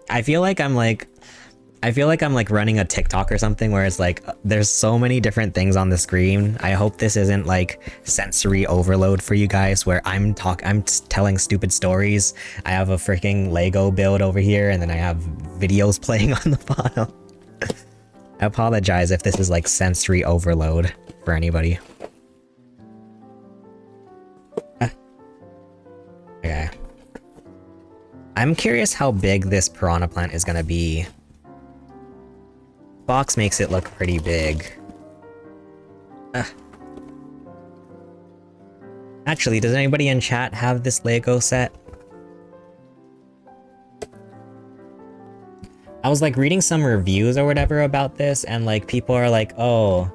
I feel like I'm like running a TikTok or something where it's like there's so many different things on the screen. I hope this isn't like sensory overload for you guys where I'm telling stupid stories. I have a freaking Lego build over here and then I have videos playing on the bottom. I apologize if this is like sensory overload for anybody. Okay. I'm curious how big this piranha plant is gonna be. Box makes it look pretty big. Actually, does anybody in chat have this Lego set? I was like reading some reviews or whatever about this and like people are like, oh,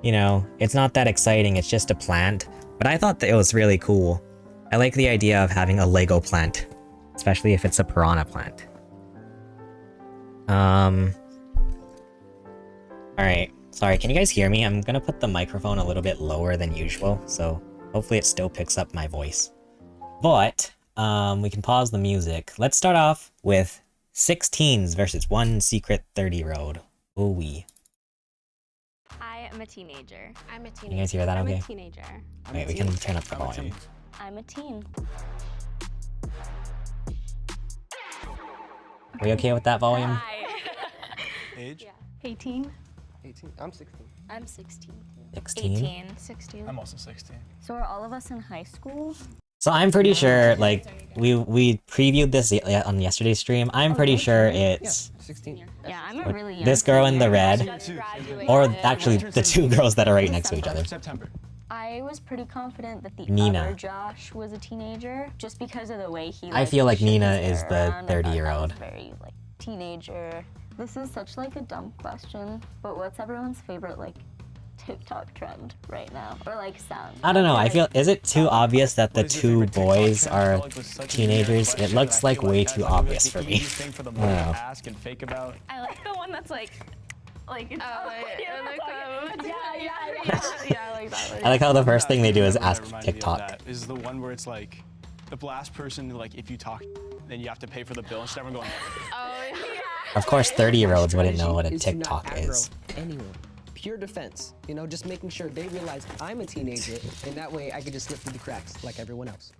you know, it's not that exciting, it's just a plant. But I thought that it was really cool. I like the idea of having a Lego plant, especially if it's a piranha plant. Alright, sorry, can you guys hear me? I'm gonna put the microphone a little bit lower than usual, so hopefully it still picks up my voice. But, we can pause the music. Let's start off with 16s versus one secret 30-year-old. Ooh wee. I am a teenager. I'm a teenager. Can you guys hear that okay? I'm a teenager. Wait, we can turn up the volume. I'm a teen. Are we okay with that volume? Hi. Age? Yeah. 18. 18? I'm 16. I'm 16. 16? 18. 16. I'm also 16. So are all of us in high school? So I'm pretty sure, like, we previewed this on yesterday's stream. I'm pretty sure it's 16. Yeah, I'm a really young this girl in the red, Graduated. or actually the two girls that are right next to each other. September. I was pretty confident that the Nina. other Josh was a teenager, just because of the way he. I feel like shook Nina his is hair the around. I thought that 30-year-old. was Very like teenager. This is such like a dumb question, but what's everyone's favorite like TikTok trend right now, or like sound? I don't know, I feel, is it too obvious that the What is your two favorite TikTok boys trend? are I feel like it's such a teenagers? generic It question. looks I like feel way that's too like obvious the for me. easiest thing for the I mom don't know. to ask and fake about. I like the one that's like it's Yeah, I like that. I like how the first thing they do is That ask reminded me of TikTok. that is the one where it's like the last person, like if you talk, then you have to pay for the bill and everyone going. Of course, 30-year-olds wouldn't know what a Is to not TikTok aggro is. anyone. Pure defense. You know, just making sure they realize I'm a teenager, and that way I could just slip through the cracks like everyone else.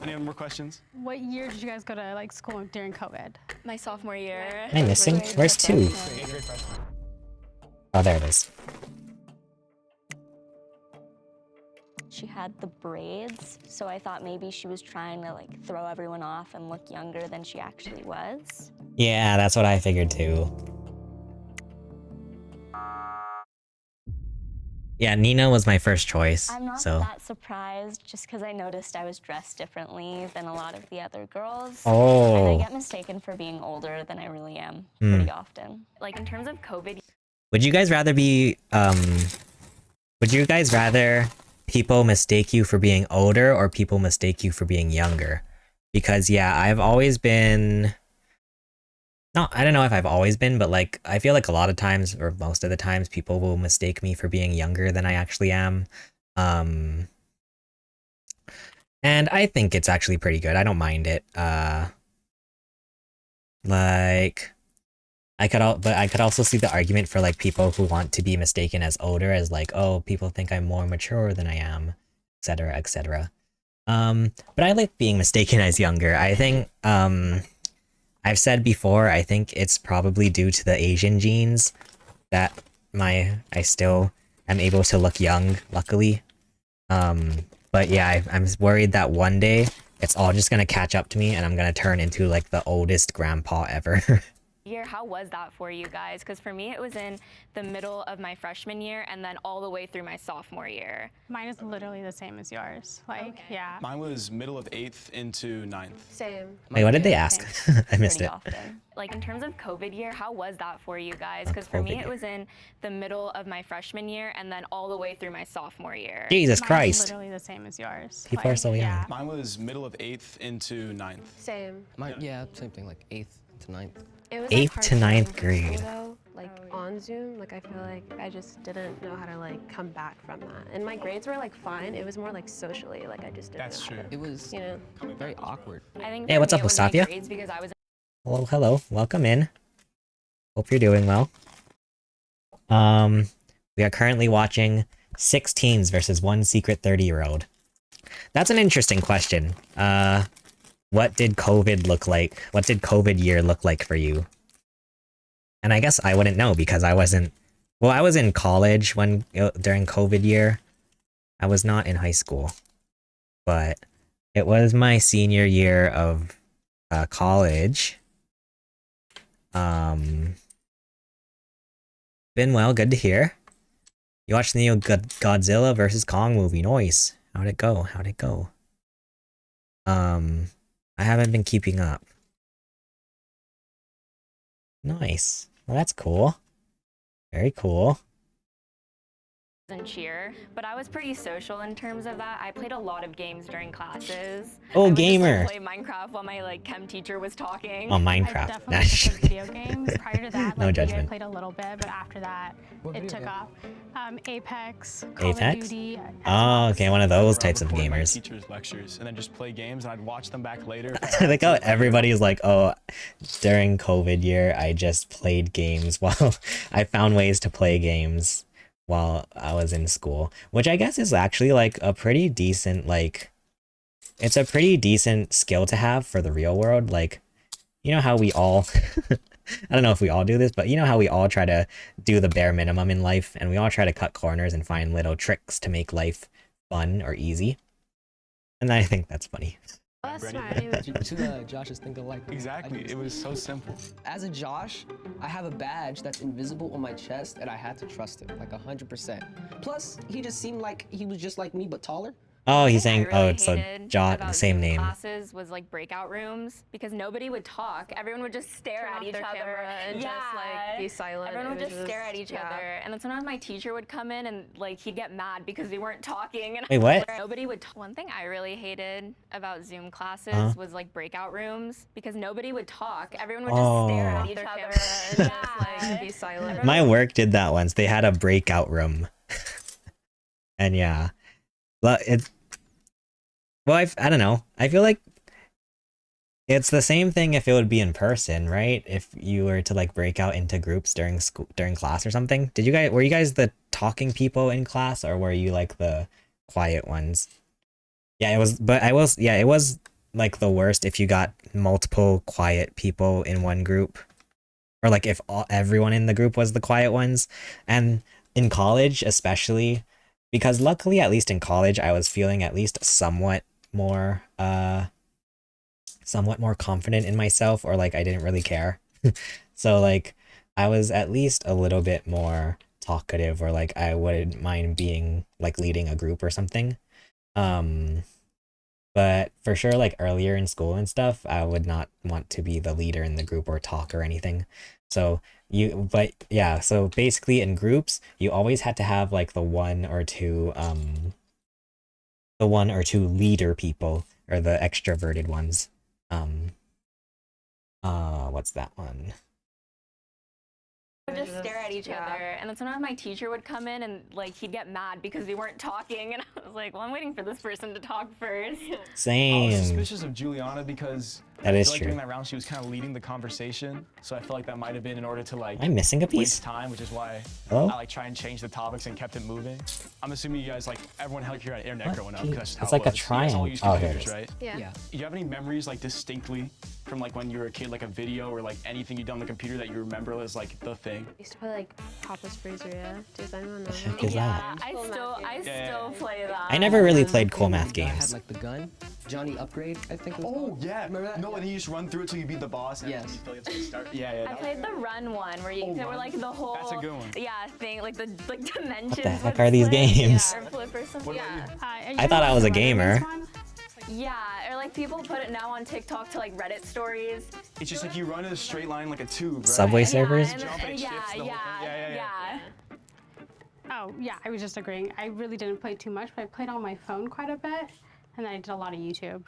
Any more questions? What year did you guys go to like school during COVID? my sophomore year. Am I missing? Where's 2? Oh, there it is. She had the braids, so I thought maybe she was trying to like throw everyone off and look younger than she actually was. Yeah, that's what I figured too. Yeah, Nina was my first choice, I'm not so. that surprised, just because I noticed I was dressed differently than a lot of the other girls. Oh. And I get mistaken for being older than I really am pretty often. Like in terms of COVID, Would you guys rather be, would you guys rather people mistake you for being older or people mistake you for being younger? Because yeah, I've always been, no, I don't know if I've always been, but like, I feel like a lot of times, or most of the times, people will mistake me for being younger than I actually am. And I think it's actually pretty good. I don't mind it. Like, but I could also see the argument for like people who want to be mistaken as older as like, oh, people think I'm more mature than I am, etc., etc. But I like being mistaken as younger. I think, I've said before, I think it's probably due to the Asian genes that I still am able to look young, luckily. But yeah, I'm worried that one day it's all just gonna catch up to me and I'm gonna turn into like the oldest grandpa ever. year, how was that for you guys? Because for me, it was in the middle of my freshman year and then all the way through my sophomore year. Mine is literally the same as yours. Like, yeah. Mine was middle of 8th into 9th. Same. Wait, what did they ask? I missed Pretty it. often. Like in terms of COVID year, how was that for you guys? Because for me, COVID it was in the middle of my freshman year and then all the way through my sophomore year. Jesus Mine is Christ. literally the same as yours. People are so young. Yeah. Mine was middle of 8th into 9th. Same. Yeah, same thing, like 8th to 9th. It was 8th hard to learn 9th from grade. school, though, like on Zoom. Like I feel like I just didn't know how to like come back from that. And my grades were like fine. It was more like socially. Like I just didn't That's know how true. to, It was you know. very awkward. I think Hey, for what's me up, it was my Mustafa? grades because I was Hello, hello. Welcome in. Hope you're doing well. We are currently watching 6 teens versus 1 secret 30-year-old. That's an interesting question. What did COVID look like? What did COVID year look like for you? And I guess I wouldn't know because I wasn't... Well, I was in college when during COVID year. I was not in high school. But it was my senior year of college. Been well, good to hear. You watched the new Godzilla vs. Kong movie. Nice. How'd it go? How'd it go? I haven't been keeping up. Nice. Well, that's cool. Very cool. in cheer, but I was pretty social in terms of that. I played a lot of games during classes. Oh, I would gamer. Just, like, play Minecraft while my like chem teacher was talking. Oh, I Minecraft. definitely preferred video games. Prior to that, No like maybe I judgment. played a little bit, but after that, What it video took game? off. Apex, Call Apex? of Duty, Oh, Xbox. okay, one of those I'd types of record my gamers. teacher's lectures and then just play games, and I'd watch them back later. I like how everybody's like, oh, during COVID year, I just played games while I found ways to play games while I was in school, which I guess is actually like a pretty decent, like, it's a pretty decent skill to have for the real world. Like, you know how we all, I don't know if we all do this, but you know how we all try to do the bare minimum in life, and we all try to cut corners and find little tricks to make life fun or easy. And I think that's funny. That's Ready? smart. To Josh's think alike. Exactly. It was so simple. As a Josh, I have a badge that's invisible on my chest, and I had to trust him, like 100%. Plus, he just seemed like he was just like me, but taller. Oh, he's The thing saying, I really oh, so hated Jot, about the same Zoom name. Classes was like breakout rooms because nobody would talk. Everyone would just stare Turn at off each their other camera and just like be silent. Everyone would It just was stare at each yeah. other, and then sometimes my teacher would come in and like he'd get mad because we weren't talking. And Wait, what? Nobody would. One thing I really hated about Zoom classes was like breakout rooms because nobody would talk. Everyone would just stare Oh. at each Their other. camera and just like be silent. My work did that once. They had a breakout room. And yeah. Well, I don't know. I feel like it's the same thing if it would be in person, right? If you were to like break out into groups during school, during class or something. Were you guys the talking people in class, or were you like the quiet ones? Yeah, it was like the worst if you got multiple quiet people in one group, or like if everyone in the group was the quiet ones. And in college especially, because luckily at least in college I was feeling at least somewhat more confident in myself, or like I didn't really care. So like I was at least a little bit more talkative, or like I wouldn't mind being like leading a group or something. But for sure, like earlier in school and stuff, I would not want to be the leader in the group or talk or anything. So so basically in groups, you always had to have like the one or two leader people, or the extroverted ones. What's that one? Would just stare at each other, and then sometimes my teacher would come in and like he'd get mad because we weren't talking, and I was like, well, I'm waiting for this person to talk first. I was Same. suspicious of Juliana because That I is feel like true. during that round she was kind of leading the conversation, so I felt like that might have been in order to like Am I missing a piece? waste time, which is why Hello? I like try and change the topics and kept it moving. I'm assuming you guys like everyone here had internet What? growing up, because that's just how It's like a it was. You guys all triangle. use Oh, here it computers, is. right? Yeah. Do you have any memories like distinctly from like when you were a kid, like a video or like anything you done on the computer that you remember as like the thing? I used to play like Papa's Freezer. Yeah. Does anyone know? The heck is that? I still play that. I never really played cool math I had games. like the gun, Johnny Upgrade, I think it was Oh called. yeah, Remember that? No, and you just run through it till you beat the boss. And Yes. you feel like it's gonna start. Yeah. I played the run one where you where Run. like the whole That's a good one. thing, like the dimensions. What the heck would are these flip. games? Yeah, or flip or something. What about Yeah. you? I thought I was a gamer. Yeah, or like people put it now on TikTok to like Reddit stories. It's just like you run in a straight line like a tube, right? Subway servers? Yeah, Jump and it shifts the whole thing. Yeah. Oh, yeah, I was just agreeing. I really didn't play too much, but I played on my phone quite a bit, and I did a lot of YouTube.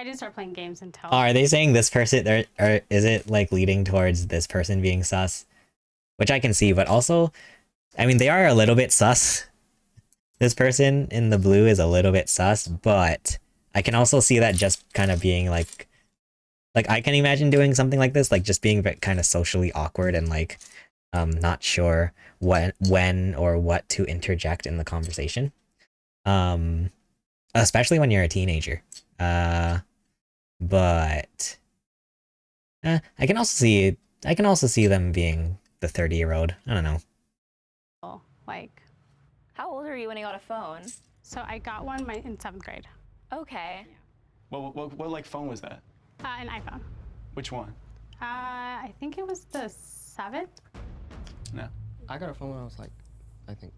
I didn't start playing games until. Oh, are they saying this person, or is it like leading towards this person being sus? Which I can see, but also, I mean, they are a little bit sus. This person in the blue is a little bit sus, but I can also see that just kind of being like I can imagine doing something like this, like just being kind of socially awkward and like, not sure when or what to interject in the conversation. Especially when you're a teenager. But I can also see them being the 30-year-old. I don't know. Like, How old were you when you got a phone? so I got one in 7th grade, Okay. What like phone was that? an iPhone. Which one? I think it was the 7th. No. I got a phone when I was like, I think.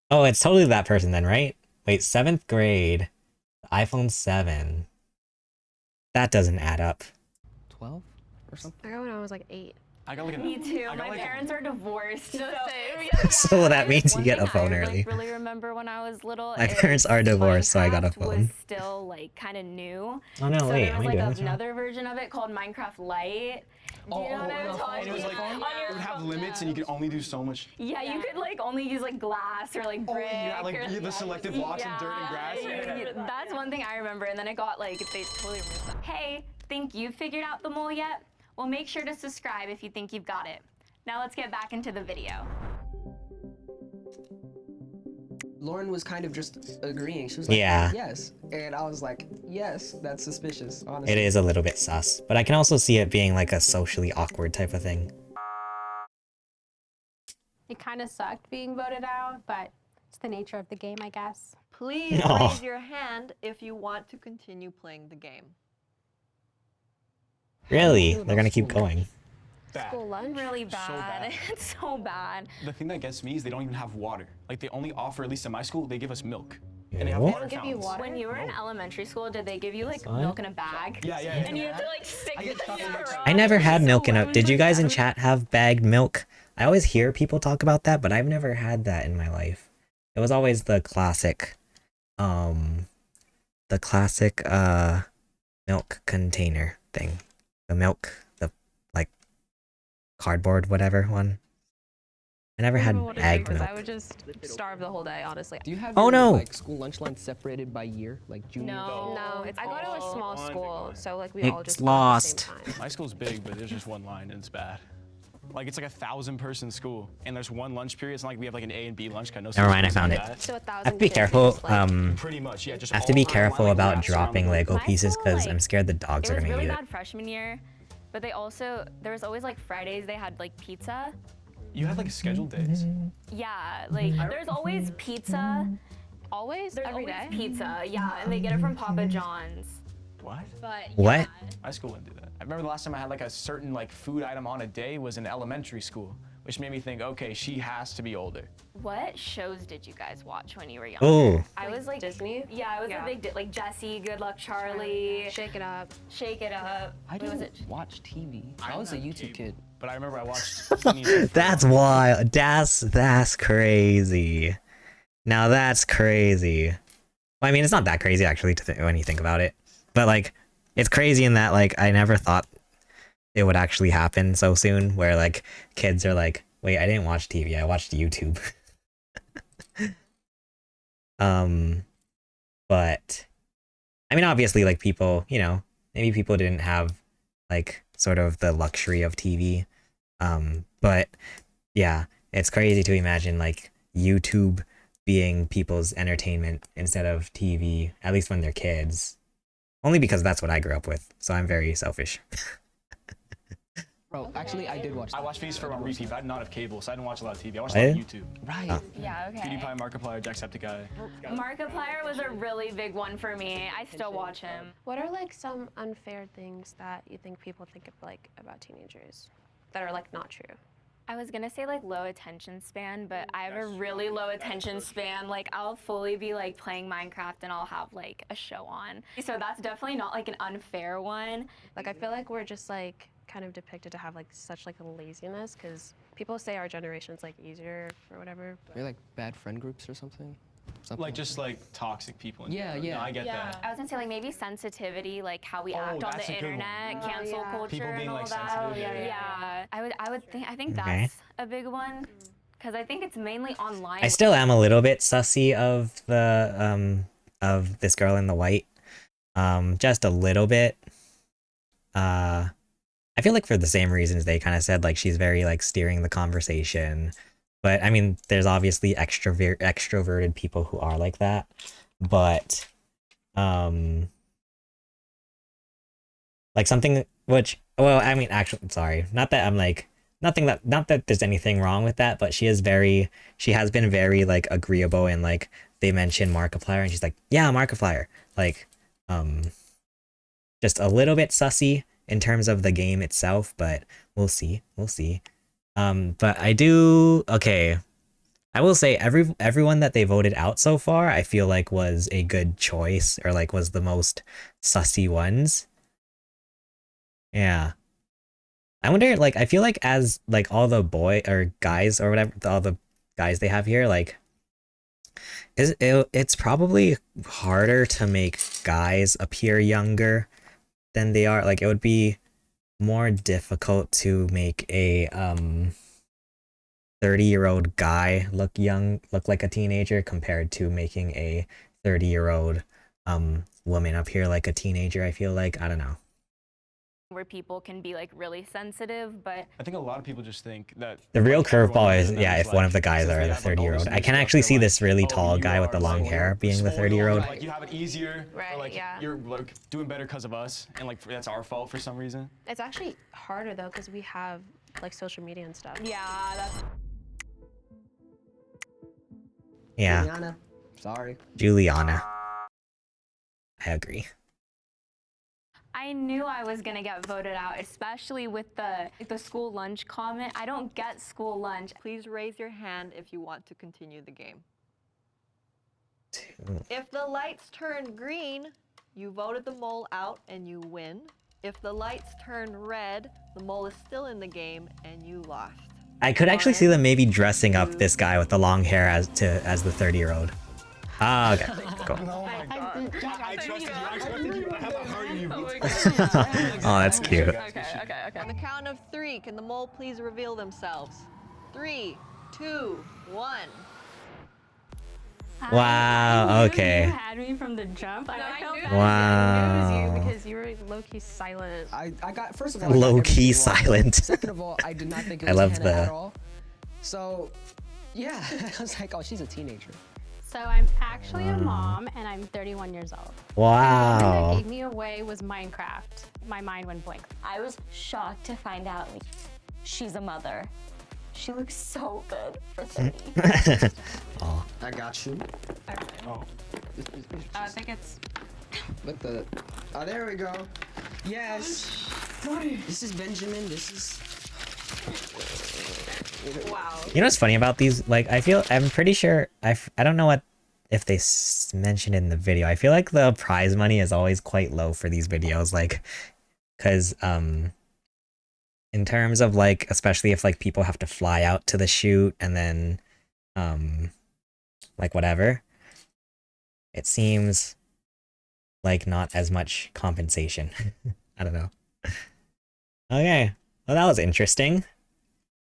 Oh, it's totally that person then, right? Wait, 7th grade, iPhone 7. That doesn't add up. 12 or something? I got when I was like 8. I got like a. Me too. I got My like a- parents are divorced. So, So that means you One get a thing phone I, early. Like, really remember when I was little. My is parents are divorced, so I got a Minecraft phone. Was still like kind of new. Oh no, So wait, there am was I like doing this wrong? another version of it called Minecraft Lite. Do you know what I'm talking And it was like about? it would have limits, and you could only do so much. Yeah, you could like only use like glass or like brick. Yeah, like or, the selective blocks and dirt and grass. That's one thing I remember, and then it got like they totally removed that. Hey, think you've figured out the mole yet? Well, make sure to subscribe if you think you've got it. Now let's get back into the video. Lauren was kind of just agreeing. She was like, Yeah. yes. And I was like, yes, that's suspicious, honestly. It is a little bit sus, but I can also see it being like a socially awkward type of thing. It kind of sucked being voted out, but it's the nature of the game, I guess. Please Aw. raise your hand if you want to continue playing the game. Really? They're gonna keep going. Bad. School lunch? Really So bad. bad. It's so bad. The thing that gets me is they don't even have water. Like they only offer, at least in my school, they give us milk. And they have What? water They don't give you fountains. water? When you were in elementary school, did they give you like What? milk in a bag? Yeah. And you have to like stick I it get stuff in in your my- straw. I never had So milk in a. when Did we you were guys in young- chat have bagged milk? I always hear people talk about that, but I've never had that in my life. It was always the classic, milk container thing. The milk, the like cardboard whatever one. I never had bagged I milk. would just starve the whole day, honestly. Do you have Oh, your, no. like, school lunch line separated by year? Like junior? No. No, it's I go to a all small one big school, line. so like we all It's just go at the same lost. time. My school's big, but there's just one line, and it's bad. Like it's like 1,000-person school, and there's one lunch period. It's not like we have like an A and B lunch. I know. Never mind, I schools found do it. that. So 1,000 I have to be kids careful. just, like, Pretty much, yeah. Just I have to all be around, careful like, about wraps around dropping the Lego My pieces school, because like, I'm scared the dogs It are was gonna really eat it. bad freshman year, but they also there was always like Fridays they had like pizza. You had like scheduled days. Yeah, like there's always pizza. Always? There's Every always day? pizza. Yeah, and they get it from Papa John's. What? But What? yeah. My school didn't do that. I remember the last time I had like a certain like food item on a day was in elementary school, which made me think, okay, she has to be older. What shows did you guys watch when you were younger? Oh, I was like Disney? Yeah, I was Yeah. a big like Jessie, Good Luck Charlie, Shake it up. Shake It Up. I What was didn't it? watch TV. I didn't was a have YouTube cable, kid. But I remember I watched. Phineas that's wild. That's crazy. Now that's crazy. Well, I mean, it's not that crazy actually when you think about it, but like, it's crazy in that like I never thought it would actually happen so soon. Where like kids are like, wait, I didn't watch TV, I watched YouTube. But I mean, obviously, like people, you know, maybe people didn't have like sort of the luxury of TV. But yeah, it's crazy to imagine like YouTube being people's entertainment instead of TV, at least when they're kids. Only because that's what I grew up with, so I'm very selfish. Bro, actually, I did watch I that. watched Phineas Ferb on repeat, but I did not have cable, so I didn't watch a lot of TV. I watched What? a lot of YouTube. Right. Yeah, okay. PewDiePie, Markiplier, Jacksepticeye. Markiplier was a really big one for me. I still watch him. What are like some unfair things that you think people think of like about teenagers that are like not true? I was gonna say like low attention span, but I have a really low attention span. Like I'll fully be like playing Minecraft and I'll have like a show on. So that's definitely not like an unfair one. Like I feel like we're just like kind of depicted to have like such like a laziness because people say our generation's like easier or whatever. Maybe like bad friend groups or something. Something Like just like toxic people. in Yeah, general. yeah. No, I get that. I was gonna say like maybe sensitivity, like how we act on that's the a good one. internet, cancel yeah. culture, People being and all like that. sensitive. Yeah, I think Okay. that's a big one, because I think it's mainly online. I still am a little bit sussy of this girl in the white. Just a little bit. I feel like for the same reasons they kind of said, like she's very like steering the conversation. But I mean, there's obviously extroverted people who are like that. But like something which, well, I mean, actually, sorry, not that I'm like not that there's anything wrong with that, but she has been very like agreeable, and like they mention Markiplier and she's like, yeah, Markiplier. Like just a little bit sussy in terms of the game itself, but we'll see. But okay. I will say everyone that they voted out so far, I feel like was a good choice, or like was the most sussy ones. Yeah. I wonder, like, I feel like as like all the guys or whatever, all the guys they have here, like it's probably harder to make guys appear younger than they are. Like it would be more difficult to make a 30-year-old guy look like a teenager compared to making a 30-year-old woman appear like a teenager. I feel like, I don't know. where people can be like really sensitive, but I think a lot of people just think that The real like, everyone curveball is, within them yeah, is, if one of the like, guys since are they the have, like, all 30-year-old. this I can new actually stuff, see they're this really like, tall you guy with the are long spoiled, hair being the spoiled, 30-year-old. like you have it easier, Right, or like yeah. you're like doing better because of us, and like that's our fault for some reason. It's actually harder though because we have like social media and stuff. yeah, that's Yeah, Juliana, sorry. Juliana. I agree. I knew I was gonna get voted out, especially with the school lunch comment. I don't get school lunch. Please raise your hand if you want to continue the game. 2. If the lights turn green, you voted the mole out and you win. If the lights turn red, the mole is still in the game and you lost. I could actually see them maybe dressing up this guy with the long hair as the 30-year-old. Ah, okay, cool. Oh my god. I trusted you. I had to hurry you. Oh, that's cute. On the count of 3, can the mole please reveal themselves? 3, 2, 1. Wow, I knew okay. You had me from the jump. I felt bad. Wow. I knew it was you because you were low-key silent. I got, first of all, I got Low-key everything wrong. silent. Second of all, I did not think it I was love Hannah the- at all. So, yeah, I was like, oh, she's a teenager. So I'm actually a mom, and I'm 31 years old. The thing that Wow. gave me away was Minecraft. My mind went blank. I was shocked to find out like she's a mother. She looks so good for 30. Oh, I got you. Oh. I think it's. Look the. Oh, there we go. Yes. This is Benjamin. This is. Wow. you know what's funny about these? Like, I'm pretty sure I don't know if they mentioned in the video. I feel like the prize money is always quite low for these videos, like, cause in terms of like, especially if like people have to fly out to the shoot and then like whatever, it seems like not as much compensation. I don't know. Okay, well, that was interesting.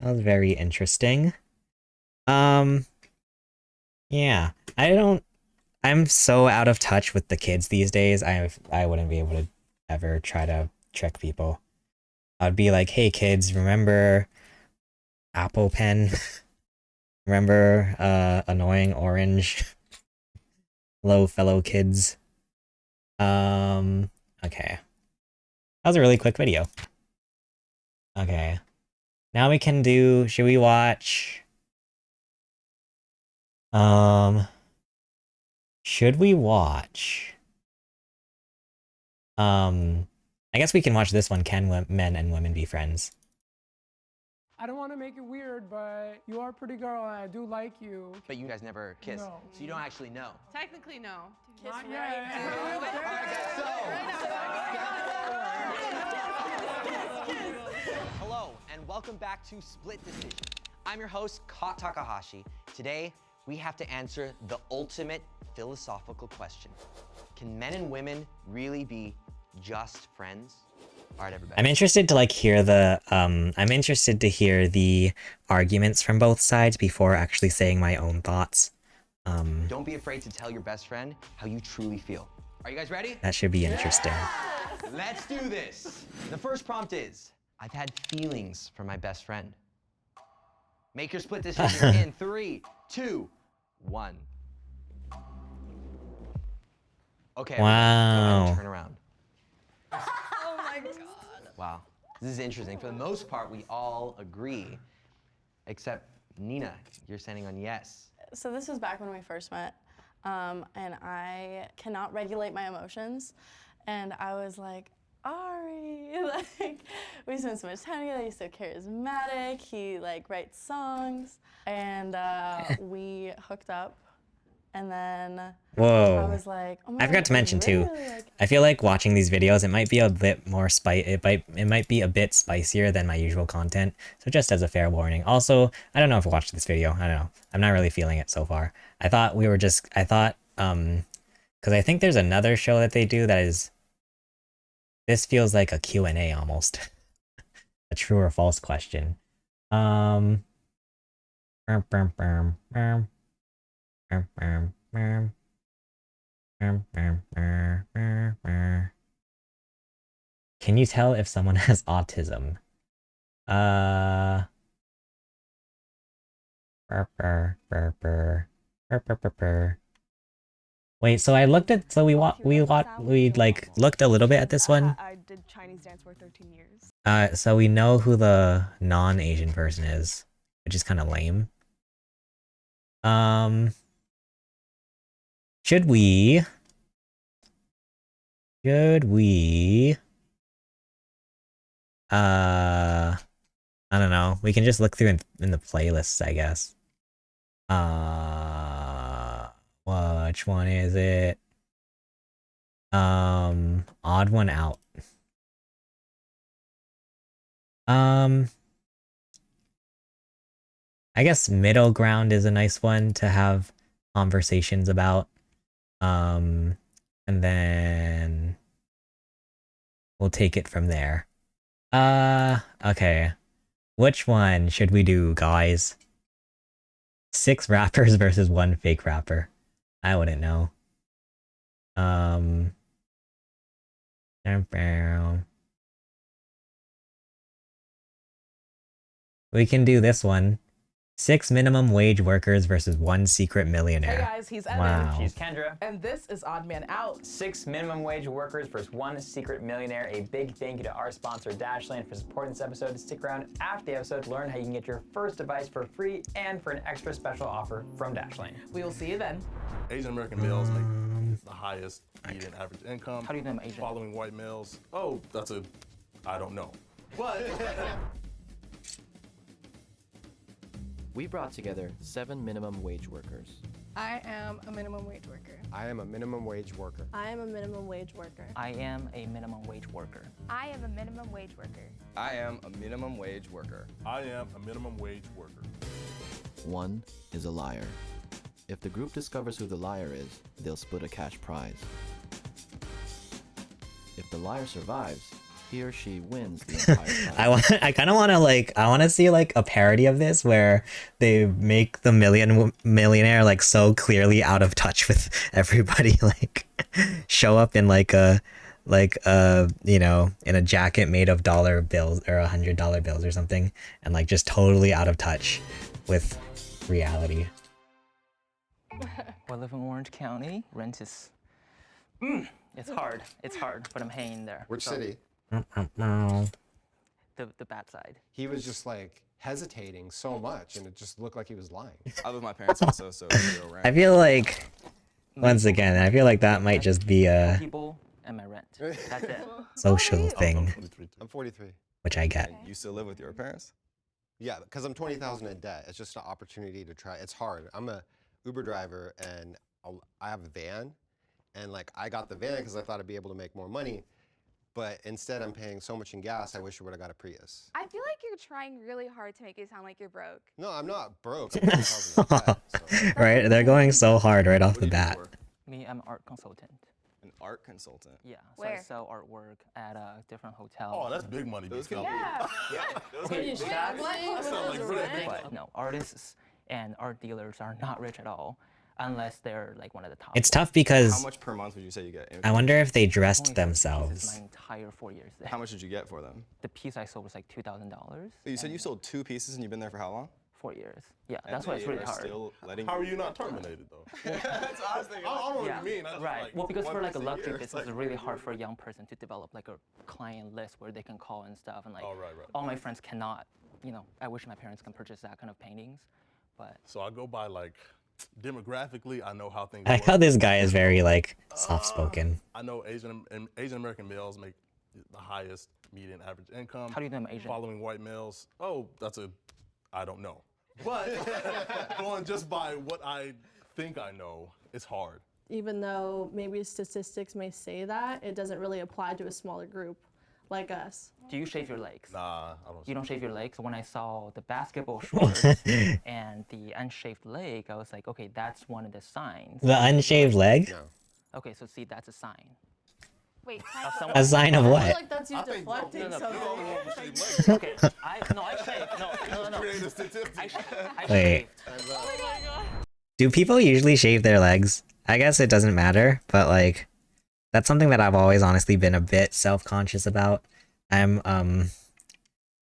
That was very interesting. Yeah, I'm so out of touch with the kids these days. I wouldn't be able to ever try to trick people. I'd be like, hey kids, remember Apple Pen? Remember annoying orange? Hello, fellow kids. Okay. That was a really quick video. Okay. Now we can do, should we watch? Should we watch? I guess we can watch this one, Can Men and Women Be Friends? I don't want to make it weird, but you are a pretty girl and I do like you. But you guys never kiss, No. so you don't actually know. Technically, no. Not yet. Hello, and welcome back to Split Decision. I'm your host, Ka Takahashi. Today, we have to answer the ultimate philosophical question. Can men and women really be just friends? All right, everybody. I'm interested to like hear the I'm interested to hear the arguments from both sides before actually saying my own thoughts. Don't be afraid to tell your best friend how you truly feel. Are you guys ready? That should be interesting. Let's do this. The first prompt is, I've had feelings for my best friend. Make your split decision in 3, 2, 1. Okay, everybody, go ahead and Wow. turn around. Oh my god. Wow, this is interesting. For the most part, we all agree, except Nina, you're standing on yes. So this was back when we first met, and I cannot regulate my emotions, and I was like, Ari, like, we spent so much time together, he's so charismatic, he like writes songs, and we hooked up, and then Whoa. I was like, oh my I God, forgot to mention too, really, like, I feel like watching these videos, it might be a bit more it might be a bit spicier than my usual content. So just as a fair warning. Also, I don't know if I watched this video. I don't know. I'm not really feeling it so far. I thought, because I think there's another show that they do that is, this feels like a Q&A almost. A true or false question. Can you tell if someone has autism? Wait, so I looked at, so we like looked a little bit at this one. I did Chinese dance for 13 years. So we know who the non-Asian person is, which is kind of lame. Should we I don't know. We can just look through in the playlists, I guess. Which one is it? Odd one out. I guess middle ground is a nice one to have conversations about. And then we'll take it from there. Okay. Which one should we do, guys? 6 rappers versus 1 fake rapper. I wouldn't know. We can do this one. 6 minimum wage workers versus 1 secret millionaire. Hey guys, he's Evan. Wow. She's Kendra. And this is Odd Man Out. 6 minimum wage workers versus 1 secret millionaire. A big thank you to our sponsor, Dashlane, for supporting this episode. Stick around after the episode to learn how you can get your first device for free and for an extra special offer from Dashlane. We will see you then. Asian American males make the highest median average income. How do you know I'm Asian? Following white males. Oh, I don't know. But We brought together 7 minimum wage workers. I am a minimum wage worker. I am a minimum wage worker. I am a minimum wage worker. I am a minimum wage worker. I am a minimum wage worker. I am a minimum wage worker. I am a minimum wage worker. 1 is a liar. If the group discovers who the liar is, they'll split a cash prize. If the liar survives, he or she wins the entire prize. I kind of want to I want to see like a parody of this where they make the millionaire like so clearly out of touch with everybody, like show up in you know, in a jacket made of dollar bills or $100 bills or something, and like just totally out of touch with reality. I live in Orange County. Rent is, it's hard, but I'm hanging there. Which city? The bad side. He was just like hesitating so much, and it just looked like he was lying. I live with my parents also, so it's real rent. I feel like, once again, I feel like that might just be a people and my rent. That's it. social thing, I'm 43. which I get. And you still live with your parents? Yeah, because I'm 20,000 in debt. It's just an opportunity to try. It's hard. I'm a Uber driver, and I have a van, and like I got the van because I thought I'd be able to make more money. but instead I'm paying so much in gas, I wish I would have got a Prius. I feel like you're trying really hard to make it sound like you're broke. No, I'm not broke. I'm 20,000 in debt, so. Right? They're going so hard right off the bat. Me, I'm an art consultant. An art consultant? Yeah, so Where? I sell artwork at different hotels. Oh, that's big money. Those big can company. Okay, That sounds like bread. but no, artists and art dealers are not rich at all, unless they're like one of the top. It's tough How because much per month would you say you get? I wonder if they Only dressed sold pieces themselves. My entire 4 years there. How much did you get for them? The piece I sold was like $2,000. You said you sold 2 pieces and you've been there for how long? 4 years. Yeah, And that's why it's they really are hard. Still letting How are you not terminated though? That's what I was thinking. I don't know Yeah, what you mean. I just right. like Well, because one for like a piece luxury year. business, it's really hard for a young person to develop like a client list where they can call and stuff. And like, Oh, right. all my friends cannot. You know, I wish my parents can purchase that kind of paintings, but So I go by like demographically. I know how things. I like how this guy is very like soft-spoken. I know Asian American males make the highest median average income. How do you know I'm Asian? Following white males. Oh, I don't know. But going just by what I think I know, it's hard. Even though maybe statistics may say that, it doesn't really apply to a smaller group like us. do you shave your legs? Nah, I don't. You don't shave your legs. So when I saw the basketball shorts and the unshaved leg, I was like, okay, that's one of the signs. The unshaved leg? Okay, so see, that's a sign. Wait, A sign of I what? feel like that's you deflecting something. Okay, I shaved. No. I Wait. shaved. Do people usually shave their legs? I guess it doesn't matter, but like that's something that I've always honestly been a bit self-conscious about. I'm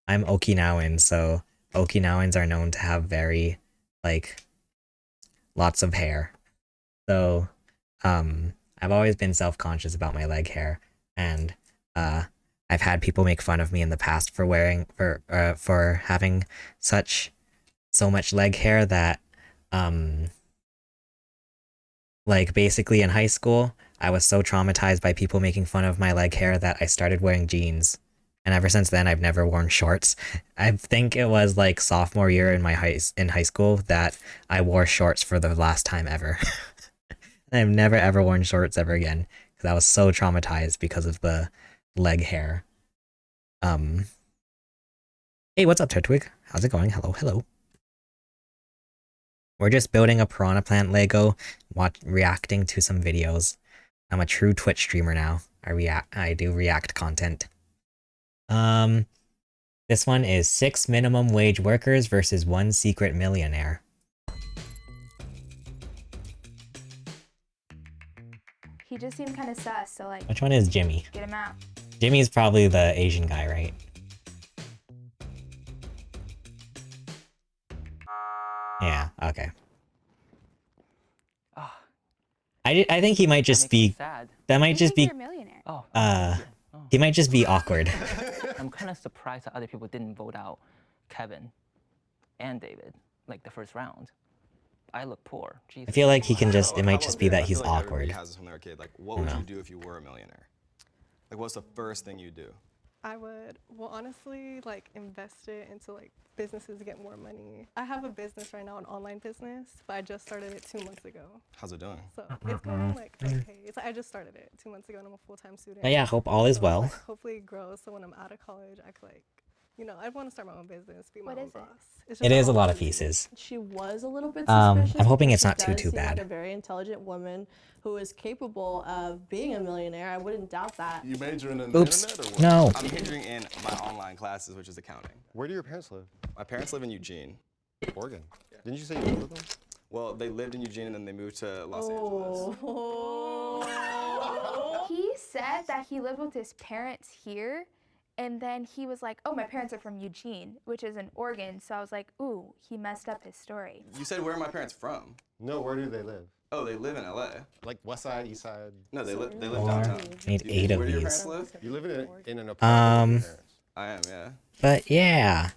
Okinawan, so Okinawans are known to have very like lots of hair. So I've always been self-conscious about my leg hair, and I've had people make fun of me in the past for having so much leg hair that like basically in high school I was so traumatized by people making fun of my leg hair that I started wearing jeans, and ever since then I've never worn shorts. I think it was like sophomore year in high school that I wore shorts for the last time ever. I've never ever worn shorts ever again because I was so traumatized because of the leg hair. Hey, what's up, Turtwig? How's it going? Hello. We're just building a piranha plant Lego, reacting to some videos. I'm a true Twitch streamer now. I do react content. This one is 6 minimum wage workers versus 1 secret millionaire. He just seemed kind of sus, so like. Which one is Jimmy? Get him out. Jimmy's probably the Asian guy, right? Yeah, okay. I think he might just be sad. that might just be You're a millionaire. he might just be awkward. I'm kind of surprised that other people didn't vote out Kevin and David, like the first round. I look poor. Jesus. I feel like he can just it might just be that he's awkward. Everybody has this from their kid. Like, what would you do if you were a millionaire? Like, what's the first thing you do? I would, well, honestly, like invest it into like businesses to get more money. I have a business right now, an online business, but I just started it 2 months ago. How's it doing? So it's going like okay. It's like I just started it 2 months ago, and I'm a full-time student. Yeah, hope all is well. Like, hopefully it grows, so when I'm out of college, I could like, you know, I want to start my own business, be my own boss. It's It just is a my lot own of pieces. She was a little bit I'm suspicious. hoping because it's not she too does seem bad. Like a very intelligent woman who is capable of being a millionaire. I wouldn't doubt that. You majoring in the Oops. internet or what? No. I'm majoring in my online classes, which is accounting. Where do your parents live? My parents live in Eugene. Oregon. Didn't you say you lived with them? Well, they lived in Eugene and then they moved to Los Angeles. He said that he lived with his parents here, and then he was like, oh, my parents are from Eugene, which is in Oregon. So I was like, ooh, he messed up his story. You said, where are my parents from? No, where do they live? Oh, they live in LA. Like West Side, East Side? No, they live Four. downtown. Need 8 of Where do your these. parents live? You live in an apartment with your parents. I am, yeah. But yeah,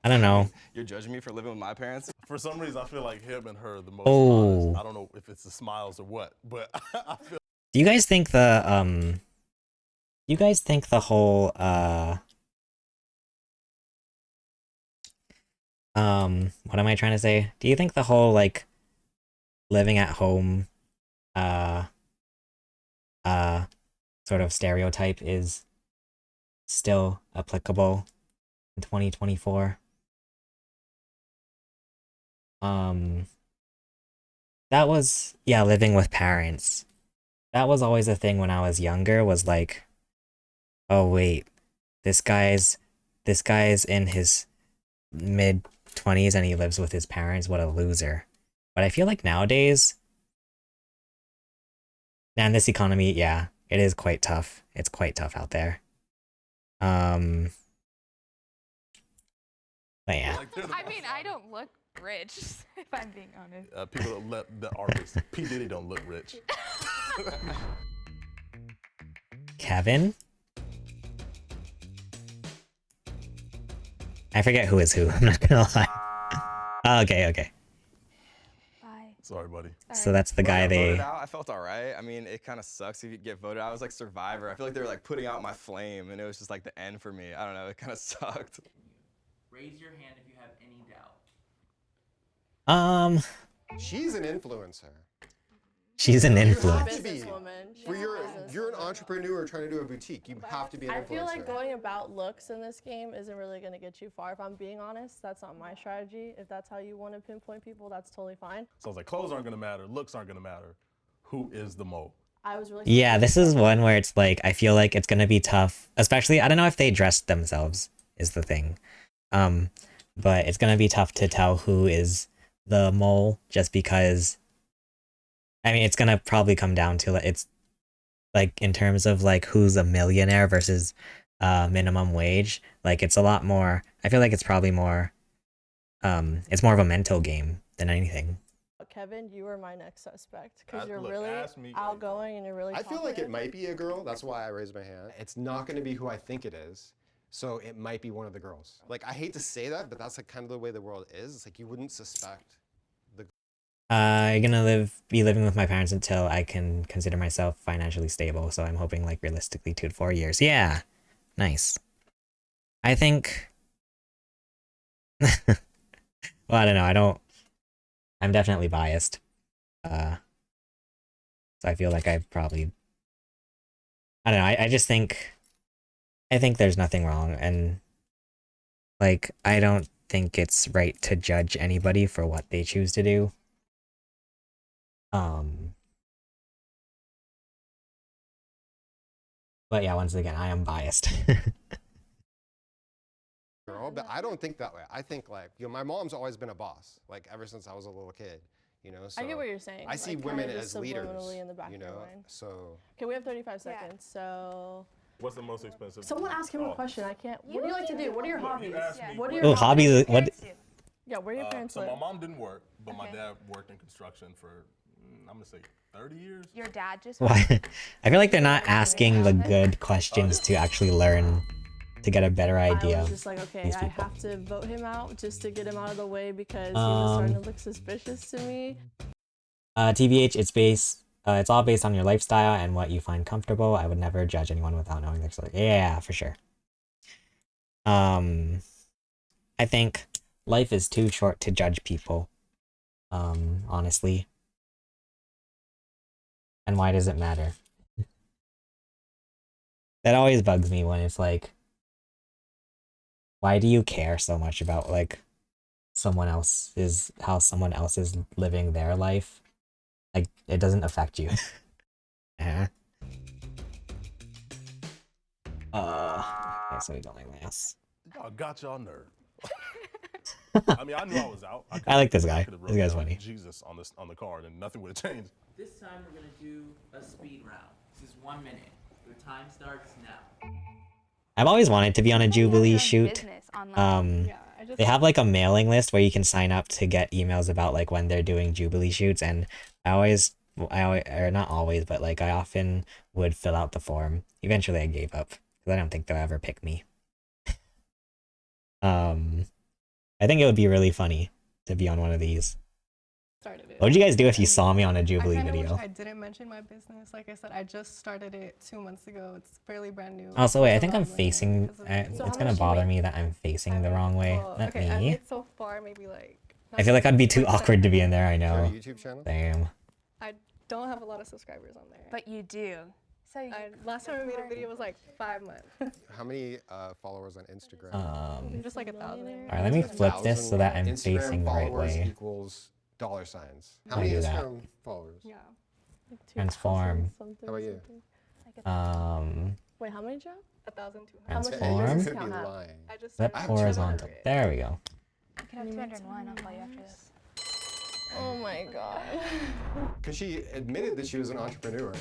I don't know. You're judging me for living with my parents? For some reason, I feel like him and her are the most Oh. honest. I don't know if it's the smiles or what, but I feel. Do you guys think the whole what am I trying to say? Do you think the whole like living at home sort of stereotype is still applicable in 2024. That was, yeah, living with parents. That was always a thing when I was younger, was like, oh wait, this guy's in his mid-20s and he lives with his parents, what a loser. But I feel like nowadays, and this economy, yeah, it is quite tough. It's quite tough out there. But yeah. I mean, I don't look rich, if I'm being honest. People don't let the artists, P. Diddy don't look rich. Kevin? I forget who is who, I'm not gonna lie. Oh, okay. Sorry, buddy. So that's the guy When I got they... voted out, I felt all right. I mean, it kind of sucks if you get voted out. I was like Survivor. I feel like they were like putting out my flame, and it was just like the end for me. I don't know. It kind of sucked. Raise your hand if you have any doubt. She's an influencer. She's an You have influencer. to be. You're an entrepreneur trying to do a boutique. You have to be an influencer. I feel like going about looks in this game isn't really going to get you far. If I'm being honest, that's not my strategy. If that's how you want to pinpoint people, that's totally fine. So I was like, clothes aren't gonna matter, looks aren't gonna matter. Who is the mole? I was really Yeah, this is one where it's like, I feel like it's gonna be tough. Especially, I don't know if they dressed themselves, is the thing. But it's gonna be tough to tell who is the mole, just because... I mean, it's gonna probably come down to, it's like, in terms of like who's a millionaire versus minimum wage, like it's a lot more, I feel like it's probably more, it's more of a mental game than anything. Kevin, you are my next suspect because you're Look, really ask me. outgoing and you're really I feel like it talkative. might be a girl. That's why I raised my hand. It's not going to be who I think it is. So it might be one of the girls. Like, I hate to say that, but that's like kind of the way the world is. It's like you wouldn't suspect the... I'm gonna be living with my parents until I can consider myself financially stable, so I'm hoping like realistically 2 to 4 years. Yeah, nice. I think... well, I don't know, I'm definitely biased. So I feel like I probably... I don't know, I just think... I think there's nothing wrong, and like, I don't think it's right to judge anybody for what they choose to do. But yeah, once again, I am biased. girl, but I don't think that way. I think like, you know, my mom's always been a boss, like ever since I was a little kid, you know, so I get what you're saying. I see like, women kinda as just leaders, subliminally in the back you of your know, mind. so... Okay, we have 35 seconds, so... What's the most expensive? Someone ask him a question. I can't... What do you like to do? What are your hobbies? What are Oh, your hobbies, what... Yeah, where do your parents So live? my mom didn't work, but my dad worked in construction for, I'm gonna say 30 years. Your dad just... Why? I feel like they're not asking the good questions to actually learn, to get a better idea I was of just like, okay, these I people. have to vote him out just to get him out of the way because he was starting to look suspicious to me. TBH, it's all based on your lifestyle and what you find comfortable. I would never judge anyone without knowing their story. Yeah, for sure. I think life is too short to judge people. Honestly. And why does it matter? That always bugs me when it's like, why do you care so much about like how someone else is living their life? Like, it doesn't affect you. Okay, so we don't like this. Y'all got y'all nerve. I mean, I knew I was out. I like this guy. could've This guy's wrote down funny. Jesus on the card, and nothing would have changed. This time we're gonna do a speed round. This is 1 minute. Your time starts now. I've always wanted to be on a Jubilee shoot. business online. They have like a mailing list where you can sign up to get emails about like when they're doing Jubilee shoots, and I always, or not always, but like I often would fill out the form. Eventually I gave up because I don't think they'll ever pick me. I think it would be really funny to be on one of these. Started it. What would you guys do if you saw me on a Jubilee I kinda video? wish I didn't mention my business. Like I said, I just started it 2 months ago. It's fairly brand new. Also, wait, I think I'm So facing, how it's much gonna you bother make? me that I'm facing the wrong way. Well, Not okay, I me. made so far maybe like... I feel like I'd be too 90%. awkward to be in there, I know. YouTube channel? Damn. I don't have a lot of subscribers on there. But you do. So last time I made a video was like 5 months. How many followers on Instagram? Just like 1,000. Alright, let me flip this so that I'm Instagram facing the right followers way. equals dollar signs. How How do many I do that? Instagram followers? Yeah. Transform. How about you? Wait, how many, Joe? 1,200. Transform. Count that? I just Flip started. horizontal. There we go. I can have 201. I'll call you after this. Oh my god. Because she admitted that she was an entrepreneur.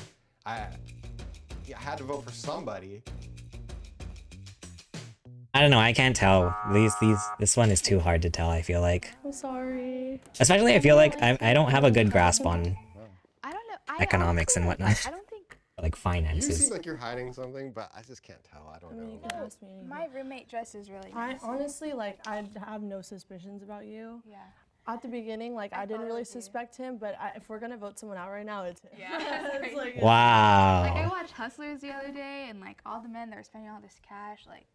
I had to vote for somebody. I don't know, I can't tell. This one is too hard to tell, I feel like. I'm sorry. Especially I feel like I don't have a good grasp on I don't know. economics and whatnot. I don't think. Like You finances. seem like you're hiding something, but I just can't tell. I don't know. You can ask me anything. My roommate dresses really I nice. honestly, like, I have no suspicions about you. Yeah. At the beginning, like, I didn't really suspect him, but if we're gonna vote someone out right now, it's him. Yeah. It's like, Wow. Like I watched Hustlers the other day, and like all the men that were spending all this cash, like.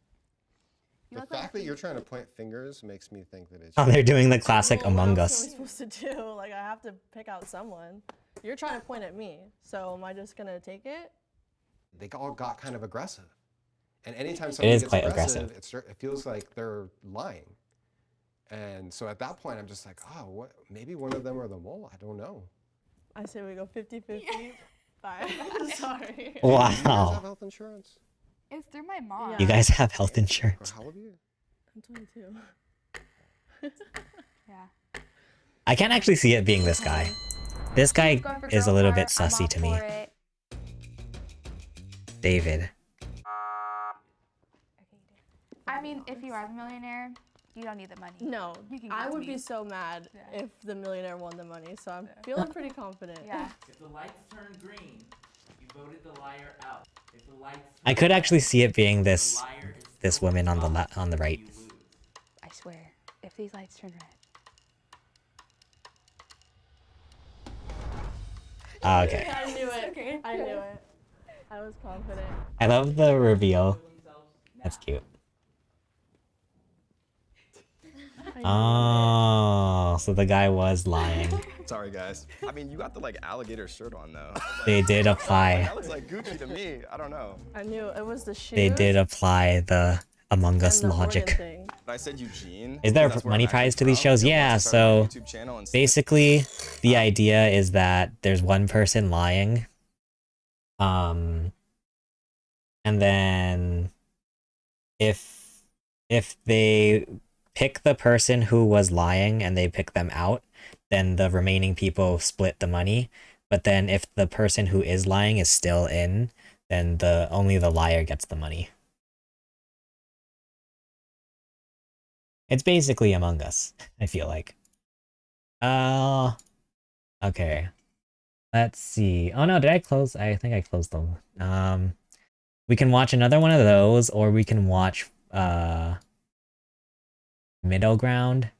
You The look like fact that you're trying to point fingers makes me think that it's. Oh, they're doing the classic well, Among what Us. else am I supposed to do? Like, I have to pick out someone. You're trying to point at me, so am I just gonna take it? They all got kind of aggressive, and anytime It somebody is gets quite aggressive, it feels like they're lying. And so at that point, I'm just like, oh, what? Maybe one of them are the mole. I don't know. I say we go 50-50. Bye. Sorry. Do you guys have Wow. health insurance? It's through my mom. Yeah. You guys have health insurance. How old are you? I'm 22. Yeah. I can't actually see it being this guy. This guy Going for is a girl little power, bit I'm sussy all to me. for it. David. I mean, if you are the millionaire, you don't need the money. No, You can I give would me. be so mad Yeah. if the millionaire won the money, so I'm feeling pretty confident. Yeah. If the lights turn green, you voted the liar out. If the lights I could actually see it being this woman on the right. I swear, if these lights turn red. Okay. I knew it. I knew it. I was confident. I love the reveal. That's cute. Oh, so the guy was lying. Sorry, guys. I mean, you got the like alligator shirt on though. They did apply. That looks like Gucci to me. I don't know. I knew it was the shoes. They did apply the Among Us and the organ logic. thing. I said Eugene. Is there because that's a where money I'm actually prize to these from. shows? If I Yeah, wanted to start my so YouTube channel and basically the idea is that there's one person lying. And then if they pick the person who was lying and they pick them out, then the remaining people split the money. But then if the person who is lying is still in, then only the liar gets the money. It's basically Among Us, I feel like. Okay. Let's see. Oh no, did I close? I think I closed them. We can watch another one of those, or we can watch Middle Ground,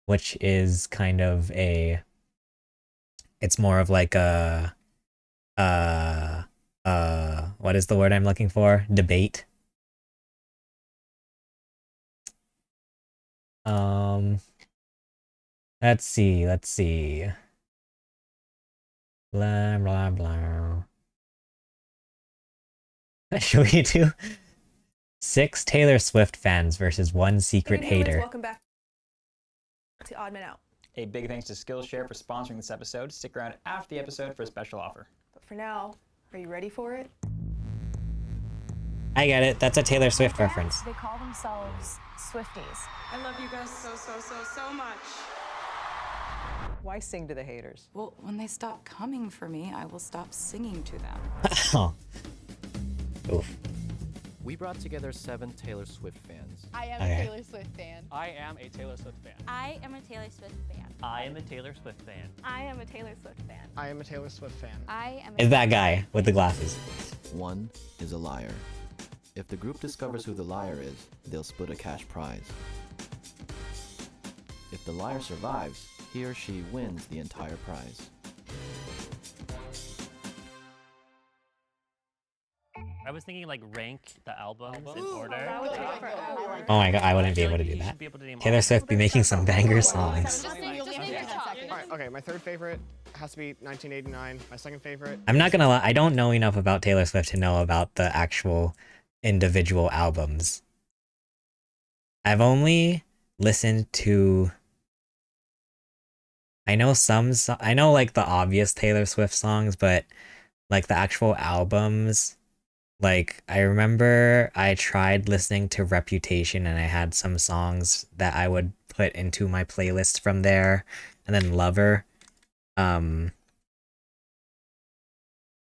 which is kind of it's more of like a what is the word I'm looking for? Debate. Let's see. Blah blah blah. Should we do 6 Taylor Swift fans versus 1 secret hater? Welcome back to Odd Men Out. A big thanks to Skillshare for sponsoring this episode. Stick around after the episode for a special offer. But for now, are you ready for it? I get it. That's a Taylor Swift reference. They call themselves Swifties. I love you guys so much. Why sing to the haters? Well, when they stop coming for me, I will stop singing to them. Oh. Oof. We brought together 7 Taylor Swift fans. I am Okay. a Taylor Swift fan. I am a Taylor Swift fan. I am a Taylor Swift fan. I am a Taylor Swift fan. I am a Taylor Swift fan. I am a Taylor Swift fan. I am Is that guy with the glasses. 1 is a liar. If the group discovers who the liar is, they'll split a cash prize. If the liar survives, he or she wins the entire prize. I was thinking like rank the albums in order. Oh my god, I wouldn't be able to do that. Taylor Swift be making some banger songs. Alright, okay, my third favorite has to be 1989. My second favorite. I'm not gonna lie, I don't know enough about Taylor Swift to know about the actual individual albums. I've only listened to... I know I know like the obvious Taylor Swift songs, but like the actual albums, like I remember I tried listening to Reputation and I had some songs that I would put into my playlist from there, and then Lover. Isn't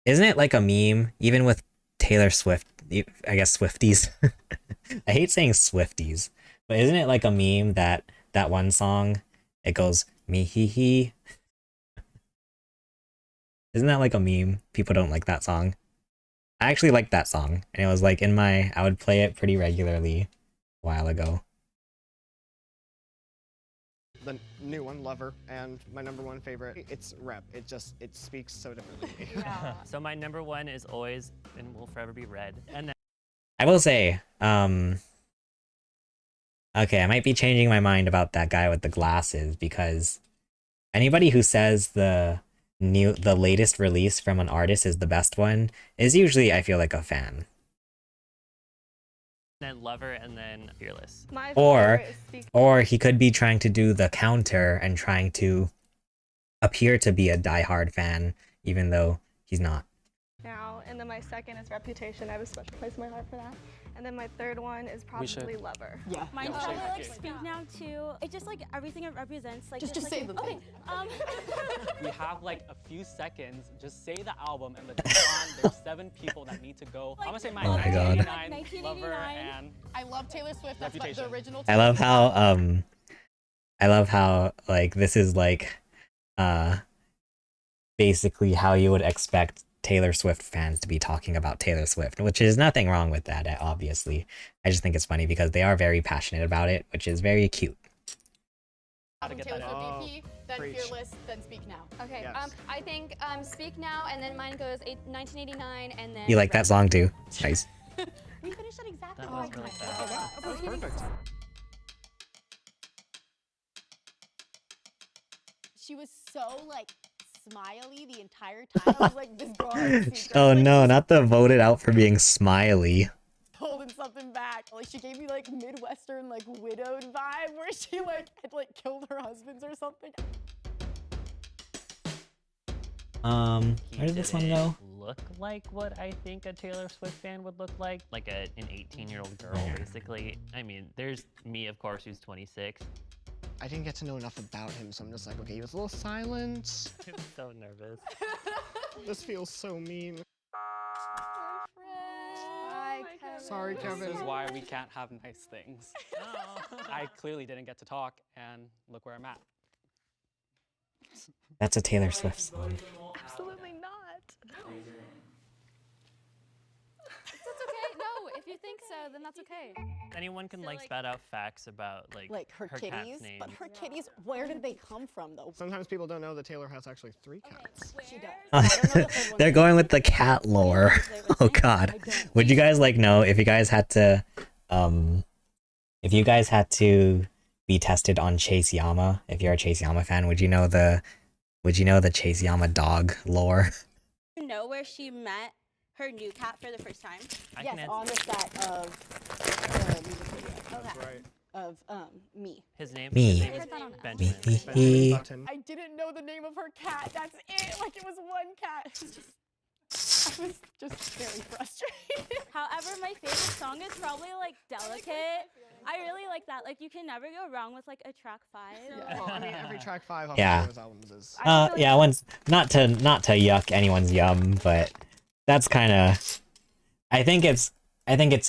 it like a meme, even with Taylor Swift, I guess Swifties? I hate saying Swifties, but isn't it like a meme that that one song, it goes, me hee hee? Isn't that like a meme? People don't like that song. I actually liked that song, and it was like in my, I would play it pretty regularly a while ago. The new one, Lover, and my number one favorite, it's Rep. It speaks so differently. So my number one is always and will forever be Red. And then I will say, okay, I might be changing my mind about that guy with the glasses, because anybody who says the latest release from an artist is the best one is usually, I feel like, a fan. then Lover, and then Fearless. Or he could be trying to do the counter and trying to appear to be a diehard fan, even though he's not. Now, and then my second is Reputation. I have a special place in my heart for that. And then my third one is probably Lover. Yeah. Mine's probably like Speak Now too. It's just like everything it represents. Like Just say them. Okay. We have like a few seconds. Just say the album and let's move on. There's 7 people that need to go. I'm gonna say mine. Oh my God. 1989, Lover, and I love Taylor Swift. That's like the original. I love how like this is like basically how you would expect Taylor Swift fans to be talking about Taylor Swift, which is nothing wrong with that, obviously. I just think it's funny because they are very passionate about it, which is very cute. Taylor Swift EP, then Fearless, then Speak Now. Okay, Yes. I think Speak Now, and then mine goes 1989, and then... You like that song too? Nice. We finished at exactly That was really fast. That was perfect. She was so like smiley the entire time. I was like, this girl has secrets. Oh Like, no, not the voted out for being smiley. holding something back. Like she gave me like Midwestern like widowed vibe where she like had like killed her husbands or something. Where did this one go? Look like what I think a Taylor Swift fan would look like an 18-year-old girl, basically. I mean, there's me, of course, who's 26. I didn't get to know enough about him, so I'm just like, okay, he was a little silent. I'm so nervous. This feels so mean. Sorry, This is why we can't have nice things. I clearly didn't get to talk, and look where I'm at. That's a Taylor Swift song. Absolutely not. That's okay. No, if you think so, then that's okay. Anyone can like spout out facts about like her cat's kitties, name. but her kitties, where did they come from though? Sometimes people don't know that Taylor has actually 3 cats. She does. They're going with the cat lore. Oh god. Would you guys like know if you guys had to be tested on Chase Yama, if you're a Chase Yama fan, would you know the Chase Yama dog lore? You know where she met her new cat for the first time? Yes, on the set of the music video. That's right. Of Me. His name? Me. His name is Benjamin. Me. I didn't know the name of her cat. That's it. Like it was one cat. I was just very frustrated. However, my favorite song is probably like Delicate. I really like that. Like you can never go wrong with like a track 5. Yeah, well, I mean, every track 5 off Yeah. Taylor's albums is. Yeah, once not to yuck anyone's yum, but that's kind of. I think it's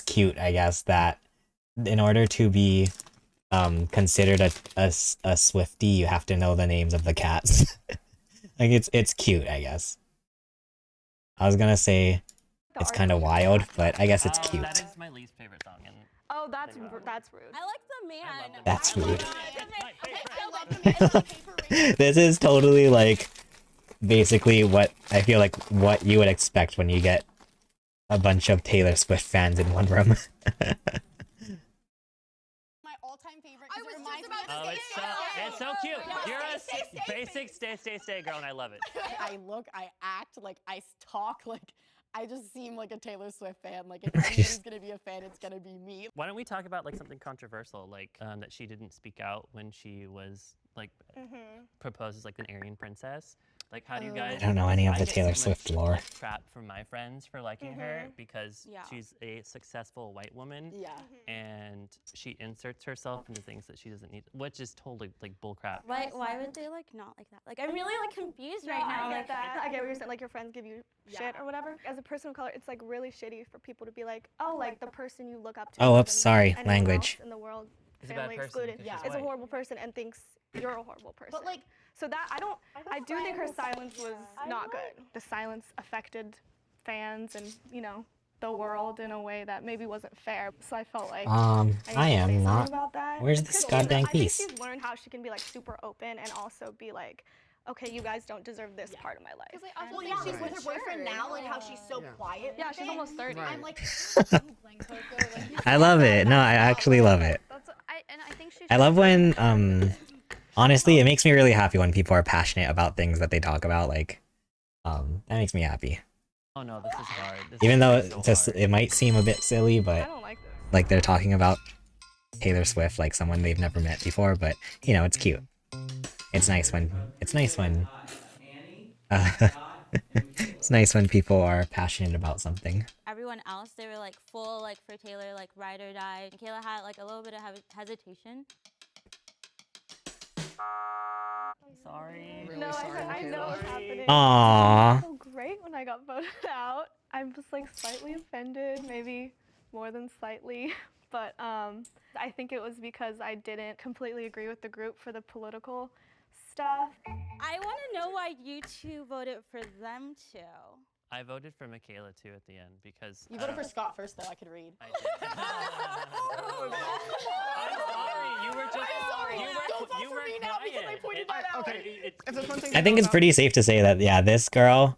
cute, I guess, that in order to be considered a Swiftie, you have to know the names of the cats. Like it's cute, I guess. I was gonna say it's kind of wild, but I guess it's cute. That is my least favorite song. And Oh, that's rude. I like the man. That's rude. I love the This is totally like basically what I feel like what you would expect when you get a bunch of Taylor Swift fans in one room. My all-time all-time favorite. I 'cause was it just reminds about me to of say It's so cute. Yeah. You're a Stay, basic stay girl, and I love it. I look, I act, like I talk, like I just seem like a Taylor Swift fan. Like if anybody's gonna be a fan, it's gonna be me. Why don't we talk about like something controversial, like that she didn't speak out when she was like proposed as like an Aryan princess. Like, how do you guys? I don't know any of I the get Taylor so much, Swift lore. like, crap from my friends for liking her because Yeah. she's a successful white woman. Yeah. And she inserts herself into things that she doesn't need, which is totally like bullcrap. Why would they like not like that? Like I'm really like confused No, right now. I Like get that. I get what you're saying. Like your friends give you shit or whatever. As a person of color, it's like really shitty for people to be like, oh, like the person you look up to. Oh, more oops, than sorry, anyone language. else in the world, Is a bad family person excluded, because she's is a white. horrible person and thinks you're a horrible person. But like, so that I do think her silence was not good. The silence affected fans and the world in a way that maybe wasn't fair. So I felt like I needed to am say something not. about that. Where's Because this goddamn I piece? think she's learned how she can be like super open and also be like, okay, you guys don't deserve this part of my life. Well, yeah, she's with her boyfriend now, like how she's so quiet. Yeah, she's almost 30. I'm like, I love it. No, I actually love it. I think she I love when honestly, it makes me really happy when people are passionate about things that they talk about. Like, that makes me happy. Oh no, this is hard. Even though it might seem a bit silly, but like they're talking about Taylor Swift like someone they've never met before, but it's cute. It's nice when it's nice when people are passionate about something. everyone else, they were like full like for Taylor, like ride or die. And Kayla had like a little bit of hesitation. Sorry. Really no, I know what's happening. Aww. It felt so great when I got voted out. I'm just like slightly offended, maybe more than slightly. But I think it was because I didn't completely agree with the group for the political stuff. I want to know why you two voted for them too. I voted for Michaela too at the end because you voted for Scott first, though. I could read. I did. I'm sorry. You were just. Don't vote for me now because I pointed that out. Okay. If there's one thing I think it's pretty safe to say that this girl,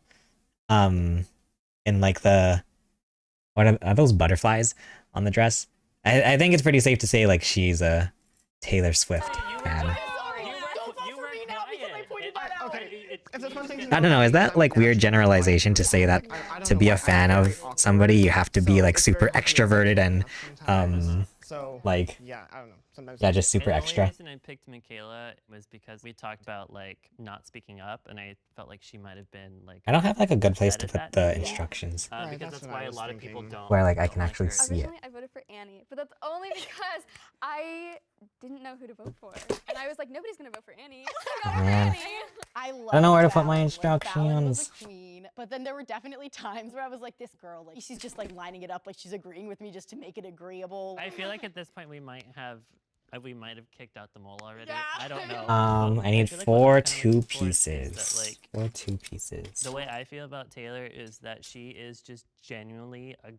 in like what are those butterflies on the dress? I think it's pretty safe to say like she's a Taylor Swift fan. I don't know, is that like weird generalization to say that to be a fan of somebody you have to be like super extroverted and like yeah, I don't know. Sometimes just super extra. The only reason I picked Michaela was because we talked about like not speaking up, and I felt like she might have been like. I don't have like a good place to upset put at that the night. instructions. Because that's why a lot of people don't. Where like I don't can actually her. see it. Originally, I voted for Annie, but that's only because I didn't know who to vote for, and I was like, nobody's gonna vote for Annie. So I got Oh, for man. Annie. I don't know where to put my Fallon instructions. was a queen, but then there were definitely times where I was like, this girl, like she's just like lining it up, like she's agreeing with me just to make it agreeable. I feel like at this point we might have kicked out the mole already. Yeah. I don't know. I need feel like what 4 I'm kinda looking for is pieces. that, like, 4 2 pieces. The way I feel about Taylor is that she is just genuinely a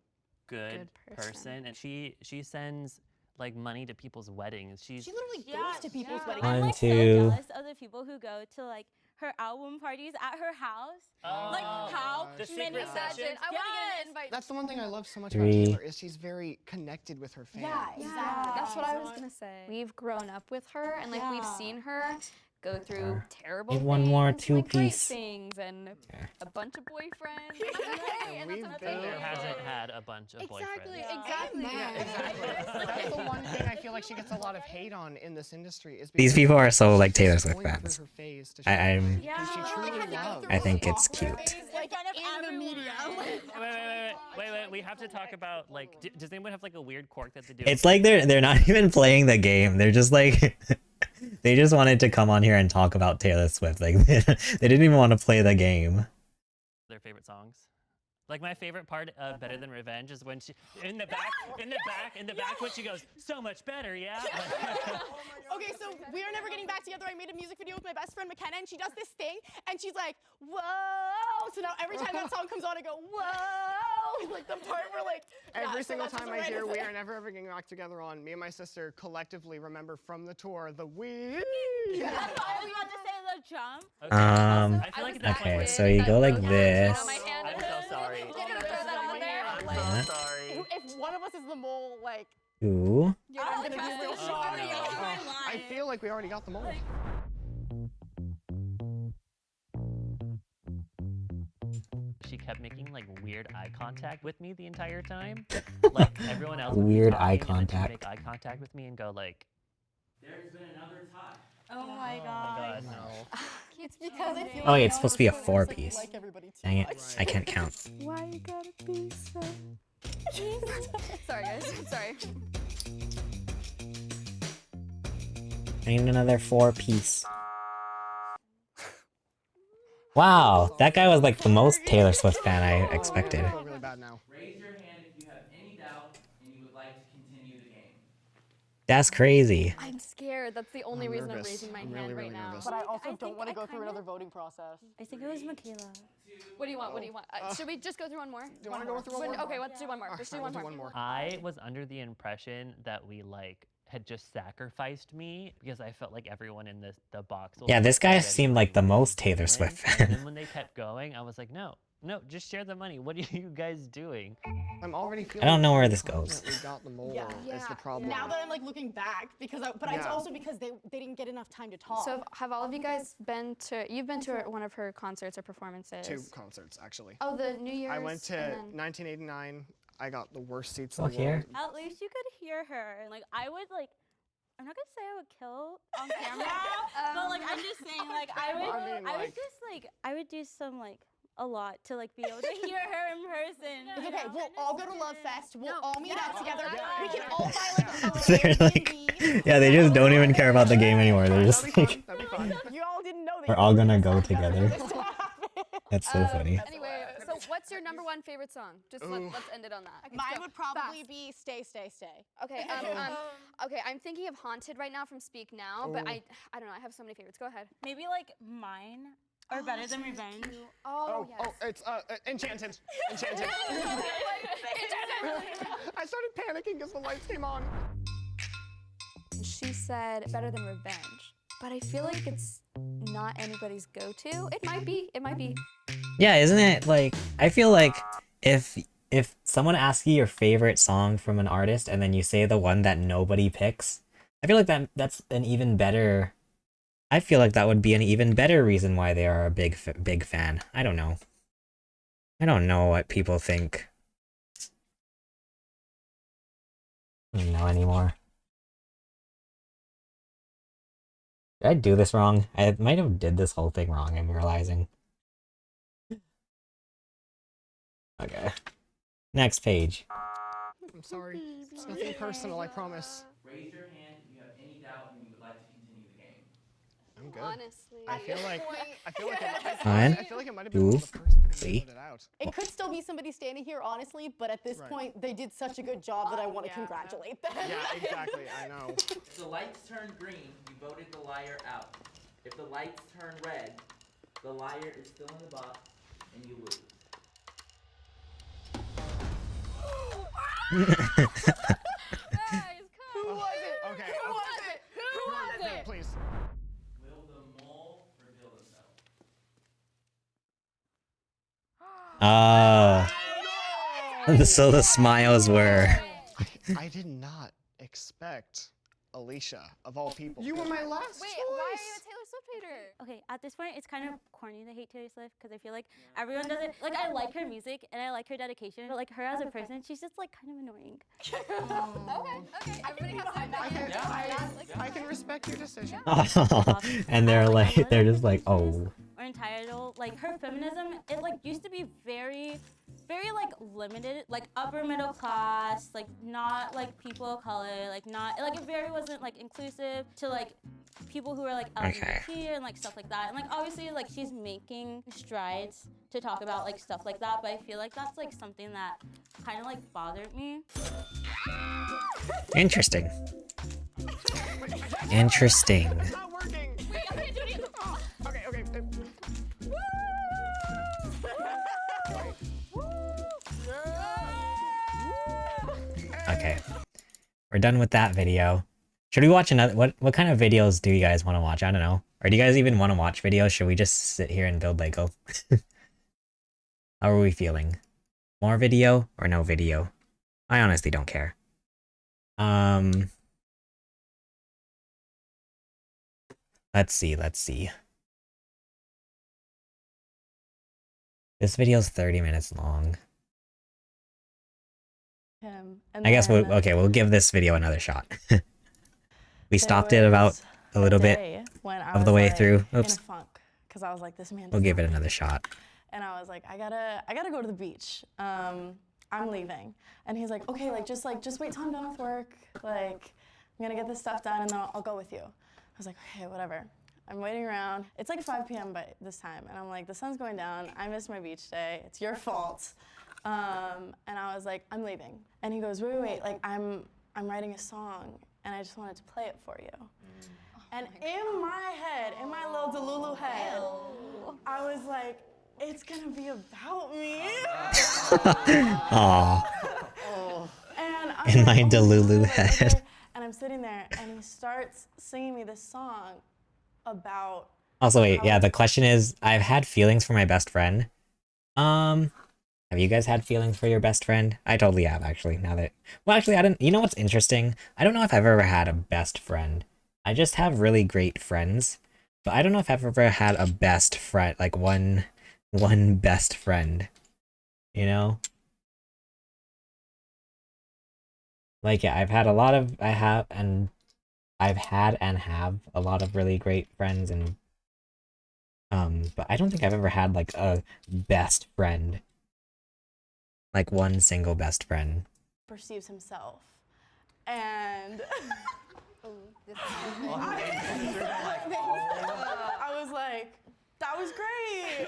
good person, and she sends like money to people's weddings. She literally goes to people's weddings. One, I'm like so two. jealous of the people who go to like her album parties at her house. Like how the many secret sessions? I want to get an invite. That's the one thing I love so much 3. about Taylor is she's very connected with her fans. Yeah, exactly. That's what I was gonna say. We've grown up with her, and like we've seen her go through terrible Need things, one more and, 2 like, great piece. things, and a bunch of boyfriends. And that's okay, and that's okay. Taylor hasn't had a bunch of Exactly, boyfriends. exactly. Yeah, exactly. That's the one thing I feel like she gets a lot of hate on in this industry is These because people are so like Taylor she's Swift going through fans. her phase to show I'm. who she truly loves. I think it's cute. Like in the media. Wait. We have to talk about like. Does anyone have like a weird quirk that they do? It's like they're not even playing the game. They're just like they just wanted to come on here and talk about Taylor Swift. Like they didn't even want to play the game. Their favorite songs. Like my favorite part of Better Than Revenge is when she in the back when she goes so much better, yeah. Okay, so we are never getting back together. I made a music video with my best friend McKenna, and she does this thing, and she's like, whoa. So now every time that song comes on, I go, whoa. Like the part where like Every so single that's just time a I hear random We thing. Are Never Ever Getting Back Together on, me and my sister collectively remember from the tour the we. Are we about to say the jump? I feel like at that point Okay, we're- so you go like this. I'm so sorry. I'm I'm so sorry. If one of us is the mole, like Ooh. Yeah, I'm gonna be real sorry. I feel like we already got them all. She kept making like weird eye contact with me the entire time. Like everyone else would be Weird talking, eye and then she'd contact. make eye contact with me and go like, There's been another tie. Oh my "Oh god. my god, no." It's because I feel Oh, like wait, it's y'all supposed to be a were four like, piece. like everybody too Dang it, much. I can't count. Why you gotta be so? Sorry guys, sorry. I need another 4-piece. Wow, that guy was like the most Taylor Swift fan I expected. I feel really bad now. Raise your hand if you have any doubt and you would like to continue the game. That's crazy. I'm scared. That's the only I'm reason nervous. I'm raising my I'm hand really, right really now. nervous. But I also I don't think want to I go through kinda- another voting process. I think it was Michaela. What do you want? What do you want? Should we just go through one more? Do you want to go through one more? Okay, let's do one more. Alright, Let's do we'll one more. I was under the impression that we like had just sacrificed me because I felt like everyone in the box. Was, Yeah, like, this guy already seemed like the willing most to Taylor win. Swift And fan. then when they kept going, I was like, no, just share the money. What are you guys doing? I'm already feeling. I don't know where this goes. confident We got them all. Yeah. Is the problem. Now that I'm like looking back, because it's Yeah. also because they didn't get enough time to talk. So have all of you guys been to? You've been to one of her concerts or performances? 2 concerts actually. Oh, the New Year's. I went to and then- 1989. I got the worst seats Oh, in the here? world. At least you could hear her. And like I would like I'm not gonna say I would kill on camera, but like I'm just saying like I would do some like a lot to like be able to hear her in person. It's you okay. know? We'll all go to Love Fest. We'll all meet up together. Yeah. We can all buy like a They're like, yeah, they just don't even care about the game anymore. They're just like, That'd be fun. You all didn't know that. we're all gonna go together. That's so funny. Anyway, so what's your number one favorite song? Just let's end it on that. Okay, Mine go. would probably Fast. be Stay, Stay, Stay. Okay, okay, I'm thinking of Haunted right now from Speak Now, but I don't know. I have so many favorites. Go ahead. Maybe like mine or Better Than Revenge. Oh, yes. Oh, it's Enchanted. Enchanted. I started panicking because the lights came on. She said Better Than Revenge, but I feel like it's not anybody's go-to. It might be. It might be. Yeah, isn't it like, I feel like if someone asks you your favorite song from an artist and then you say the one that nobody picks, I feel like that's an even better. I feel like that would be an even better reason why they are a big fan. I don't know. I don't know what people think. I don't know anymore. Did I do this wrong? I might have did this whole thing wrong, I'm realizing. Okay. Next page. I'm sorry. It's nothing personal, I promise. Raise your hand if you have any doubt and you would like to continue the game. I'm good. Honestly. I feel like One, I feel like it might have been one two, of the first people three. who voted out. It could still be somebody standing here, honestly, but at this Right. point, they did such a good job that I want to congratulate them. Yeah, exactly. I know. If the lights turn green, you voted the liar out. If the lights turn red, the liar is still in the box and you lose. Who was it? Okay. Who was it? Who was it? Please. Will the mole reveal themselves? So the smiles were. I did not expect Alicia, of all people. You were my last Wait, why are you a Taylor Swift hater? Okay, at this point, it's kind of corny to hate Taylor Swift because I feel like everyone does it. Like, I like her music and I like her dedication, but like her as a person, she's just like kind of annoying. Okay. Everybody has their opinion. I can respect your decision. And they're just like, oh. Or entitled, like her feminism, it like used to be very like limited, like upper middle class, like not like people of color, like not like it very wasn't like inclusive to like people who are like LGBT and like stuff like that. And like obviously like she's making strides to talk about like stuff like that, but I feel like that's like something that kind of like bothered me. Interesting. Interesting. It's not working. Wait, I'm gonna do it again. Okay, okay. Okay. We're done with that video. Should we watch another? What kind of videos do you guys want to watch? I don't know. Or do you guys even want to watch videos? Should we just sit here and build Lego? How are we feeling? More video or no video? I honestly don't care. Um, let's see. This video's 30 minutes long. And I guess then we'll give this video another shot. We there stopped it about was a little bit day when I of was the way like through. in a Oops. funk because I was like, this man. We'll does give not it like another me. shot. And I was like, I gotta go to the beach. I'm leaving. And he's like, okay, just wait till I'm done with work. Like, I'm gonna get this stuff done and then I'll go with you. I was like, okay, whatever. I'm waiting around. It's like 5 p.m. by this time, and I'm like, the sun's going down. I missed my beach day. It's your fault. And I was like, I'm leaving. And he goes, wait, like I'm writing a song, and I just wanted to play it for you. And in my head, in my little Delulu head, I was like, it's gonna be about me. Aw. And I'm In like, my oh Delulu God, head. okay. And I'm sitting there, and he starts singing me this song about. Also, wait, how yeah, the question is, I've had feelings for my best friend. Have you guys had feelings for your best friend? I totally have, actually, now that... Well, actually, I don't... You know what's interesting? I don't know if I've ever had a best friend. I just have really great friends. But I don't know if I've ever had a best friend, like one best friend. You know? Like, yeah, I've had and have a lot of really great friends, and but I don't think I've ever had like a best friend, like one single best friend. Perceives himself, and I was like, that was great.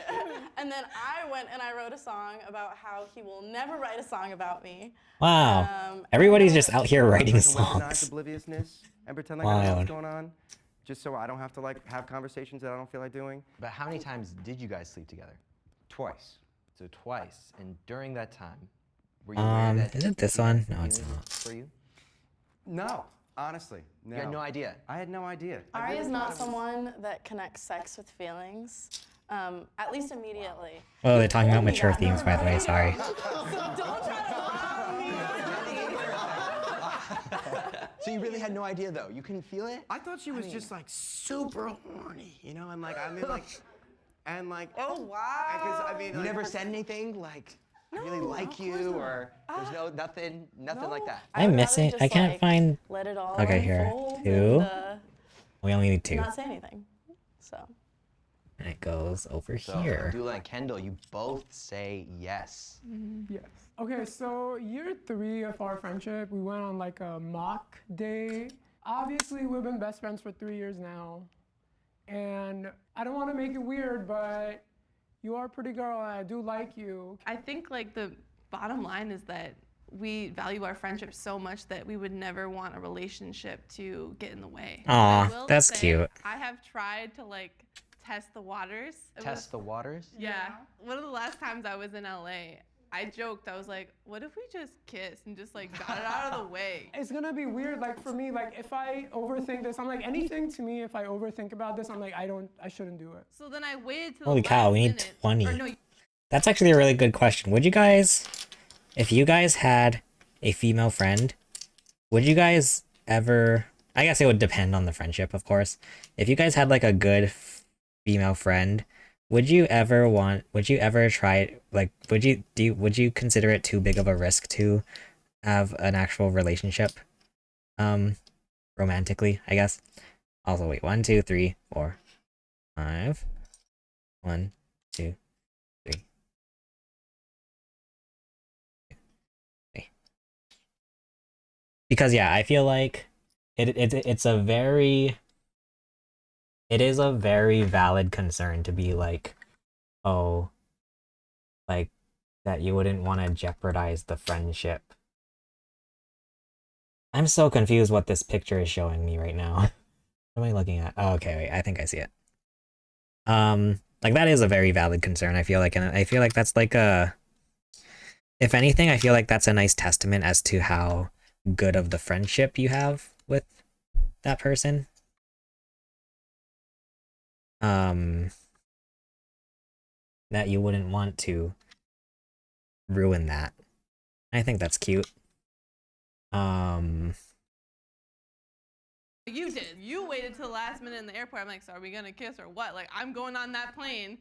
And then I went and I wrote a song about how he will never write a song about me. Wow, everybody's just out here writing Weaponize songs. obliviousness and pretend like I don't know what's Wild. going on, just so I don't have to like have conversations that I don't feel like doing. But how many times did you guys sleep together? Twice. So twice, and during that time, were you aware that Is it this he had one? No, it's feelings not. For you? No, honestly, no. You had no idea. I had no idea. I Ari really is thought not it was- someone that connects sex with feelings, at least immediately. Oh, they're talking about mature themes, by the way. Sorry. So you really had no idea, though? You couldn't feel it? I thought she was just like super horny, you know, and like I mean like, and like. Oh wow. Because I mean, You like, never said anything like, I really like you, or there's nothing like that. I'm missing. I can't find. Let it all Okay, here. unfold 2. and, We only need 2. not say anything. So. And it goes over So, here. Dula and Kendall, you both say yes. Yes. Okay, so year 3 of our friendship, we went on like a mock date. Obviously, we've been best friends for 3 years now. And I don't want to make it weird, but you are a pretty girl and I do like you. I think like the bottom line is that we value our friendship so much that we would never want a relationship to get in the way. Aw, I will that's say, cute. I have tried to like test the waters. Test the waters? Yeah. One of the last times I was in LA, I joked, I was like, what if we just kiss and just like got it out of the way? It's gonna be weird, like for me, like if I overthink this, I'm like anything to me, if I overthink about this, I'm like, I shouldn't do it. So then I waited till Holy the cow, last we need minute. 20. Or no, That's actually a really good question. Would you guys, if you guys had a female friend, would you guys ever, I guess it would depend on the friendship, of course. If you guys had like a good female friend, would you ever try, like, would you consider it too big of a risk to have an actual relationship? Romantically, I guess. Also, wait, 1, 2, 3, 4, 5. 1, 2, 3. Because yeah, I feel like it is a very valid concern to be like, oh, like that you wouldn't want to jeopardize the friendship. I'm so confused what this picture is showing me right now. What am I looking at? Oh, okay, wait, I think I see it. Like that is a very valid concern, I feel like, and I feel like that's like a, if anything, I feel like that's a nice testament as to how good of the friendship you have with that person. That you wouldn't want to ruin that. I think that's cute. You did. You waited till the last minute in the airport. I'm like, so are we gonna kiss or what? Like, I'm going on that plane.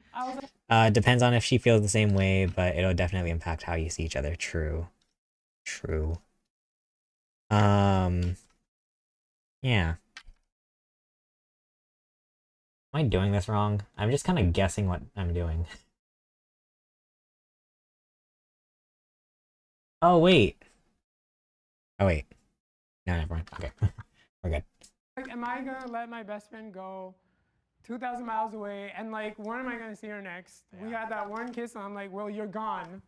Depends on if she feels the same way, but it'll definitely impact how you see each other. True. True. Yeah. Am I doing this wrong? I'm just kind of guessing what I'm doing. Oh, wait. Oh, wait. No, never mind. Okay. We're good. Like, am I gonna let my best friend go 2,000 miles away and like, when am I gonna see her next? We had that one kiss and I'm like, well, you're gone.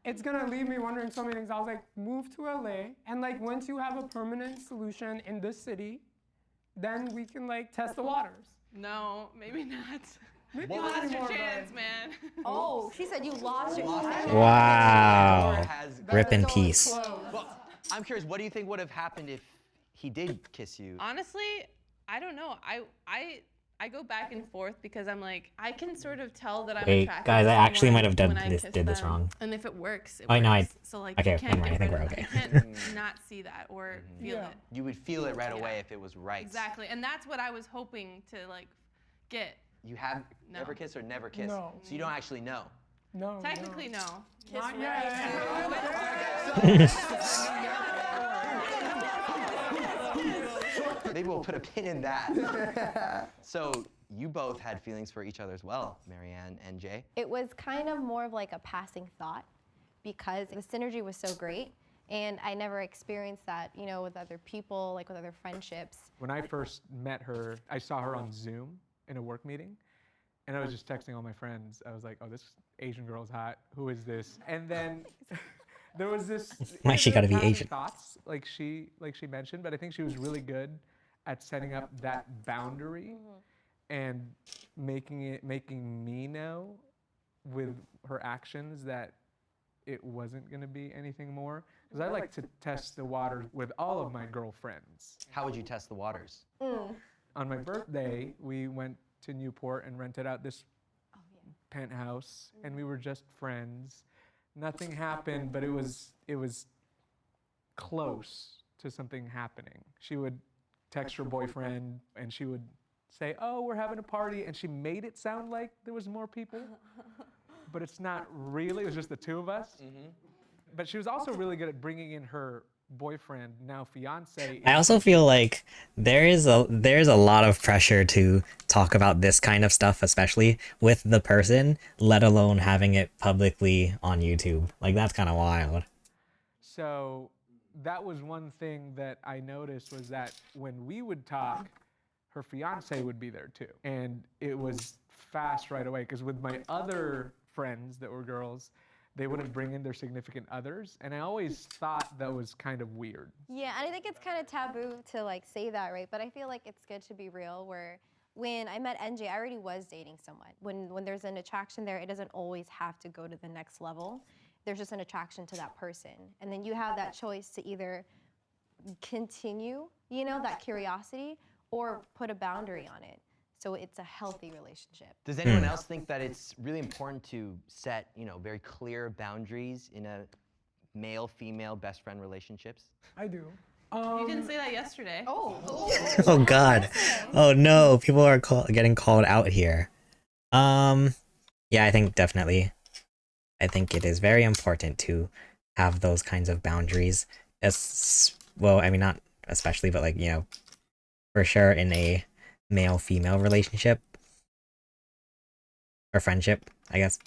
It's gonna leave me wondering so many things. I was like, move to LA, and like once you have a permanent solution in this city, then we can like test the waters. No, maybe not. Maybe You not lost your anymore, chance, but- man. Oh, she said you lost your chance. Wow. Has- Rip in peace. Well, I'm curious, what do you think would have happened if he did kiss you? Honestly, I don't know. I go back and forth because I'm like, I can sort of tell that I'm Wait, attracted guys, to I actually someone might have done when I this- kiss did this them. wrong. And if it works, it Oh, works. no, I- So like, okay, you can't never mind, I get think rid we're of that. okay. You can't not see that or feel it. You would feel it right away if it was right. Exactly, and that's what I was hoping to like get. You have No. ever kissed or never kissed? No. So you don't actually know. No. Technically, no. Kiss Not Maybe we'll put a pin in that. So you both had feelings for each other as well, Marianne and Jay. It was kind of more of like a passing thought because the synergy was so great. And I never experienced that, you know, with other people, like with other friendships. When I first met her, I saw her on Zoom in a work meeting. And I was just texting all my friends. I was like, oh, this Asian girl's hot. Who is this? And then there was this. Why she gotta be having Asian? Thoughts, like she mentioned, but I think she was really good at setting up that boundary and making me know with her actions that it wasn't going to be anything more. Because I like to test the waters with all of my girlfriends. How would you test the waters? On my birthday, we went to Newport and rented out this penthouse, and we were just friends. Nothing happened, but it was close to something happening. She would text her boyfriend, and she would say, "Oh, we're having a party," and she made it sound like there was more people, but it's not really. It was just the two of us. But she was also really good at bringing in her boyfriend, now fiance. I also feel like there's a lot of pressure to talk about this kind of stuff, especially with the person, let alone having it publicly on YouTube. Like, that's kind of wild. So that was one thing that I noticed, was that when we would talk, her fiance would be there too. And it was fast right away, because with my other friends that were girls, they wouldn't bring in their significant others. And I always thought that was kind of weird. Yeah, and I think it's kind of taboo to like say that, right? But I feel like it's good to be real, where when I met NJ, I already was dating someone. When there's an attraction there, it doesn't always have to go to the next level. There's just an attraction to that person. And then you have that choice to either continue, you know, that curiosity, or put a boundary on it. So it's a healthy relationship. Does anyone else think that it's really important to set, very clear boundaries in a male-female best friend relationships? I do. You didn't say that yesterday. Oh God. Oh no, people are getting called out here. Yeah, I think definitely. I think it is very important to have those kinds of boundaries. Well, I mean, not especially, but like, for sure in a male-female relationship. Or friendship, I guess.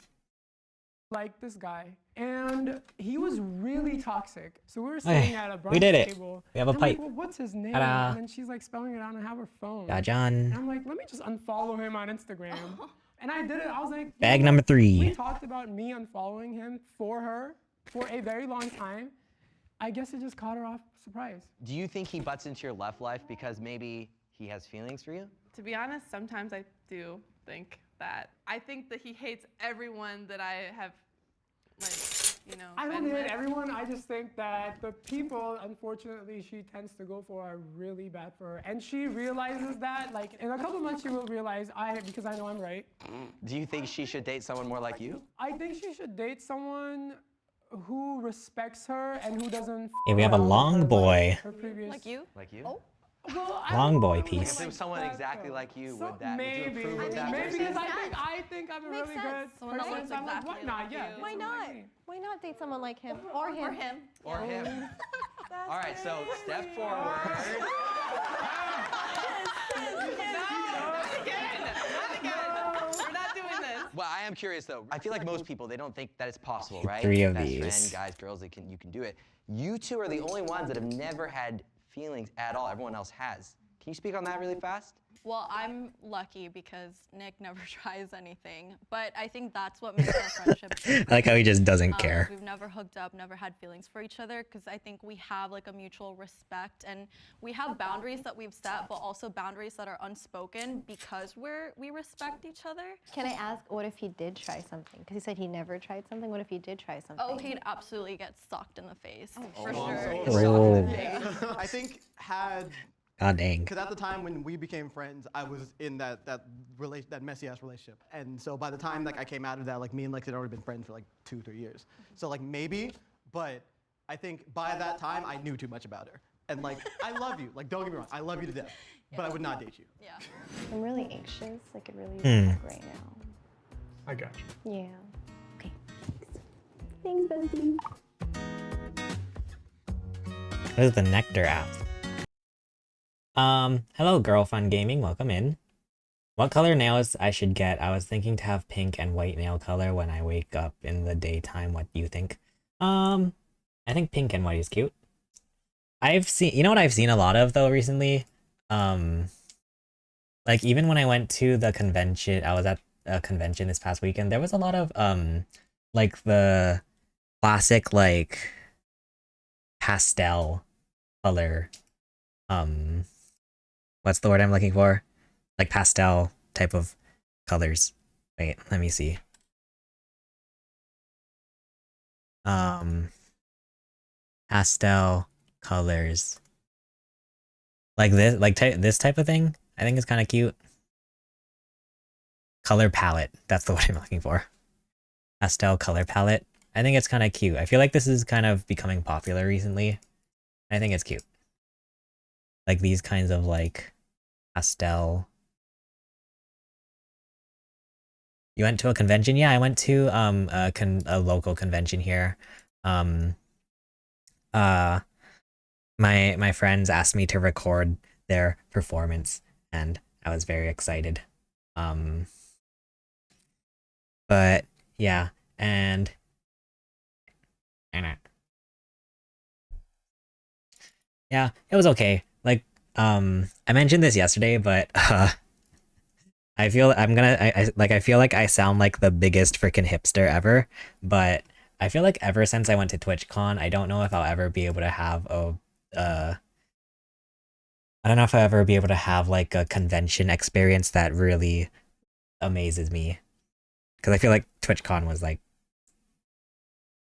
Like this guy, and he was really toxic. So we were sitting at a brunch We did it. table. We have a and I'm like, pipe. well, what's his name? Ta-da. And then she's like spelling it out and have her phone. Jajan. And I'm like, let me just unfollow him on Instagram. And I did it. I was like, Bag number 3. We talked about me unfollowing him for her for a very long time. I guess it just caught her off surprise. Do you think he butts into your love life because maybe he has feelings for you? To be honest, sometimes I do think that. I think that he hates everyone that I have, I don't been hate with. everyone. I just think that the people, unfortunately, she tends to go for are really bad for her. And she realizes that, like, in a couple months, she will realize, because I know I'm right. Do you think she should date someone more like you? I think she should date someone who respects her and who doesn't. Hey, we have a long boy. Her previous. Like you? Like you? Oh. Well, I Long don't boy know, piece. If it was someone exactly like you, So would maybe, you approve of that maybe person? because I think I'm a really good Someone that person. looks So I'm like, exactly why not? like Yeah. you. date Why someone not? like me. Why not date someone like him or him? Or him. All right, so step forward. We're not doing this. Well, I am curious though. I feel like most people, they don't think that it's possible, right? 3 of Best these. friend, guys, girls, you can do it. You two are the only ones that have never had feelings at all. Everyone else has. Can you speak on that really fast? Well, I'm lucky because Nick never tries anything, but I think that's what makes our friendship. I like how he just doesn't care. We've never hooked up, never had feelings for each other, because I think we have like a mutual respect, and we have boundaries that we've set, but also boundaries that are unspoken because we respect each other. Can I ask, what if he did try something? Because he said he never tried something. What if he did try something? Oh, he'd absolutely get socked in the face, for Oh, sure. Oh. I think had God dang. because at the time when we became friends, I was in that messy ass relationship, and so by the time like I came out of that, like me and Lex had already been friends for like 2-3 years. So like maybe, but I think by that time I knew too much about her, and like I love you, like don't get me wrong, I love you to death, but I would not date you. Yeah. I'm really anxious. I could really Hmm. right now. I got you. Yeah. Okay. Thanks, bestie. What is the Nectar app? Hello Girlfriend Gaming, welcome in. What color nails I should get? I was thinking to have pink and white nail color when I wake up in the daytime. What do you think? I think pink and white is cute. I've seen, you know what I've seen a lot of though recently? Like even when I went to the convention, I was at a convention this past weekend, there was a lot of, like the classic, like, pastel color, what's the word I'm looking for? Like pastel type of colors. Wait, let me see. Pastel colors. Like this, like this type of thing. I think it's kind of cute. Color palette. That's the word I'm looking for. Pastel color palette. I think it's kind of cute. I feel like this is kind of becoming popular recently. I think it's cute. Like these kinds of like pastel. You went to a convention? Yeah, I went to a local convention here. My friends asked me to record their performance, and I was very excited. But yeah, and yeah, it was okay. Like, I mentioned this yesterday, but I feel I feel like I sound like the biggest freaking hipster ever, but I feel like ever since I went to TwitchCon, I don't know if I'll ever be able to have a I don't know if I'll ever be able to have like a convention experience that really amazes me. Because I feel like TwitchCon was like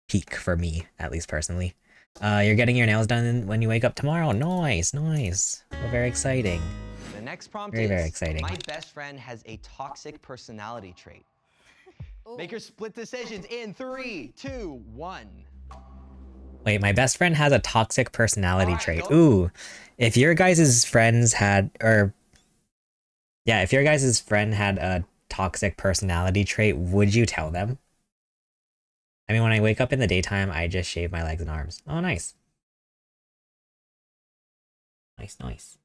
peak for me, at least personally. You're getting your nails done when you wake up tomorrow? Nice, nice. Well, very exciting. The next prompt Very, is, very exciting. my best friend has a toxic personality trait. Make your split decisions in 3, 2, 1. Wait, my best friend has a toxic personality trait. Ooh, if your guys' friends had, yeah, if your guys' friend had a toxic personality trait, would you tell them? I mean, when I wake up in the daytime, I just shave my legs and arms. Oh, nice. Nice, nice.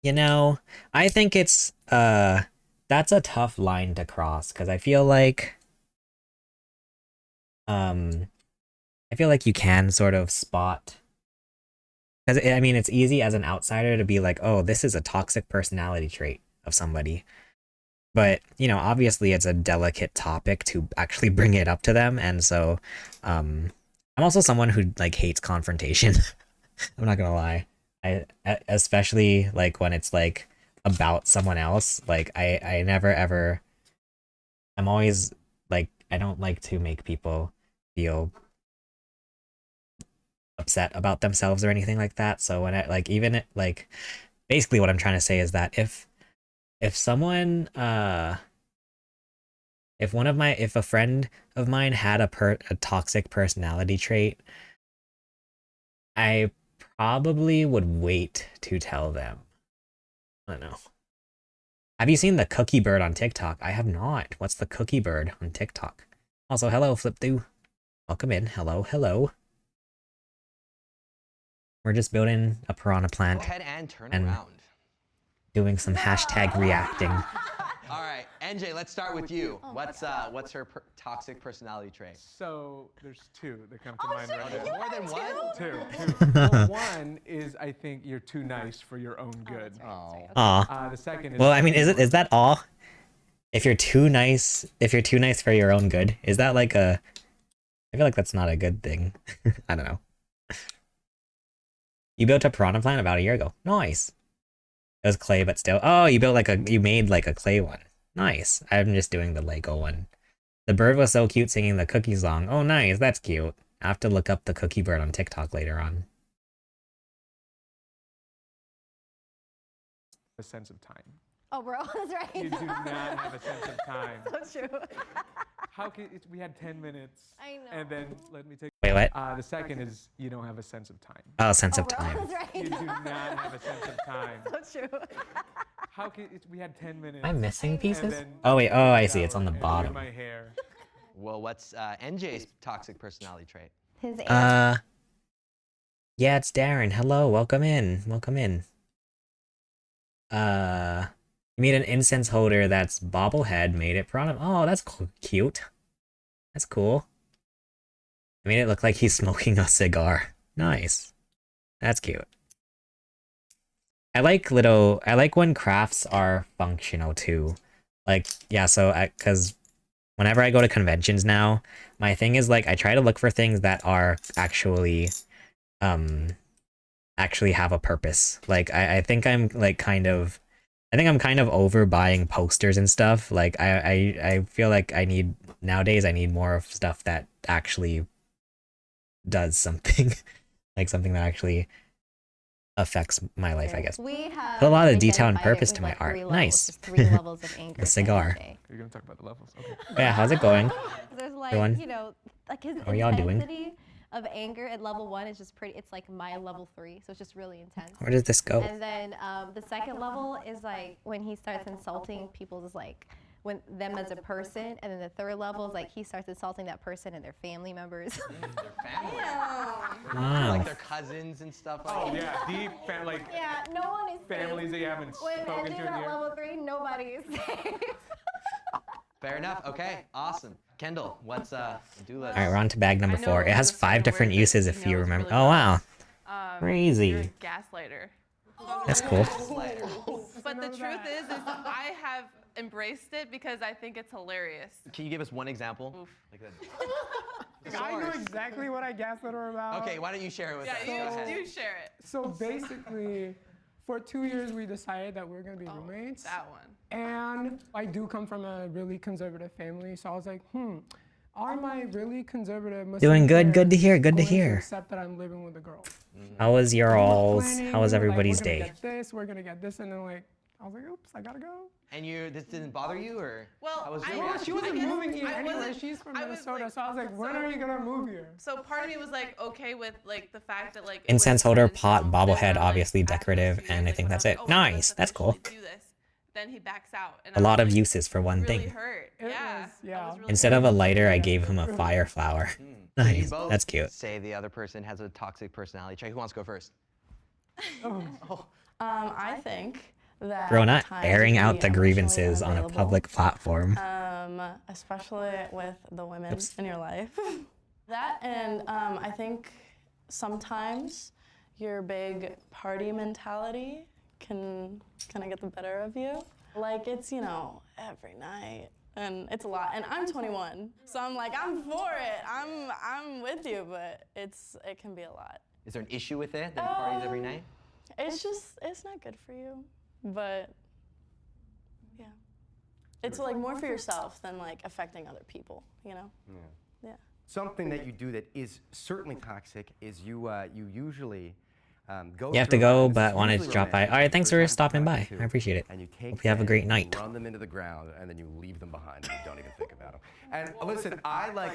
You know, I think it's, that's a tough line to cross, because I feel like, you can sort of spot, because, I mean, it's easy as an outsider to be like, oh, this is a toxic personality trait of somebody. But, you know, obviously it's a delicate topic to actually bring it up to them, and so, I'm also someone who, like, hates confrontation. I'm not gonna lie. Especially, like, when it's, like, about someone else. Like, I never ever... I'm always, like, I don't like to make people feel upset about themselves or anything like that. So when I, like, even, like, basically what I'm trying to say is that if someone, If a friend of mine had a toxic personality trait, I probably would wait to tell them. I don't know. Have you seen the cookie bird on TikTok? I have not. What's the cookie bird on TikTok? Also, hello, Flip2. Welcome in. Hello, hello. We're just building a piranha plant. Go ahead and turn and around. doing some hashtag reacting. All right, NJ, let's start with you. What's her toxic personality trait? So there's two that come to mind right now. More than one? Two. Well, one is I think you're too nice for your own good. Aw. The second is Well, I mean, is that all? If you're too nice for your own good, is that like a? I feel like that's not a good thing. I don't know. You built a piranha plant about a year ago. Nice. It was clay, but still. Oh, you made like a clay one. Nice. I'm just doing the Lego one. The bird was so cute singing the cookie song. Oh, nice. That's cute. I have to look up the cookie bird on TikTok later on. a sense of time. Oh, bro, that's right. You do not have a sense of time. So true. How can we had 10 minutes? I know. And then let me take. Wait, what? The second is you don't have a sense of time. Oh, sense of time. That's right. You do not have a sense of time. So true. How can we had 10 minutes? Am I missing pieces? and then Oh wait, oh I see, shower it's on the and do bottom. My hair. Well, what's NJ's toxic personality trait? His Yeah, it's Darren. Hello, welcome in. Welcome in. You made an incense holder that's bobblehead, made it piranha. Oh, that's cute. That's cool. I made it look like he's smoking a cigar. Nice. That's cute. I like when crafts are functional too. Like, yeah, so cause whenever I go to conventions now, my thing is like I try to look for things that are actually have a purpose. Like I think I'm like kind of over buying posters and stuff. Like I feel like nowadays I need more of stuff that actually does something. Like something that actually affects my life, I guess. We have Put a lot of like, detail and identified it purpose with, to my like, art. 3 levels. Nice. There's 3 levels of anger. A cigar. You're gonna talk about the levels. Okay. Yeah, how's it going? There's like, Everyone? you know, like his How are y'all doing? intensity of anger at level 1 is just pretty, it's like my level 3, so it's just really intense. Where does this go? And then the second level is like when he starts insulting people, just like them as a person, and then the third level is like he starts insulting that person and their family members. Their family. Wow. Like their cousins and stuff. Oh yeah, deep like Yeah, no one is families that you haven't when spoken to ending in at years. level 3, nobody is safe. Fair enough. Okay, awesome. Kendall, what's do list? All right, we're on to bag number 4. It has 5 different uses if you remember. Oh wow, You're a crazy. gaslighter. That's cool. But the truth is I have embraced it because I think it's hilarious. Can you give us one example? Like that. I know exactly what I gaslit her about. Okay, why don't you share it with us? Yeah, Go ahead. you do share it. So basically, for 2 years we decided that we're gonna be roommates. That one. And I do come from a really conservative family, so I was like, are my really conservative Muslim Doing good. Good to parents hear. Good to going hear. accept that I'm living with a girl? How was your We were all's? planning, How was we were like, everybody's we're gonna day? get this, we're gonna get this, and then like I was like, oops, I gotta go. And this didn't bother you, or Well, how was your Well, reaction? she wasn't moving here I anyway. wasn't- She's from I was, Minnesota, like, so I was like, when are you gonna move here? So part of me was like okay with like the fact that like Incense holder, pot, bobblehead, obviously decorative, and I think that's it. Nice. That's cool. do this. Then he backs out. And A lot of uses for one really thing. hurt. It Yeah. was, yeah. Instead of a lighter, I gave him a fire flower. So you Nice. both That's cute. Say the other person has a toxic personality trait. Who wants to go first? I think that Bro, not time airing to out be the grievances on a unavailable, public platform. especially with the women Oops. in your life. That and I think sometimes your big party mentality can kind of get the better of you. Like it's, every night. And it's a lot. And I'm 21, so I'm like, I'm for it. I'm with you, but it can be a lot. Is there an issue with it that he parties every night? It's not good for you, but yeah. It's like more for yourself than like affecting other people, Yeah. Something that you do that is certainly toxic is you usually go You have to through go, lines. but It's wanted usually to drop by. romantic, All right, it's thanks the for first time stopping by. talking to, I appreciate it. And you take Hope you have a them, great you night. run them into the ground, and then you leave them behind, and you don't even think about them. And listen,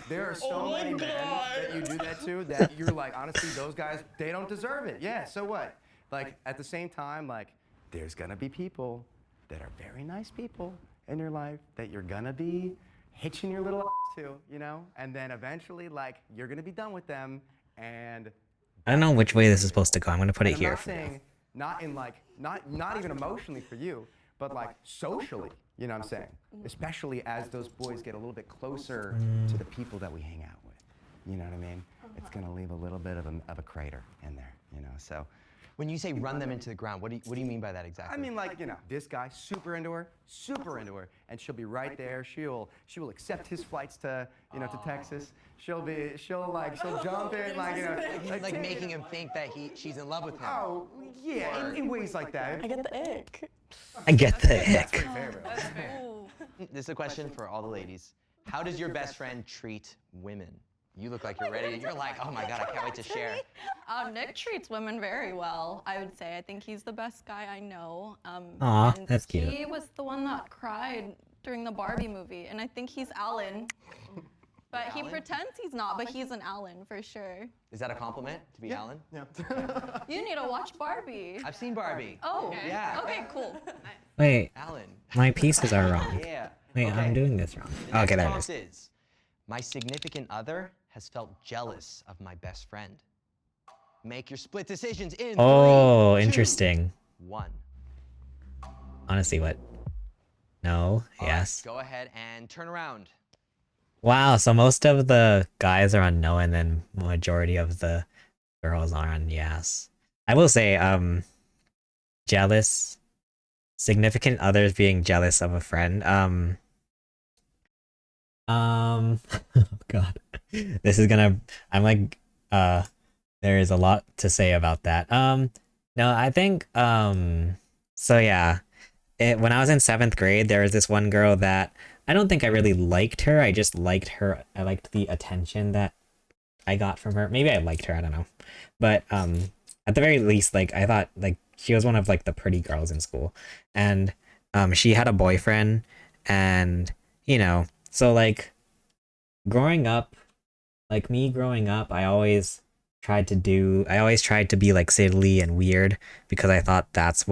there are so many men that you do that to that you're like, honestly, those guys, they don't deserve it. Yeah, so what? Like, at the same time, like, there's gonna be people that are very nice people in your life that you're gonna be hitching your little to, you know? And then eventually, like, you're gonna be done with them, and I don't know which way this is supposed to go. I'm gonna put it I'm here. not saying, not in like, not even emotionally for you, but like socially, you know what I'm saying? Especially as those boys get a little bit closer to the people that we hang out with. You know what I mean? It's gonna leave a little bit of a crater in there, you know, so. When you say run them into the ground, what do you mean by that exactly? I mean, like, you know, this guy, super into her, and she'll be right there. She will accept his flights to, you know, to Texas. She'll jump in, like, you know, like making him think that she's in love with him. Oh, yeah, in ways like that. I get the ick. I get the That's ick. pretty fair, bro. This is a question for all the ladies. How does your best friend treat women? You look like you're ready. You're like, oh my God, I can't wait to share. Nick treats women very well, I would say. I think he's the best guy I know. Aw, and that's cute. He was the one that cried during the Barbie movie, and I think he's Alan. But he pretends he's not, but he's an Alan for sure. Is that a compliment to be Alan? Yeah. You need to watch Barbie. I've seen Barbie. Oh, yeah. Okay, cool. Wait, Alan. my pieces are wrong. Yeah. Wait, Okay. I'm doing this wrong. The next Okay, there it prompt is. is, my significant other has felt jealous of my best friend. Make your split decisions in Oh, 3, 2, interesting. 1. Honestly, what? No. All right, Yes. go ahead and turn around. Wow. So most of the guys are on no, and then majority of the girls are on yes. I will say, jealous, significant others being jealous of a friend. Oh God, this is gonna. I'm like, there is a lot to say about that. No, I think, so yeah, when I was in 7th grade, there was this one girl that I don't think I really liked her. I just liked her. I liked the attention that I got from her. Maybe I liked her. I don't know, but at the very least, like I thought, like she was one of like the pretty girls in school, and she had a boyfriend, and you know. So like growing up, I always tried to be like silly and weird because I thought that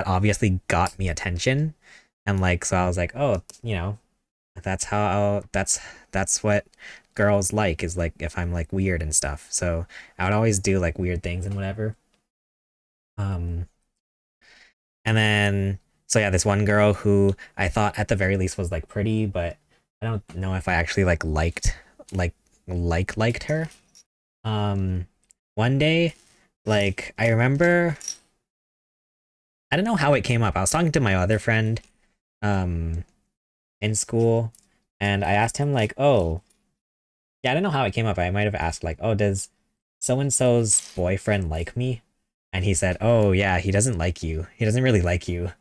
obviously got me attention. And like, so I was like, oh, you know, that's what girls like, is like if I'm like weird and stuff. So I would always do like weird things and whatever. And then, so yeah, this one girl who I thought at the very least was like pretty, but I don't know if I actually liked her. One day, like I remember, I don't know how it came up. I was talking to my other friend, in school, and I asked him like, oh, yeah, I don't know how it came up. I might have asked like, oh, does so-and-so's boyfriend like me? And he said, oh yeah, he doesn't like you. He doesn't really like you.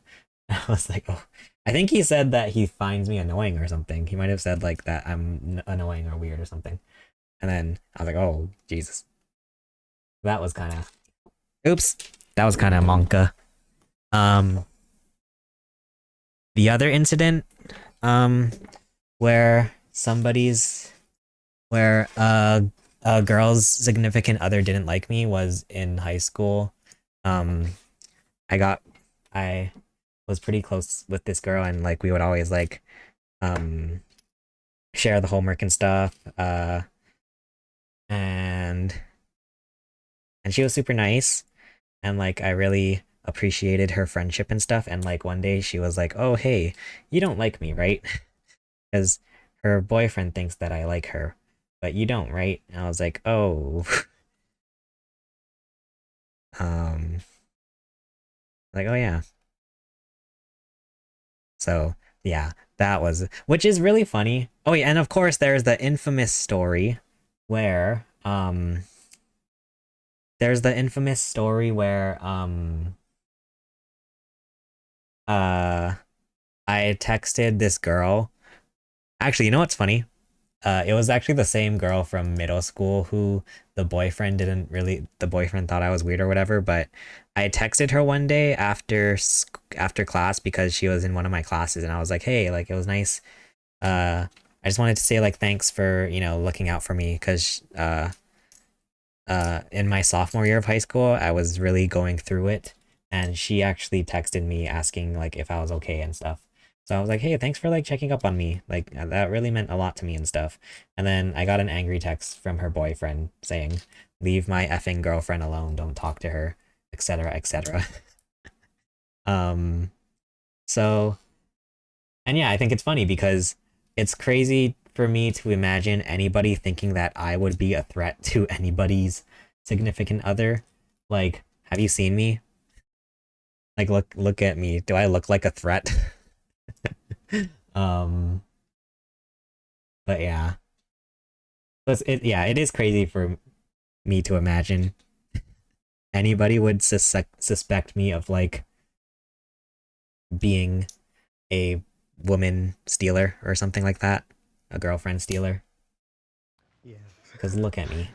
I was like, oh, I think he said that he finds me annoying or something. He might have said like that I'm annoying or weird or something. And then I was like, oh, Jesus. That was kind of, oops, that was kind of monka. The other incident, where a girl's significant other didn't like me was in high school. I was pretty close with this girl, and like we would always like share the homework and stuff. And she was super nice, and like I really appreciated her friendship and stuff. And like one day she was like, oh hey, you don't like me, right? Because her boyfriend thinks that I like her, but you don't, right? And I was like, oh. Like, oh yeah. So yeah, that was, which is really funny. Oh yeah, and of course there's the infamous story where I texted this girl. Actually, you know what's funny? it was actually the same girl from middle school who the boyfriend thought I was weird or whatever, but I texted her one day after class because she was in one of my classes, and I was like, hey, like, it was nice. I just wanted to say, like, thanks for, you know, looking out for me, because in my sophomore year of high school, I was really going through it, and she actually texted me asking, like, if I was okay and stuff. So I was like, hey, thanks for, like, checking up on me. Like, that really meant a lot to me and stuff. And then I got an angry text from her boyfriend saying, leave my effing girlfriend alone, don't talk to her, etc., etc. So, and yeah, I think it's funny because it's crazy for me to imagine anybody thinking that I would be a threat to anybody's significant other. Like, have you seen me? Like, look at me. Do I look like a threat? But yeah. It is crazy for me to imagine anybody would suspect me of, like, being a woman stealer or something like that. A girlfriend stealer. Yeah. Because look at me.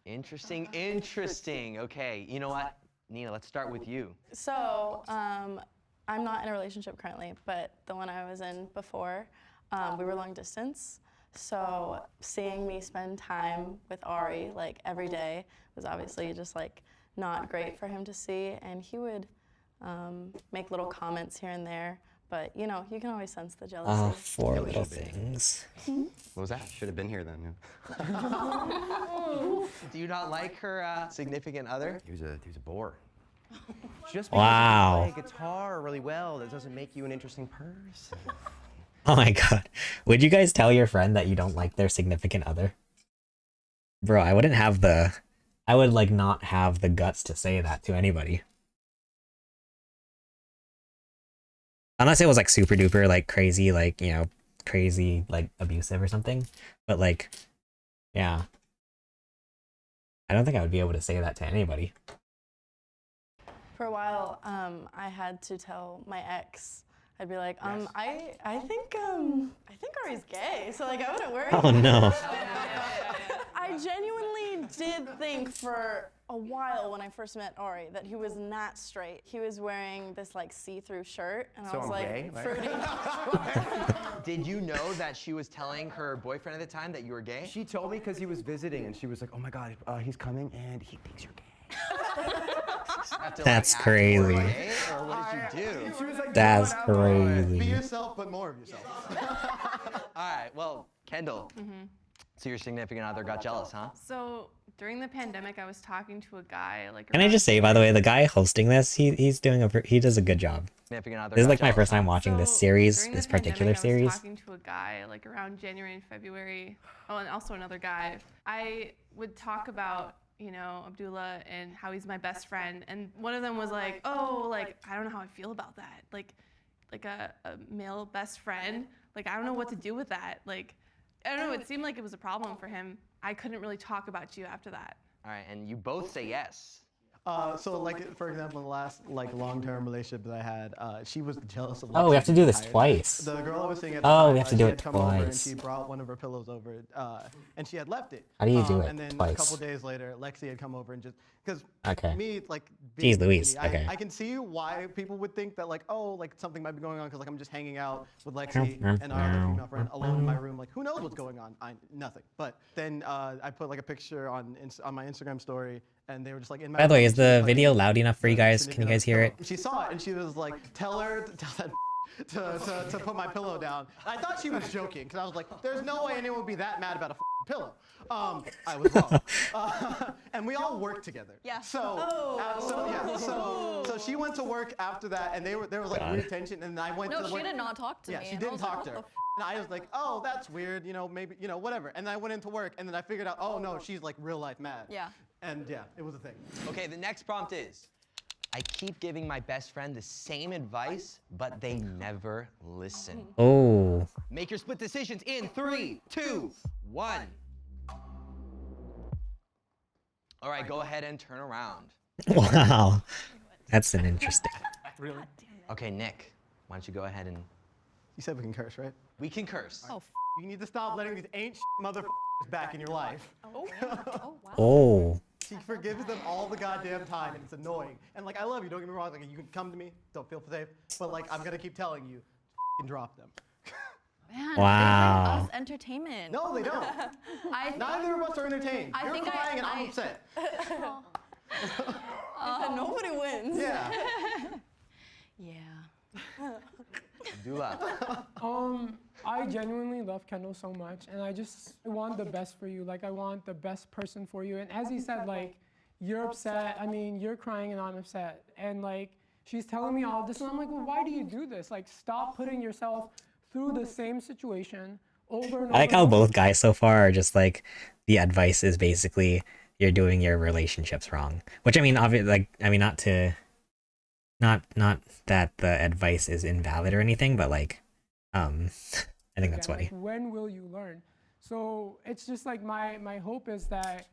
Interesting, interesting. Okay, you know what? Nina, let's start with you. So, I'm not in a relationship currently, but the one I was in before, we were long distance. So seeing me spend time with Ari like every day was obviously just like not great for him to see, and he would make little comments here and there, but you know, you can always sense the jealousy. Four little things. What was that? Should have been here then. Do you not like her significant other? He was a bore. Just because Wow. you play guitar really well, that doesn't make you an interesting person. Oh my god. Would you guys tell your friend that you don't like their significant other? Bro, I would like not have the guts to say that to anybody. Unless it was like super duper, like crazy, like, you know, crazy, like abusive or something. But like, yeah. I don't think I would be able to say that to anybody. For a while, I had to tell my ex. I'd be like, I think Ari's gay, so like I wouldn't worry. Oh no. I genuinely did think for a while when I first met Ari that he was not straight. He was wearing this like see-through shirt, and I was like, gay, right? fruity. Did you know that she was telling her boyfriend at the time that you were gay? She told me because he was visiting, and she was like, oh my god, he's coming, and he thinks you're gay. That's crazy. Gay, or what did you do? She was like, That's Be crazy. yourself, but more of yourself. All right, well, Kendall. So your significant other got jealous, huh? So during the pandemic, I was talking to a guy like. Can I just say, by the way, the guy hosting this, he does a good job. Significant other This is got like my jealous, first time huh? watching this So, series, during the this particular pandemic, I series. was talking to a guy like around January and February. Oh, and also another guy. I would talk about, you know, Abdullah and how he's my best friend, and one of them was like, oh, like I don't know how I feel about that. Like a male best friend. Like I don't know what to do with that. Like I don't know. It seemed like it was a problem for him. I couldn't really talk about you after that. All right, and you both say yes. So like for example, the last like long-term relationship that I had, she was jealous of. Oh, we have to do this twice. The girl I was seeing at Oh, the time, we have to she do had it come over and twice. she brought one of her pillows over, and she had left it. How do you do it And then twice? a couple days later, Lexi had come over and just because Okay. me like. Jeez being Louise, me, okay. I can see why people would think that like, oh, like something might be going on because like I'm just hanging out with Lexi and our other female friend alone in my room. Like who knows what's going on? Nothing. But then I put like a picture on my Instagram story. And they were just like in my By the way, room, is and she was, the like, video loud enough for you guys? Can you guys hear it? She saw it and she was like, tell that to put my pillow down. I thought she was joking because I was like, there's no way anyone would be that mad about a pillow. I was wrong. And we all worked together. Yeah. So she went to work after that, and there was like weird tension, and I went No, to she work. did not talk to me. Yeah, she and I didn't was like, talk to her. what the And I was like, oh, that's weird, you know, maybe, you know, whatever. And then I went into work, and then I figured out, oh no, she's like real life mad. Yeah. And yeah, it was a thing. Okay, the next prompt is, I keep giving my best friend the same advice, but they never listen. Oh. Make your split decisions in 3, 2, 1. All right, go ahead and turn around. Wow. That's an interesting. Really? Okay, Nick, why don't you go ahead and... You said we can curse, right? We can curse. Oh, You need to stop letting these ain't motherfuckers back in your life. Oh, wow. Oh. She forgives them all the goddamn time, and it's annoying. And like, I love you. Don't get me wrong. Like, you can come to me. Don't feel safe. But like, I'm gonna keep telling you, drop them. Man, Wow. they bring us entertainment. No, they don't. Neither of us are entertained. I You're think crying, and I'm upset. Nobody wins. Yeah. Yeah. Dula. I genuinely love Kendall so much, and I want the best for you. Like, I want the best person for you. And as he said, like, you're upset. I mean, you're crying and I'm upset. And like, she's telling me all this, and I'm like, well, why do you do this? Like, stop putting yourself through the same situation over and over. I like how both guys so far are just like, the advice is basically you're doing your relationships wrong. Which I mean, not that the advice is invalid or anything, but like, I think that's funny. Like, when will you learn? So it's just like my hope is that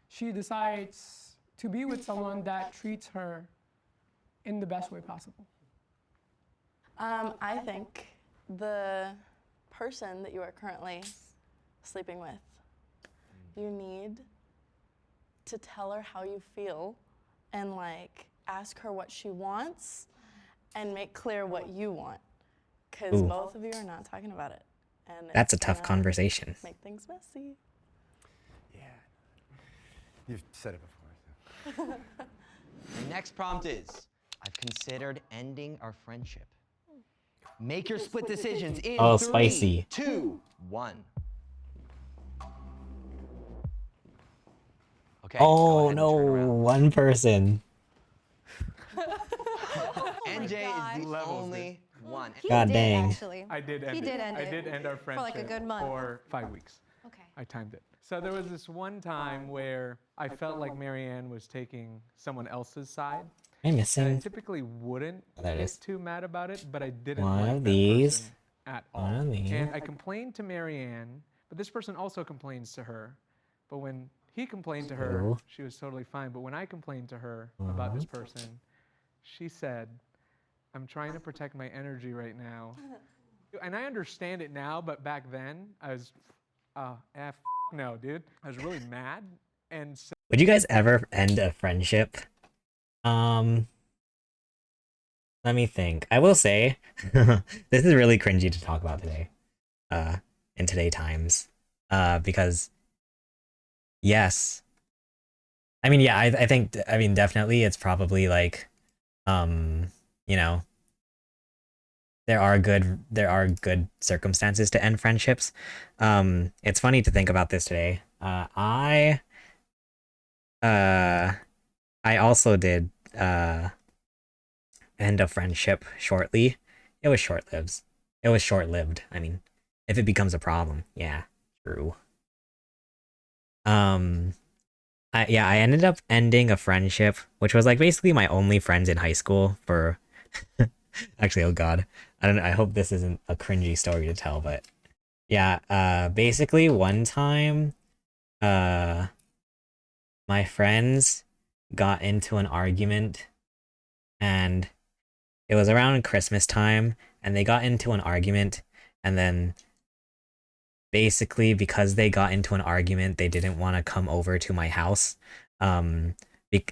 she decides to be with someone that treats her in the best way possible. I think the person that you are currently sleeping with, you need to tell her how you feel and like ask her what she wants and make clear what you want. Because Ooh. both of you are not talking about it. And That's a it's tough gonna conversation. Make things messy. You've said it before. So. The next prompt is, I've considered ending our friendship. Make your split decisions in Oh, 3, spicy. 2, 1. Okay. go Oh ahead and no, turn around. one person. NJ is the only one. He God did, dang. actually. I did end He it. did end I it. did end our For like friendship a good month. for 5 weeks. Okay. I timed it. So there was this one time where I felt like Marianne was taking someone else's side. Am I And I missing? typically wouldn't Oh, there it get is. too mad about it, but I didn't One like of that these. person at all. One of these. And I complained to Marianne, but this person also complains to her. But when he complained to her, Ooh. she was totally fine. But when I complained to her about this person, she said, I'm trying to protect my energy right now. And I understand it now, but back then, I was, no, dude. I was really mad. And so Would you guys ever end a friendship? Let me think. I will say, this is really cringy to talk about today, in today times, because, yes, I mean, yeah, I think, I mean, definitely, it's probably like, you know, there are good circumstances to end friendships. It's funny to think about this today. I also did, end a friendship shortly. It was short-lived. It was short-lived. I mean, if it becomes a problem, yeah, true. I ended up ending a friendship, which was like basically my only friends in high school for actually, oh god. I hope this isn't a cringy story to tell, but yeah, basically one time my friends got into an argument, and it was around Christmas time, and they got into an argument, and then basically because they got into an argument, they didn't want to come over to my house. And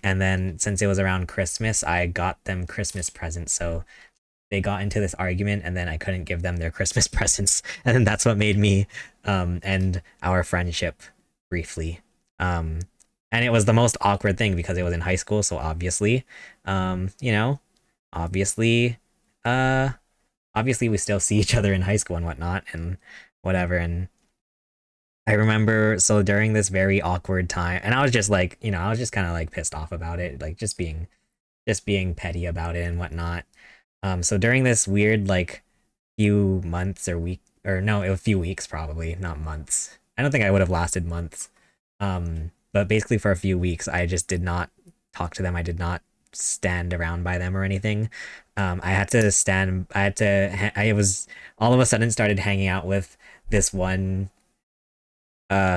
then since it was around Christmas, I got them Christmas presents, so they got into this argument, and then I couldn't give them their Christmas presents, and then that's what made me end our friendship briefly. And it was the most awkward thing because it was in high school, so obviously, you know, obviously we still see each other in high school and whatnot and whatever. And I remember, so during this very awkward time, and I was just like, you know, I was just kind of like pissed off about it, like just being petty about it and whatnot. So during this weird like few months or week, or no, it was a few weeks probably, not months. I don't think I would have lasted months. But basically for a few weeks, I just did not talk to them. I did not stand around by them or anything. I was all of a sudden started hanging out with this one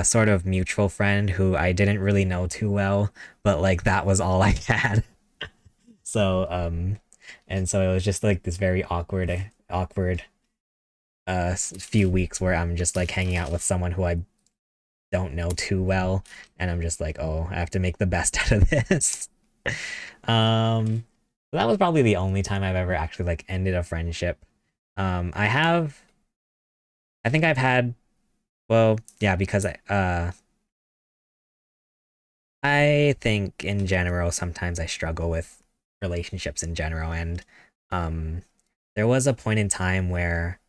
sort of mutual friend who I didn't really know too well, but like that was all I had. So and so it was just like this very awkward few weeks where I'm just like hanging out with someone who I don't know too well, and I'm just like, oh, I have to make the best out of this. That was probably the only time I've ever actually like ended a friendship. I think I've had, well, yeah, because I think in general sometimes I struggle with relationships in general, and there was a point in time where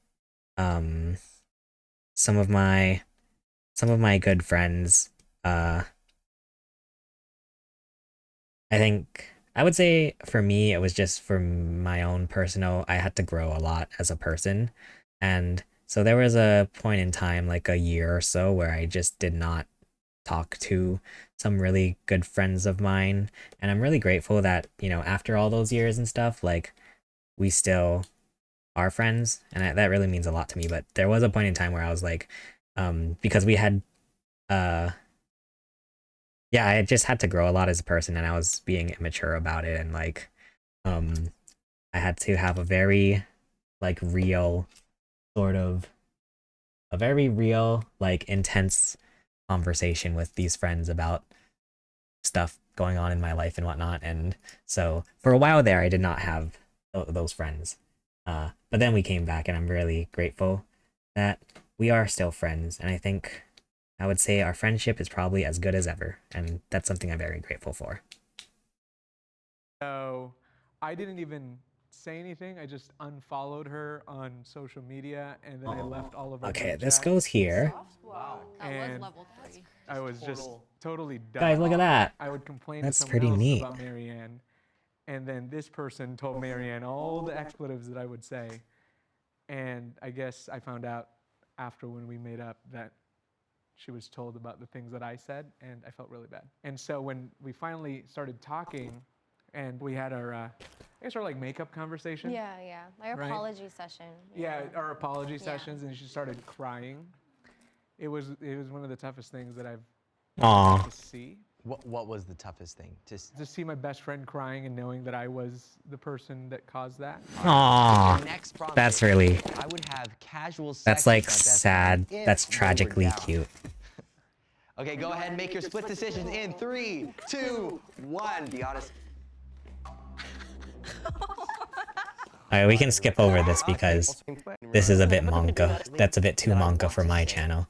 um some of my good friends, I think I would say for me it was just for my own personal, I had to grow a lot as a person, and so there was a point in time like a year or so where I just did not talk to some really good friends of mine, and I'm really grateful that, you know, after all those years and stuff, like we still are friends, and that really means a lot to me. But there was a point in time where I was like, because we had yeah, I just had to grow a lot as a person, and I was being immature about it, and like I had to have a very like real sort of a very real like intense conversation with these friends about stuff going on in my life and whatnot. And so for a while there I did not have those friends, but then we came back, and I'm really grateful that we are still friends, and I think I would say our friendship is probably as good as ever, and that's something I'm very grateful for. So I didn't even say anything. I just unfollowed her on social media, and then I left all of our Okay, group this chats. goes here. Wow. That And was level 3. I was just totally done. Guys, look at that. I would complain That's to someone pretty else neat. about Marianne, and then this person told Marianne all the expletives that I would say. And I guess I found out after when we made up that she was told about the things that I said, and I felt really bad. And so when we finally started talking, and we had our, I guess our like makeup conversation. Yeah, our right? apology session. Yeah, our apology sessions, and she started crying. It was one of the toughest things that I've Aw. had to see. What was the toughest thing? To see my best friend crying and knowing that I was the person that caused that. Aw, Next prompt that's is, really, I would have casual sex that's with like my best sad. friend if That's they were tragically down. cute. Okay, go ahead and make your split decisions in 3, 2, 1. Be honest. Alright, we can skip over this because this is a bit manga. That's a bit too manga for my channel.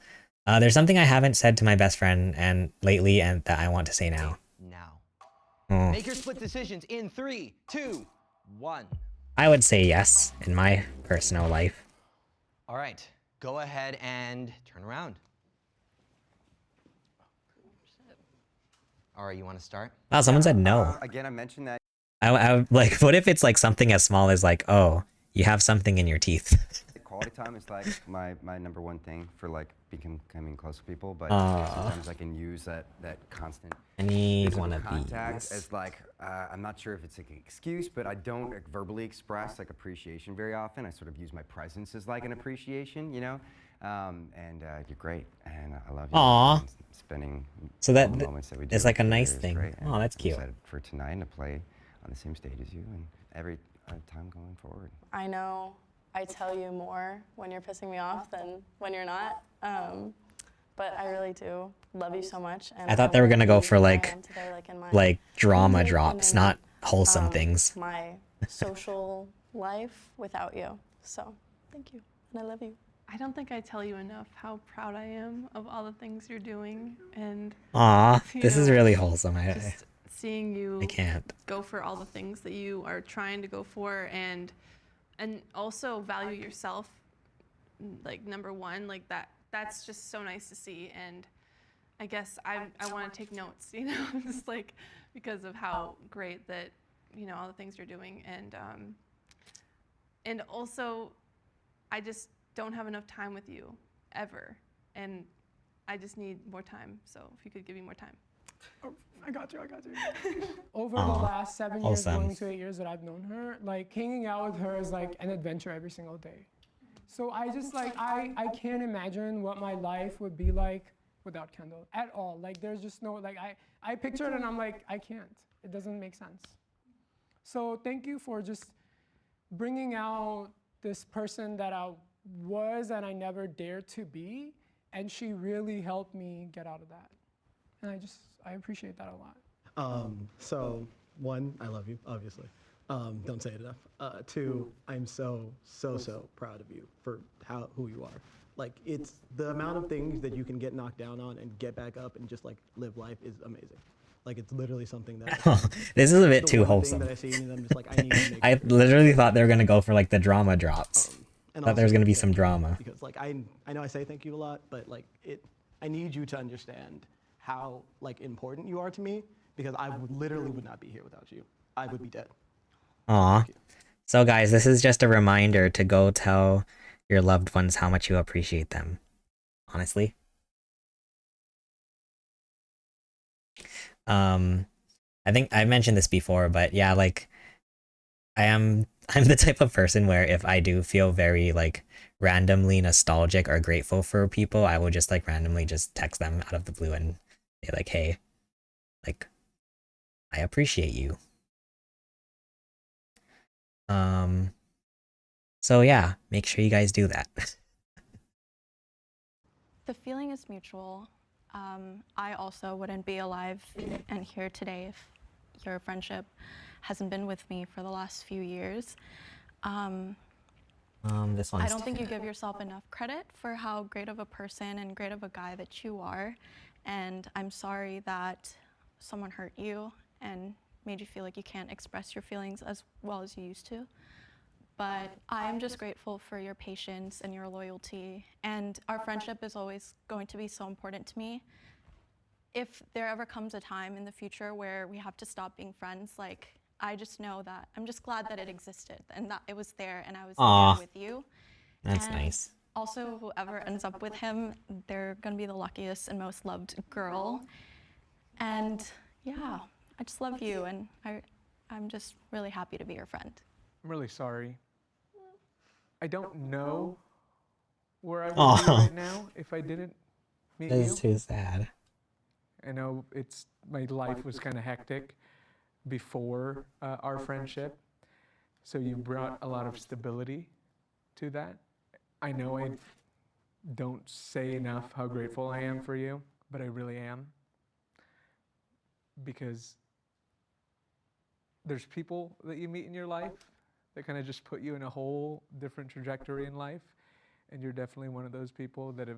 There's something I haven't said to my best friend and lately, and that I want to say now. Oh. Make your split decisions in 3, 2, 1. I would say yes in my personal life. All right, go ahead and turn around. All right, you want to start? Wow, someone said no. Again, I mentioned that. I like, what if it's like something as small as like, oh, you have something in your teeth? Quality time is like my number one thing for like becoming close to people, but Aw. sometimes I can use that constant I need physical one of contact these. as like I'm not sure if it's like an excuse, but I don't like, verbally express like appreciation very often. I sort of use my presence as like an appreciation, you know. And you're great, and I love you. Aw. And spending So that all the moments that we do it's like a together nice is thing. great, and Oh, that's I'm cute. excited for tonight and to play on the same stage as you, and every time going forward. I know I tell you more when you're pissing me off than when you're not. But I really do love you so much. And I thought they were gonna go for where I like am today, like in my drama music drops, and in, not wholesome things. my social life without you. So thank you, and I love you. I don't think I tell you enough how proud I am of all the things you're doing, and Aw, you this is know, really wholesome. just seeing you I can't. go for all the things that you are trying to go for, and also value yourself, like number one, like that's just so nice to see. And I guess I want to take notes, you know, just like because of how great that, you know, all the things you're doing, and also I just don't have enough time with you ever, and I just need more time. So if you could give me more time. Oh, I got you. Over the Aw, last 7 years, wholesome. going to 8 years that I've known her, like hanging out with her is like an adventure every single day. So I just like, I can't imagine what my life would be like without Kendall at all. Like there's just no, like I picture it and I'm like, I can't. It doesn't make sense. So thank you for just bringing out this person that I was and I never dared to be, and she really helped me get out of that. And I appreciate that a lot. So one, I love you, obviously. Don't say it enough. Two, I'm so proud of you for who you are. Like, it's the amount of things that you can get knocked down on and get back up and just like live life is amazing. Like, it's literally something that This is a bit the too one thing wholesome. that I see in you that I'm just like, I need to make I literally thought they were gonna go for like the drama drops. and Thought there was also gonna be thank some you, drama. because like I know I say thank you a lot, but like I need you to understand how like important you are to me, because I literally would not be here without you. I would be dead. Aw. So guys, this is just a reminder to go tell your loved ones how much you appreciate them. Honestly. I think I mentioned this before, but yeah, like I'm the type of person where if I do feel very like randomly nostalgic or grateful for people, I will just like randomly just text them out of the blue and be like, hey, like I appreciate you. So yeah, make sure you guys do that. The feeling is mutual. I also wouldn't be alive and here today if your friendship hasn't been with me for the last few years. This one's I don't think you give yourself enough credit for how great of a person and great of a guy that you are. And I'm sorry that someone hurt you and made you feel like you can't express your feelings as well as you used to. But I am just grateful for your patience and your loyalty. And our friendship is always going to be so important to me. If there ever comes a time in the future where we have to stop being friends, like, I just know that I'm just glad that it existed and that it was there and I was Aw. there with you. That's And nice. Also, whoever ends up with him, they're gonna be the luckiest and most loved girl. And yeah, I just love you and I'm just really happy to be your friend. I'm really sorry. I don't know where I would Aw. be right now if I didn't meet That you. is too sad. I know my life was kind of hectic before our friendship, so you brought a lot of stability to that. I know I don't say enough how grateful I am for you, but I really am, because there's people that you meet in your life that kind of just put you in a whole different trajectory in life, and you're definitely one of those people that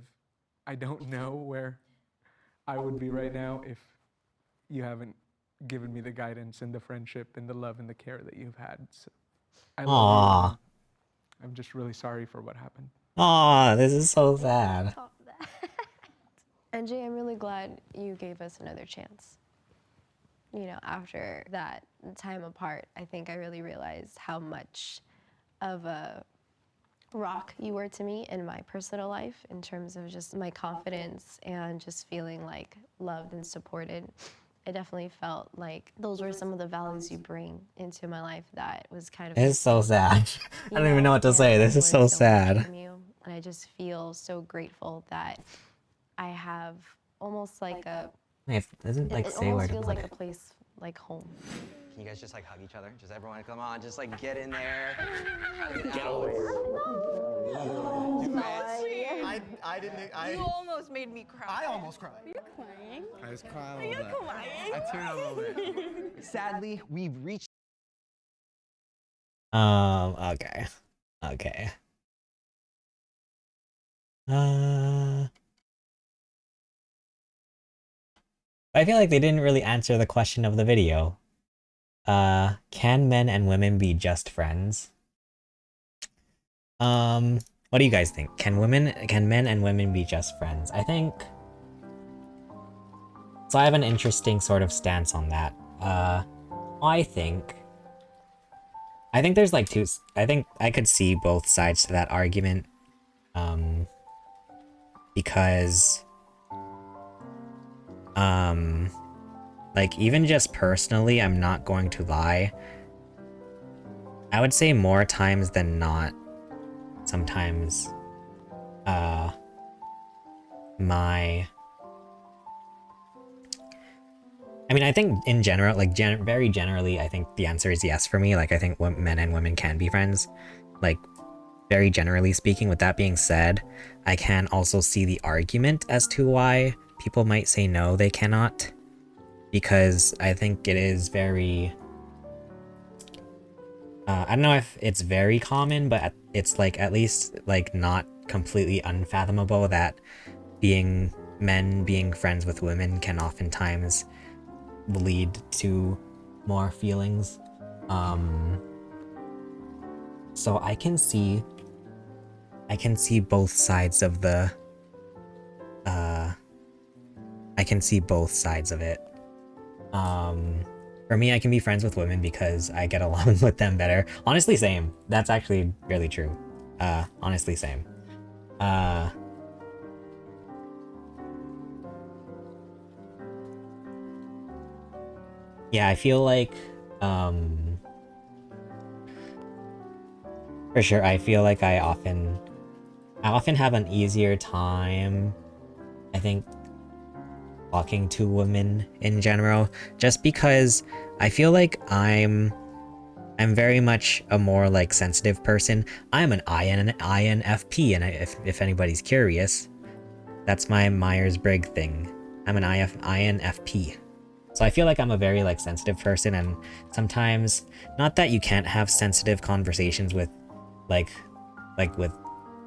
I don't know where I would be right now if you haven't given me the guidance and the friendship and the love and the care that you've had. So I love Aw. you. I'm just really sorry for what happened. Aw, this is so sad. NJ, I'm really glad you gave us another chance. You know, after that time apart, I think I really realized how much of a rock you were to me in my personal life in terms of just my confidence and just feeling like loved and supported. I definitely felt like those were some of the values you bring into my life that was kind of It's so missing, sad. I don't even know what to and say. I This is so learned much sad. from you, and I just feel so grateful that I have almost like a It doesn't like it say where almost to feels put like it. a place like home. Can you guys just like hug each other? Just everyone come on, just like get in there. Get over I didn't. You almost made me cry. I almost cried. Are you crying? I was crying Are a you little bit. crying? I teared up a little bit. Sadly, we've reached. Okay. Okay. I feel like they didn't really answer the question of the video. Can men and women be just friends? What do you guys think? Can men and women be just friends? I think... So I have an interesting sort of stance on that. I think there's like I think I could see both sides to that argument. Because... like, even just personally, I'm not going to lie. I would say more times than not, sometimes, I mean, I think in general, like, very generally, I think the answer is yes for me. Like, I think men and women can be friends. Like, very generally speaking, with that being said, I can also see the argument as to why people might say no, they cannot. Because I think it is very... I don't know if it's very common, but it's like at least like not completely unfathomable that men being friends with women can oftentimes lead to more feelings. So I can see both sides of the I can see both sides of it. For me, I can be friends with women because I get along with them better. Honestly, same. That's actually really true. Honestly, same. Yeah, I feel like, for sure, I feel like I often have an easier time, I think, talking to women in general, just because I feel like I'm very much a more like sensitive person. I'm an INFP, and if anybody's curious, that's my Myers-Briggs thing. I'm an INFP. So I feel like I'm a very like sensitive person, and sometimes, not that you can't have sensitive conversations with like with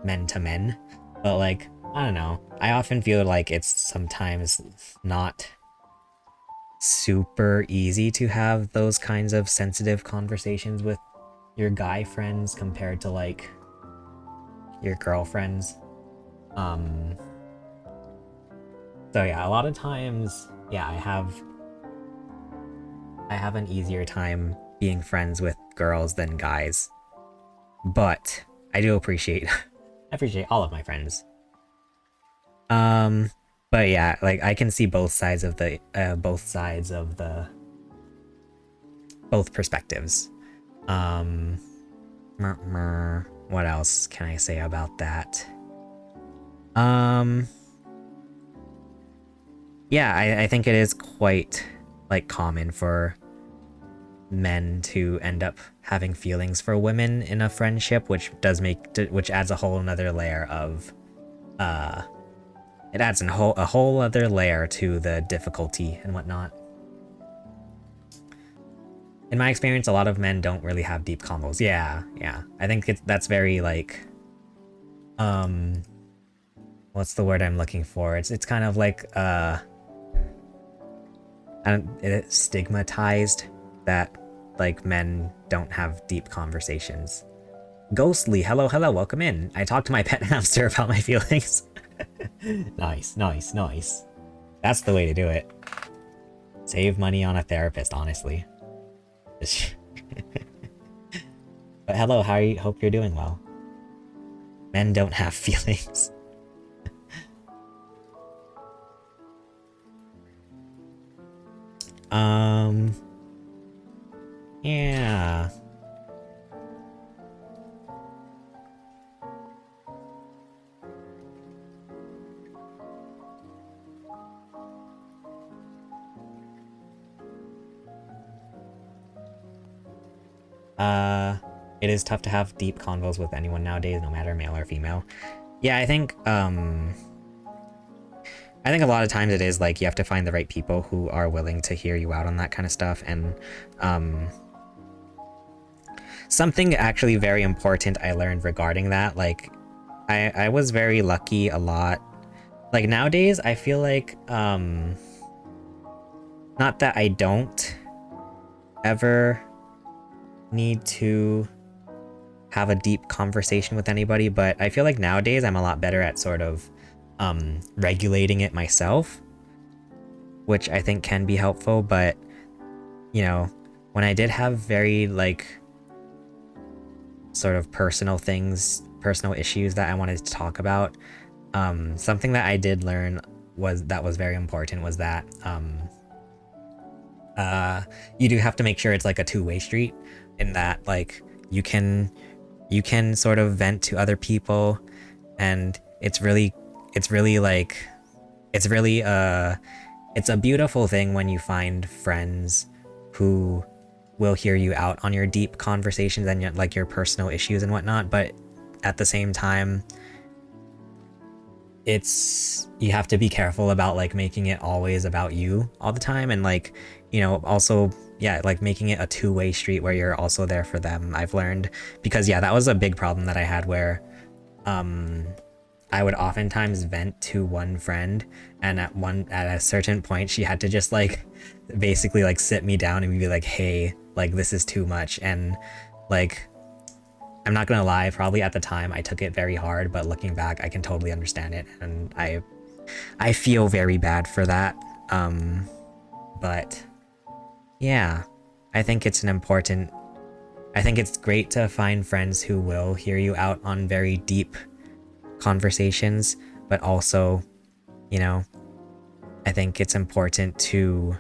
men to men, but like, I don't know. I often feel like it's sometimes not super easy to have those kinds of sensitive conversations with your guy friends compared to like your girlfriends. So yeah, a lot of times, yeah, I have an easier time being friends with girls than guys. But I do appreciate I appreciate all of my friends. But yeah, like I can see both sides of the both perspectives. What else can I say about that? Yeah, I think it is quite like common for men to end up having feelings for women in a friendship, which adds a whole another layer of it adds a whole other layer to the difficulty and whatnot. In my experience, a lot of men don't really have deep combos. Yeah. I think that's very like, what's the word I'm looking for? It's kind of like it's stigmatized that like men don't have deep conversations. Ghostly, hello, welcome in. I talked to my pet hamster about my feelings. Nice. That's the way to do it. Save money on a therapist, honestly. But hello, how are you? Hope you're doing well. Men don't have feelings. Yeah. It is tough to have deep convos with anyone nowadays, no matter male or female. Yeah, I think a lot of times it is like you have to find the right people who are willing to hear you out on that kind of stuff. And something actually very important I learned regarding that, like I was very lucky a lot. Like nowadays I feel like not that I don't ever need to have a deep conversation with anybody, but I feel like nowadays I'm a lot better at sort of regulating it myself, which I think can be helpful. But you know, when I did have very like sort of personal issues that I wanted to talk about, something that I did learn was very important was that you do have to make sure it's like a two-way street, in that like you can sort of vent to other people, and it's a beautiful thing when you find friends who will hear you out on your deep conversations and like your personal issues and whatnot. But at the same time, you have to be careful about like making it always about you all the time, and like, you know, also, yeah, like making it a two-way street where you're also there for them. I've learned, because yeah, that was a big problem that I had where I would oftentimes vent to one friend, and at a certain point she had to just like basically like sit me down and be like, hey, like this is too much. And like, I'm not gonna lie, probably at the time I took it very hard, but looking back I can totally understand it, and I feel very bad for that. But yeah, I think it's great to find friends who will hear you out on very deep conversations, but also, you know, I think it's important to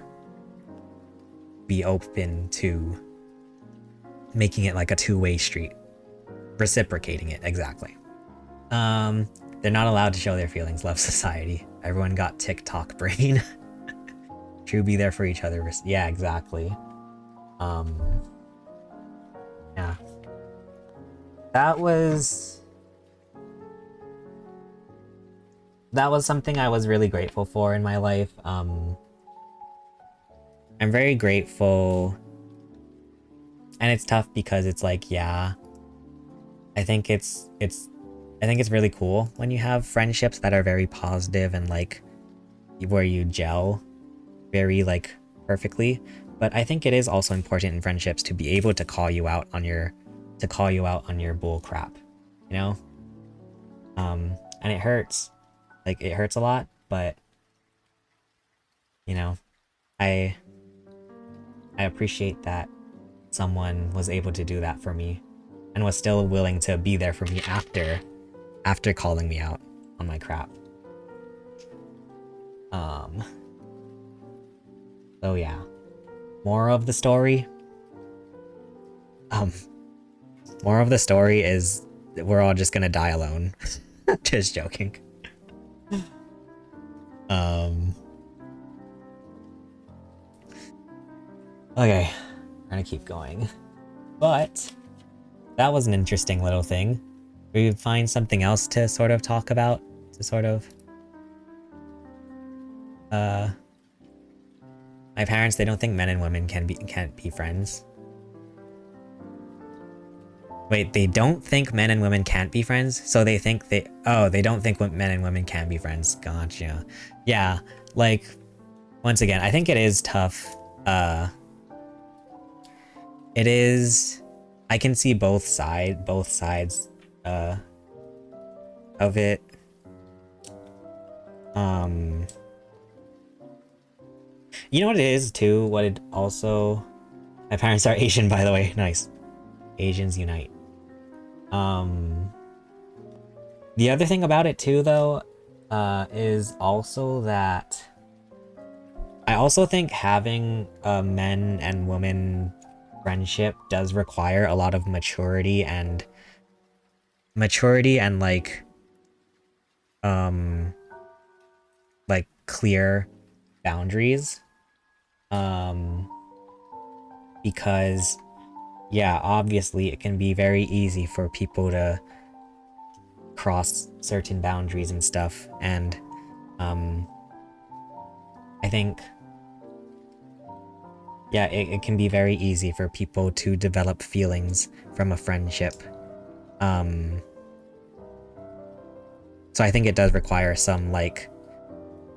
be open to making it like a two-way street. Reciprocating it, exactly. They're not allowed to show their feelings. Love society. Everyone got TikTok brain. True, be there for each other. Yeah, exactly. Yeah. That was something I was really grateful for in my life. I'm very grateful, and it's tough because it's like, yeah, I think it's really cool when you have friendships that are very positive and like where you gel very like perfectly. But I think it is also important in friendships to be able to call you out on your bull crap, you know? And it hurts. Like, it hurts a lot, but you know, I appreciate that someone was able to do that for me and was still willing to be there for me after calling me out on my crap. So yeah. Moral of the story? Moral of the story is we're all just gonna die alone. Just joking. Okay, I'm gonna keep going. But that was an interesting little thing. We find something else to sort of talk about, to sort of my parents, they don't think men and women can't be friends. Wait, they don't think men and women can't be friends? So they think they don't think men and women can be friends. Gotcha. Yeah, like, once again, I think it is tough. It is, I can see both sides of it. You know what it is too? What it also, my parents are Asian, by the way. Nice. Asians unite. The other thing about it too, though, is also that I also think having a men and women friendship does require a lot of maturity and like clear boundaries. Because yeah, obviously it can be very easy for people to cross certain boundaries and stuff, and I think, yeah, it can be very easy for people to develop feelings from a friendship. So I think it does require some like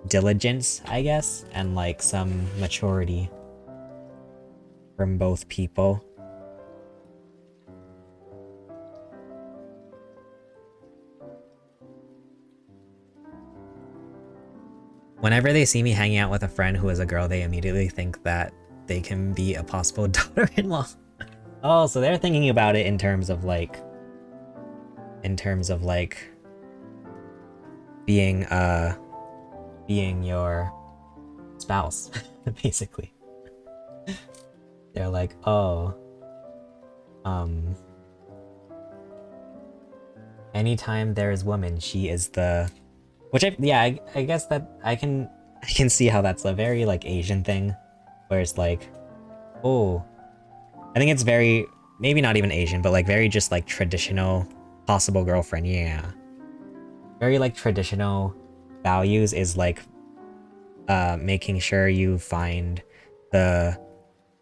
diligence, I guess, and like some maturity from both people. Whenever they see me hanging out with a friend who is a girl, they immediately think that they can be a possible daughter-in-law. Oh, so they're thinking about it in terms of like being your spouse, basically. They're like, oh, anytime there is woman, she is the, which I guess that I can see how that's a very like Asian thing, where it's like, oh, I think it's very, maybe not even Asian, but like very just like traditional possible girlfriend, yeah. Very like traditional values is like making sure you find the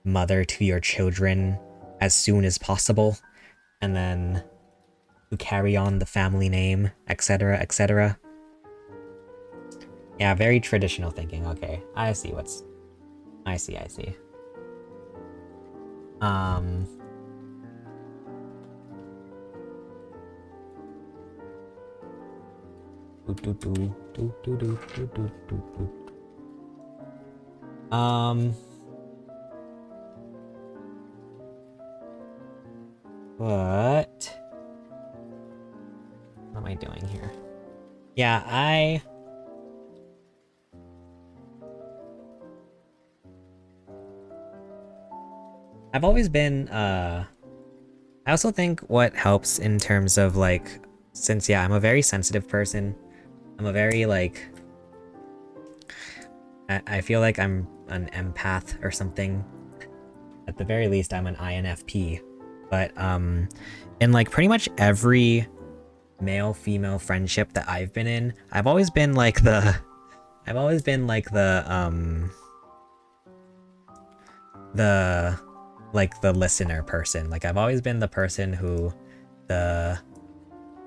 mother to your children as soon as possible, and then to carry on the family name, etc, etc. Yeah, very traditional thinking. Okay, I see. I see. What am I doing here? Yeah, I've always been, I also think what helps in terms of like, since yeah, I'm a very sensitive person, I'm a very like, I feel like I'm an empath or something. At the very least, I'm an INFP. But in like pretty much every male-female friendship that I've been in, I've always been like the listener person. Like I've always been the person who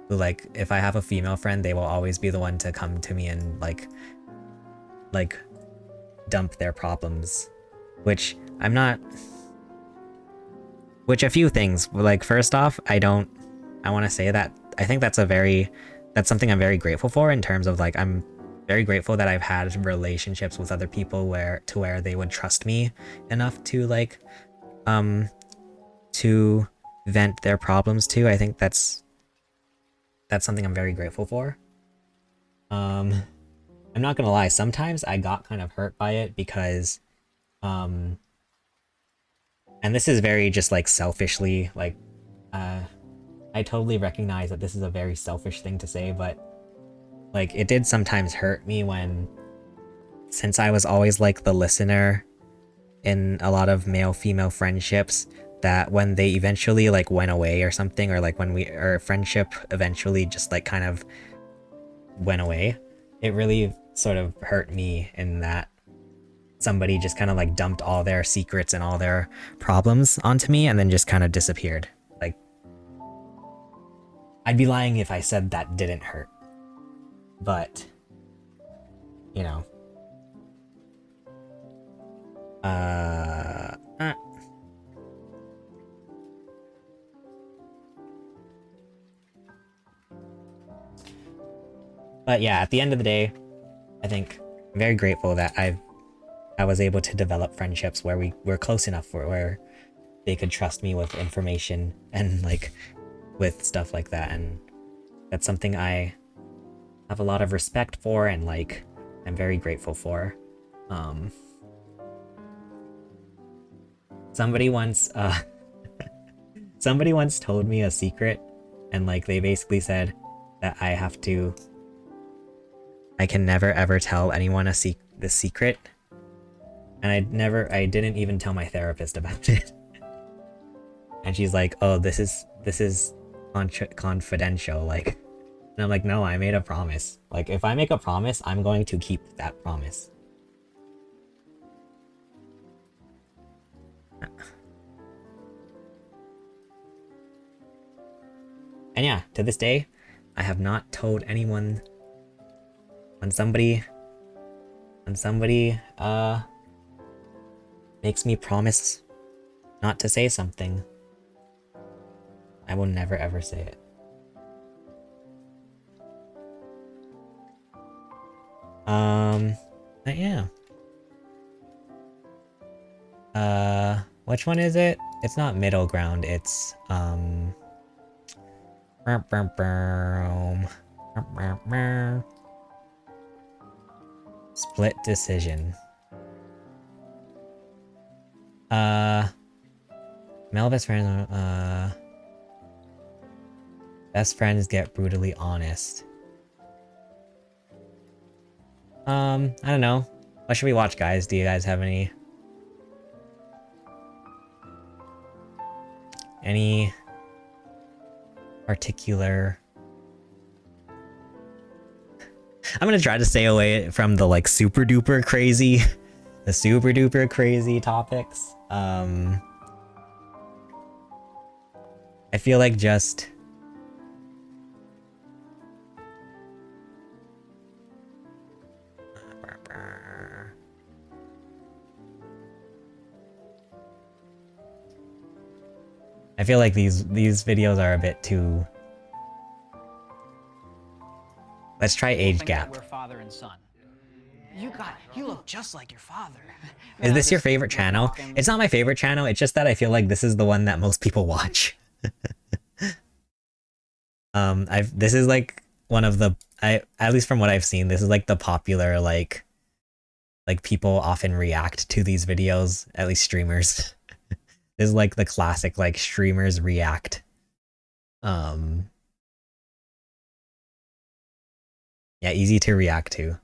like if I have a female friend, they will always be the one to come to me and like dump their problems, which I'm not. Which a few things, like first off, I want to say that I think that's something I'm very grateful for in terms of like, I'm very grateful that I've had relationships with other people where they would trust me enough to like, to vent their problems to. I think that's something I'm very grateful for. I'm not gonna lie, sometimes I got kind of hurt by it because, and this is very just like selfishly, like, I totally recognize that this is a very selfish thing to say, but like it did sometimes hurt me when, since I was always like the listener in a lot of male-female friendships, that when they eventually like went away or something, or like when our friendship eventually just like kind of went away, it really sort of hurt me in that somebody just kind of like dumped all their secrets and all their problems onto me and then just kind of disappeared. Like, I'd be lying if I said that didn't hurt. But, you know. But yeah, at the end of the day, I think I'm very grateful that I was able to develop friendships where we were close enough where they could trust me with information and like with stuff like that, and that's something I have a lot of respect for and like I'm very grateful for. Somebody once told me a secret, and like they basically said that I can never ever tell anyone the secret. And I didn't even tell my therapist about it. And she's like, "Oh, this is confidential." Like, and I'm like, "No, I made a promise. Like, if I make a promise, I'm going to keep that promise." And yeah, to this day, I have not told anyone. When somebody makes me promise not to say something, I will never ever say it. But yeah. Which one is it? It's not middle ground, it's split decision. Male best friends, best friends get brutally honest. I don't know. What should we watch, guys? Do you guys have any particular. I'm gonna try to stay away from the like super duper crazy, the super duper crazy topics. I feel like just I feel like these videos are a bit too. Let's try age Think gap. that we're father and son. You look just like your father. Is this your favorite channel? It's not my favorite channel, it's just that I feel like this is the one that most people watch. This is like one of the, at least from what I've seen, this is like the popular, like people often react to these videos, at least streamers. This is like the classic, like streamers react. Yeah, easy to react to.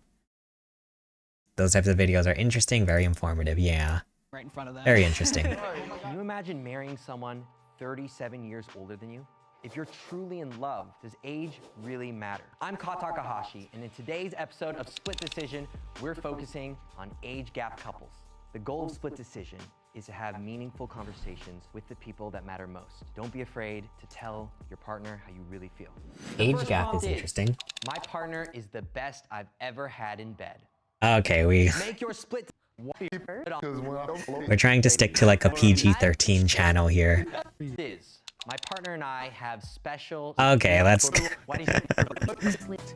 Those types of videos are interesting, very informative, yeah. Right in front of them. Very interesting. Can you imagine marrying someone 37 years older than you? If you're truly in love, does age really matter? I'm Ka Takahashi, and in today's episode of Split Decision, we're focusing on age gap couples. The goal of Split Decision is to have meaningful conversations with the people that matter most. Don't be afraid to tell your partner how you really feel. The Age first gap prompt is interesting. My partner is the best I've ever had in bed. Okay, Make your split. we're trying to stick to like a PG-13 channel here. Is my partner and I have special. Okay, let's. Why do you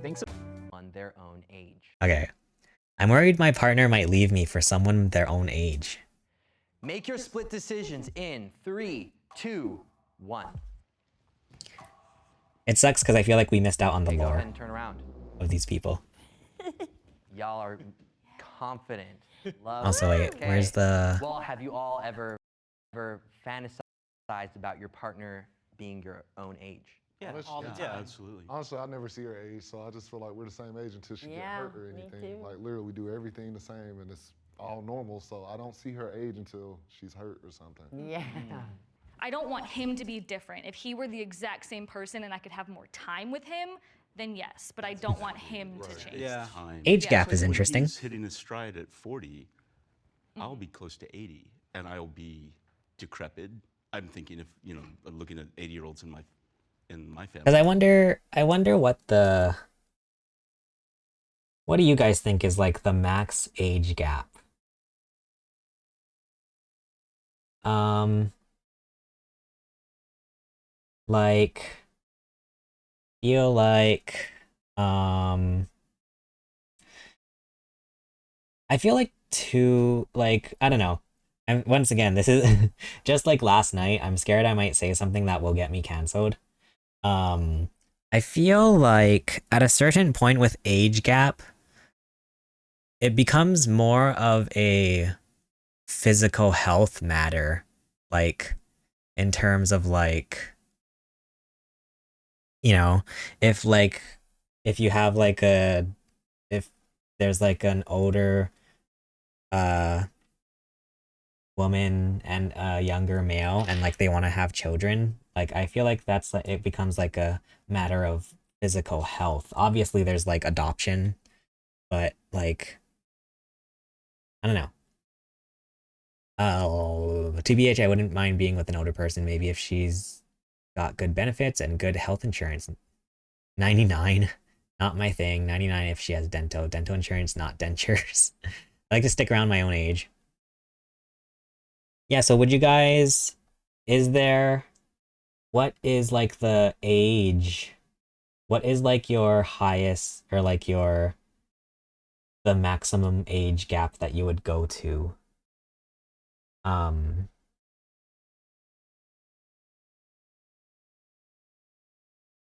think so? On their own age. Okay. I'm worried my partner might leave me for someone their own age. Make your split decisions in 3, 2, 1. It sucks because I feel like we missed out on the Okay, go lore ahead and turn around. of these people. Y'all are confident. Love. Also, wait, where's the... Well, have you all ever fantasized about your partner being your own age? Yeah, all the time. Absolutely. Honestly, I never see her age, so I just feel like we're the same age until she get hurt or anything. Like literally, we do everything the same, and it's all normal. So I don't see her age until she's hurt or something. Yeah. I don't want him to be different. If he were the exact same person and I could have more time with him, then yes. But I don't want him to change. Yeah. Age gap is interesting. When he's hitting his stride at 40, I'll be close to 80, and I'll be decrepit. I'm thinking if looking at 80-year-olds in my family. Because I wonder what do you guys think is like the max age gap? Like, feel like, I feel like I don't know. And once again, this is just like last night. I'm scared I might say something that will get me canceled. I feel like at a certain point with age gap, it becomes more of a physical health matter, like in terms of like, if you have like if there's like an older woman and a younger male and like they want to have children, like I feel like that's like it becomes like a matter of physical health. Obviously there's like adoption, but like I don't know. TBH, I wouldn't mind being with an older person, maybe if she's got good benefits and good health insurance. 99, not my thing. 99 if she has dental insurance, not dentures. I like to stick around my own age. Yeah, so would you guys, what is like the age, what is like your highest or like the maximum age gap that you would go to?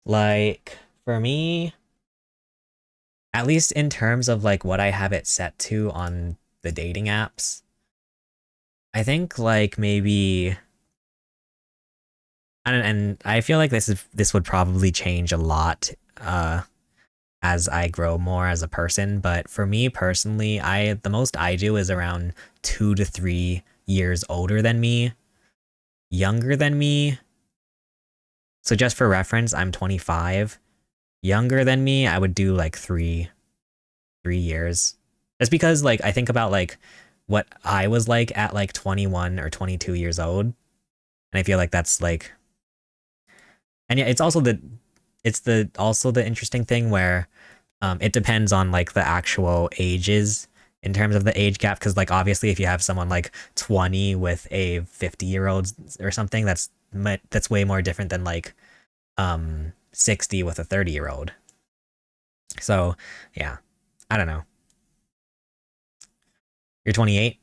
Like for me, at least in terms of like what I have it set to on the dating apps, I think like maybe, and I feel like this would probably change a lot as I grow more as a person, but for me personally, the most I do is around 2 to 3 years older than me, younger than me, So just for reference, I'm 25. Younger than me, I would do like 3 years. That's because like I think about like what I was like at like 21 or 22 years old, and I feel like that's like, and yeah, it's also the interesting thing where it depends on like the actual ages in terms of the age gap, because like obviously if you have someone like 20 with a 50-year-old or something, that's way more different than like 60 with a 30-year-old. So yeah, I don't know. You're 28?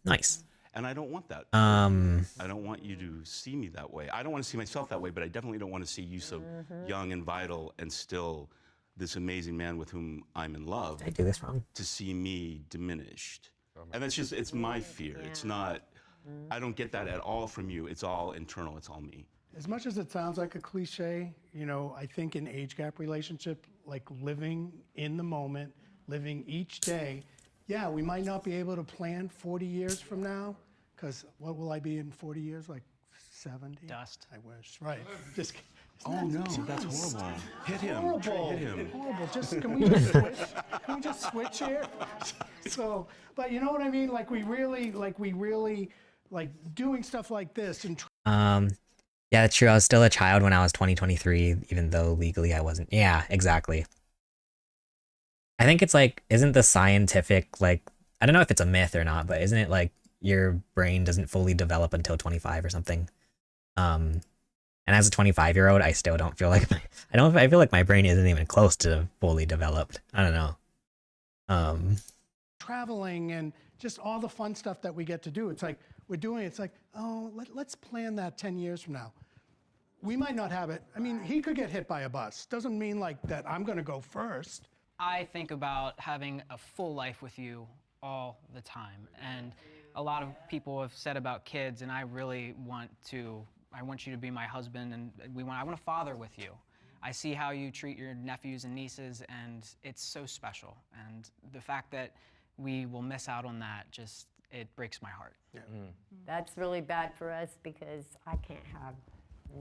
Nice. And I don't want that. I don't want you to see me that way. I don't want to see myself that way, but I definitely don't want to see you so young and vital and still this amazing man with whom I'm in love. Did I do this wrong? To see me diminished. And that's just, it's my fear. It's not, I don't get that at all from you. It's all internal. It's all me. As much as it sounds like a cliche, you know, I think an age gap relationship, like living in the moment, living each day, yeah, we might not be able to plan 40 years from now, because what will I be in 40 years? Like 70? Dust. I wish. Right. Just. Oh no, that's horrible. Hit him. Horrible. Hit him. Horrible. Can we just switch? Can we just switch here? So, but you know what I mean? Like we really like doing stuff like this and. Yeah, that's true. I was still a child when I was 23, even though legally I wasn't. Yeah, exactly. I think it's like, isn't the scientific, like, I don't know if it's a myth or not, but isn't it like your brain doesn't fully develop until 25 or something? And as a 25-year-old, I still don't feel like I feel like my brain isn't even close to fully developed. I don't know. Traveling and just all the fun stuff that we get to do. It's like it's like, oh, let's plan that 10 years from now. We might not have it. I mean, he could get hit by a bus. Doesn't mean like that I'm going to go first. I think about having a full life with you all the time. And a lot of people have said about kids, and I really want you to be my husband, and I want to father with you. I see how you treat your nephews and nieces, and it's so special. And the fact that we will miss out on that, it breaks my heart. Yeah. That's really bad for us because I can't have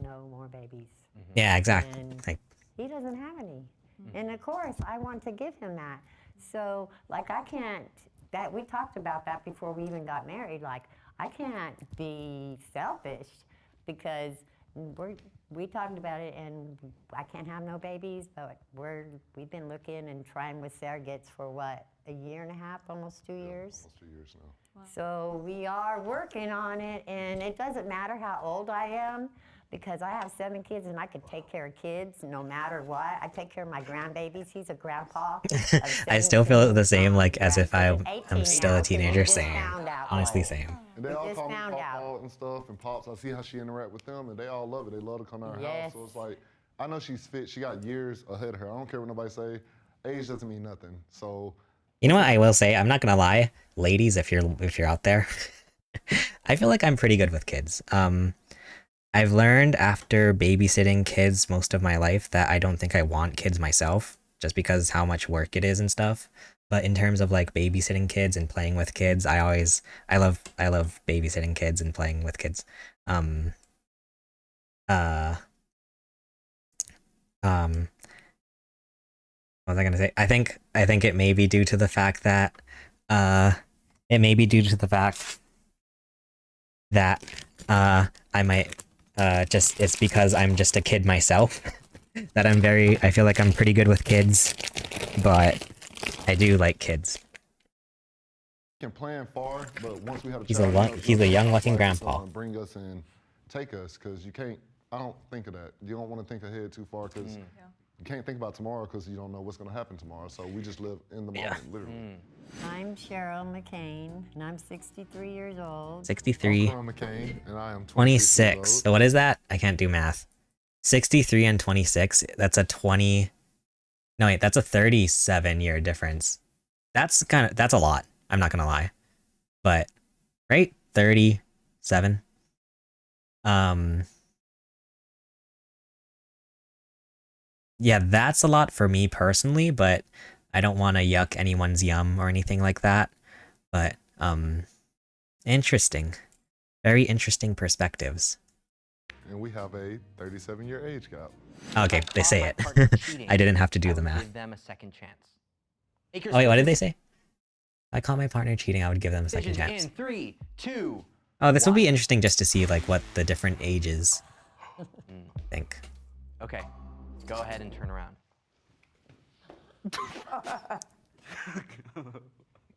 no more babies. Yeah, exactly. And he doesn't have any. And of course, I want to give him that. So, like, we talked about that before we even got married. Like, I can't be selfish because we talked about it, and I can't have no babies, but we've been looking and trying with surrogates for what, a year and a half, almost 2 years? Almost 2 years now. Wow. So we are working on it, and it doesn't matter how old I am, because I have 7 kids and I could take care of kids no matter what. I take care of my grandbabies. He's a grandpa. I still feel the same, like as if I'm still a teenager. Same, honestly, same. And they all call me Papa and stuff, and Pops. I see how she interact with them, and they all love it. They love to come to our house. So it's like, I know she's fit. She got years ahead of her. I don't care what nobody say. Age doesn't mean nothing. So. You know what I will say? I'm not gonna lie, ladies, if you're out there, I feel like I'm pretty good with kids. I've learned after babysitting kids most of my life that I don't think I want kids myself, just because how much work it is and stuff. But in terms of like babysitting kids and playing with kids, I love babysitting kids and playing with kids. What was I gonna say? I think it may be due to the fact that I might it's because I'm just a kid myself that I feel like I'm pretty good with kids, but I do like kids. Can plan far, but once we have he's a young looking grandpa. Bring us and take us, because you can't. I don't think of that. You don't want to think ahead too far, because you can't think about tomorrow because you don't know what's going to happen tomorrow. So we just live in the moment, literally. I'm Cheryl McCain, and I'm 63 years old. 63. I'm McCain, and I am 26. So what is that? I can't do math. 63 and 26. That's a 20. No wait, that's a 37-year difference. That's a lot. I'm not gonna lie, but right, 37. Yeah, that's a lot for me personally, but I don't want to yuck anyone's yum or anything like that. But interesting, very interesting perspectives. and we have a 37-year age gap. Okay, they say it. I didn't have to do the math. Give them a second chance. Oh wait, what did they say? If I caught my partner cheating, I would give them a second Decision chance. in 3, 2. Oh, this will be interesting just to see like what the different ages think. Okay, go ahead and turn around.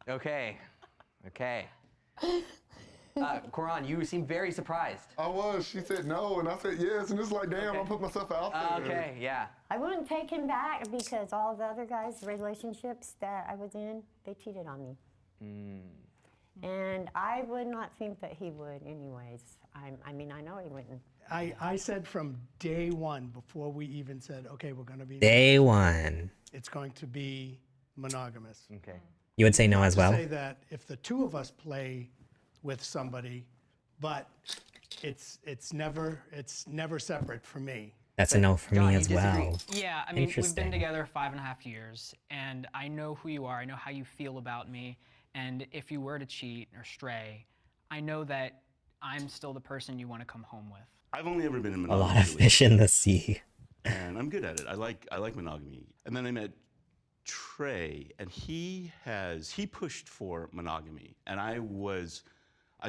Okay. Koran, you seem very surprised. I was. She said no, and I said yes, and it's like, damn, I put myself out there. Okay, yeah. I wouldn't take him back because all the other guys' relationships that I was in, they cheated on me. And I would not think that he would anyways. I mean, I know he wouldn't. I said from day one, before we even said, okay, we're going to be... Day one. It's going to be monogamous. Okay. You would say no as well? I say that if the two of us play with somebody, but it's never separate for me. That's a no for me as well. Yeah, I mean, we've been Interesting. together 5.5 years, and I know who you are. I know how you feel about me. And if you were to cheat or stray, I know that I'm still the person you want to come home with. I've only ever been in A monogamy. lot of fish in the sea. And I'm good at it. I like monogamy. And then I met Trey, and he pushed for monogamy, and I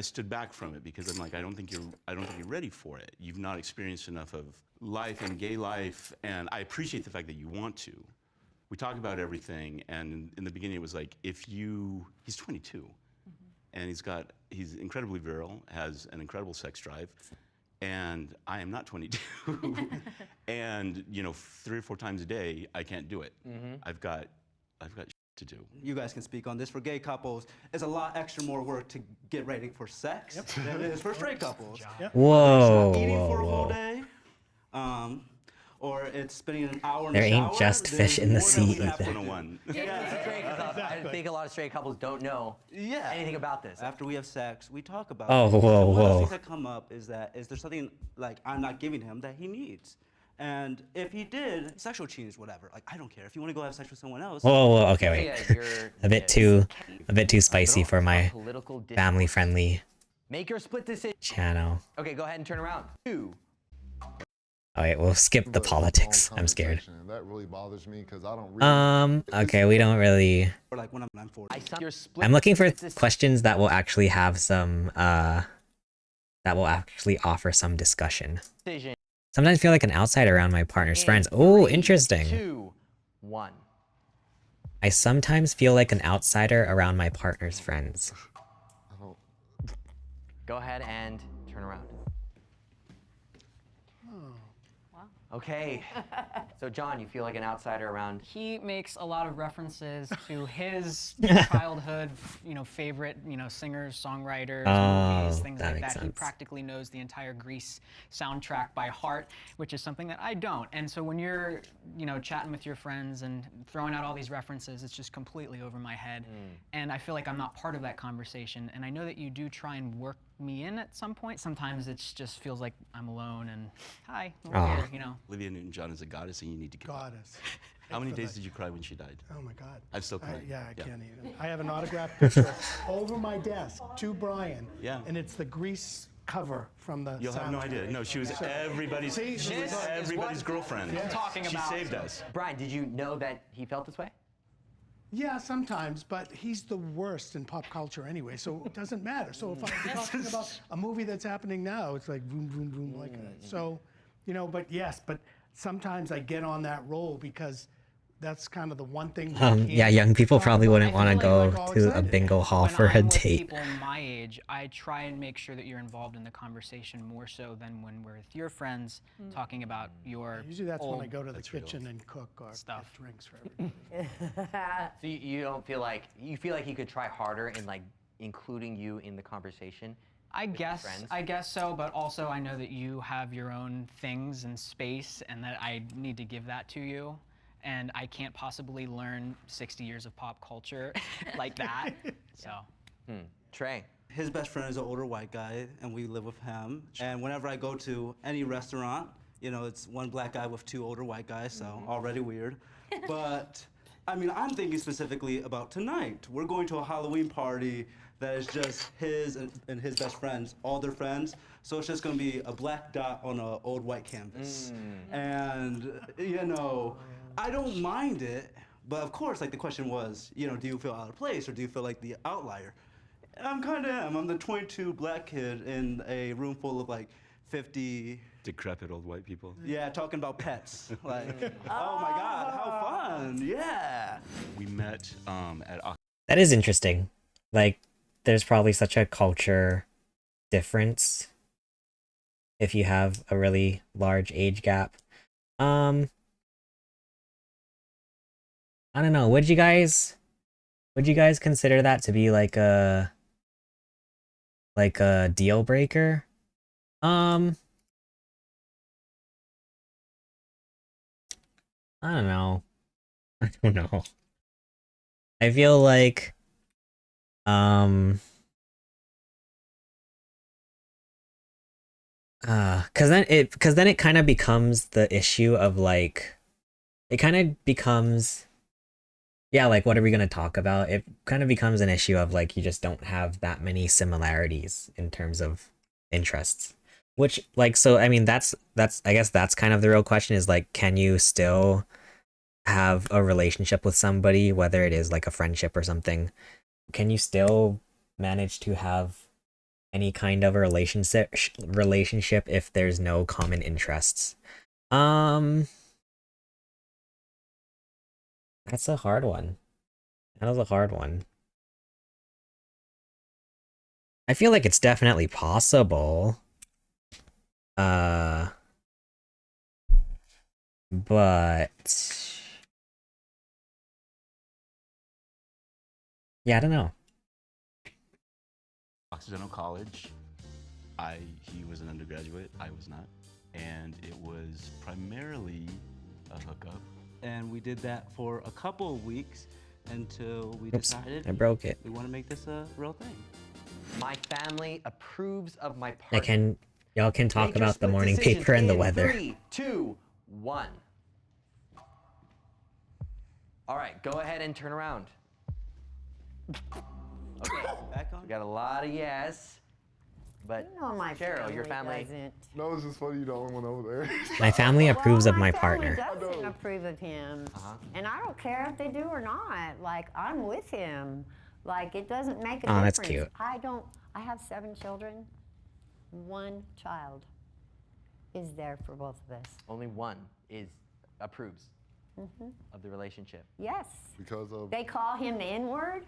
stood back from it because I'm like, I don't think you're ready for it. You've not experienced enough of life and gay life, and I appreciate the fact that you want to. We talk about everything, and in the beginning it was like, he's 22, and he's incredibly virile, has an incredible sex drive, and I am not 22. And 3 or 4 times a day, I can't do it. I've got to do. You guys can speak on this. For gay couples, it's a lot extra more work to get ready for sex than it is for straight couples. Whoa, It's not eating whoa, for a whole whoa. day, or it's spending an hour in There the ain't shower, just then fish in the more than we sea have to either. do. 101. I think a lot of straight couples don't know anything about this. After we have sex, we talk about Oh, it. whoa, And one of the whoa. things that come up is that is there something like I'm not giving him that he needs? And if he did, sexual cheating is whatever. Like I don't care if you want to go have sex with someone else. Whoa, okay, wait. A bit too spicy for my Political family-friendly Make your split decision. channel. Okay, go ahead and turn around. 2. All right, we'll skip the politics. I'm scared. And that really bothers me because I don't really... Okay, we don't really... Or like when I'm 40. I'm looking for questions that will actually have some, that will actually offer some discussion. Decision. Sometimes I feel like an outsider around my partner's friends. Oh, interesting. 2, 1. I sometimes feel like an outsider around my partner's friends. Go ahead and turn around. Okay. So John, you feel like an outsider around. He makes a lot of references to his childhood, favorite, singers, songwriters, movies, things that like makes that. He sense. practically knows the entire Grease soundtrack by heart, which is something that I don't. And so when you're, chatting with your friends and throwing out all these references, it's just completely over my head. And I feel like I'm not part of that conversation. And I know that you do try and work me in at some point. Sometimes it just feels like I'm alone and hi, we're here, Olivia Newton-John is a goddess, and you need to give up. Goddess. How many For days that. did you cry when she died? Oh my God. I've still cried. I can't even. I have an autographed picture over my desk to Brian. Yeah. And it's the Grease cover from the You'll have no soundtrack. idea. No, she was So- everybody's. See, She was everybody's girlfriend. Yeah. She saved us. Brian, did you know that he felt this way? Yeah, sometimes, but he's the worst in pop culture anyway, so it doesn't matter. So if I'm talking about a movie that's happening now, it's like boom, boom, boom, like that. So, but yes, but sometimes I get on that role because that's kind of the one thing. Yeah, young people probably wouldn't want to go all to a excited. bingo hall When for I'm a with date. people my age, I try and make sure that you're involved in the conversation more so than when we're with your friends talking about your Usually that's when I old go to the kitchen and cook or stuff. get drinks for everybody. So you don't feel like you feel like he could try harder in like including you in the conversation? I with your guess friends? I guess so, but also I know that you have your own things and space, and that I need to give that to you. And I can't possibly learn 60 years of pop culture like that. So, Trey. His best friend is an older white guy, and we live with him. And whenever I go to any restaurant, it's one black guy with 2 older white guys, so already weird. But, I'm thinking specifically about tonight. We're going to a Halloween party that is just his and his best friends, all their friends. So it's just gonna be a black dot on an old white canvas. And, you know, I don't mind it, but of course, like the question was, you know, do you feel out of place or do you feel like the outlier? I'm kind of am. I'm the 22 black kid in a room full of like 50 Decrepit old white people. yeah, talking about pets. Like, oh my God, how fun! Yeah. We met at That is interesting. Like, there's probably such a culture difference if you have a really large age gap. I don't know. Would you guys consider that to be like a deal breaker? I don't know. I don't know. I feel like cuz then it kind of becomes the issue of like it kind of becomes yeah, like what are we going to talk about? It kind of becomes an issue of like you just don't have that many similarities in terms of interests. Which like so I mean that's I guess that's kind of the real question is like can you still have a relationship with somebody whether it is like a friendship or something? Can you still manage to have any kind of a relationship if there's no common interests? That's a hard one. That was a hard one. I feel like it's definitely possible. But yeah, I don't know. Occidental College. He was an undergraduate, I was not. And it was primarily a hookup. And we did that for a couple of weeks until we Oops, decided I broke it. we want to make this a real thing. My family approves of my partner. Y'all can talk Make your about the split morning decision paper and the in weather. 3, 2, 1. All right, go ahead and turn around. Okay, Back on. we got a lot of yes, but You know my Cheryl, your family. doesn't. No, it's just funny you're the only one over there. My family approves of my family partner. doesn't approve of him, and I don't care if they do or not. Like I'm with him. Like it doesn't make a difference. Oh, that's cute. I have 7 children. 1 child is there for both of us. Only one approves of the relationship. Yes. Because of They call him the N-word.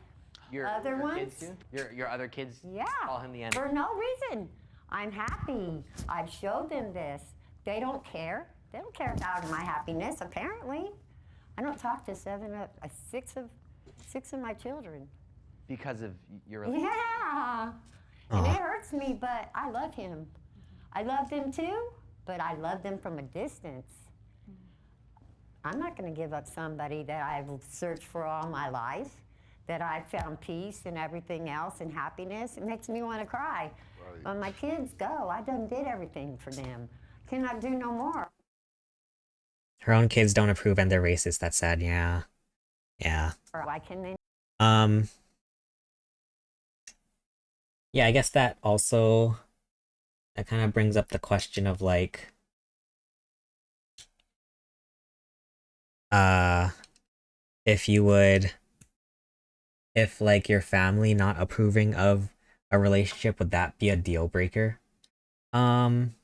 Your Other kids ones? do? Your other kids Yeah. call him the N. For no reason. I'm happy. I've showed them this. They don't care. They don't care about my happiness, apparently. I don't talk to 6 of my children. Because of your relationship. Yeah. And it hurts me, but I love him. I love them too, but I love them from a distance. I'm not going to give up somebody that I've searched for all my life, that I've found peace and everything else and happiness. It makes me want to cry. Right. When my kids go, I done did everything for them. Cannot do no more. Her own kids don't approve and they're racist. That's sad. Yeah. Yeah. Why can they? Yeah, I guess that also that kind of brings up the question of like if like your family not approving of a relationship, would that be a deal breaker? And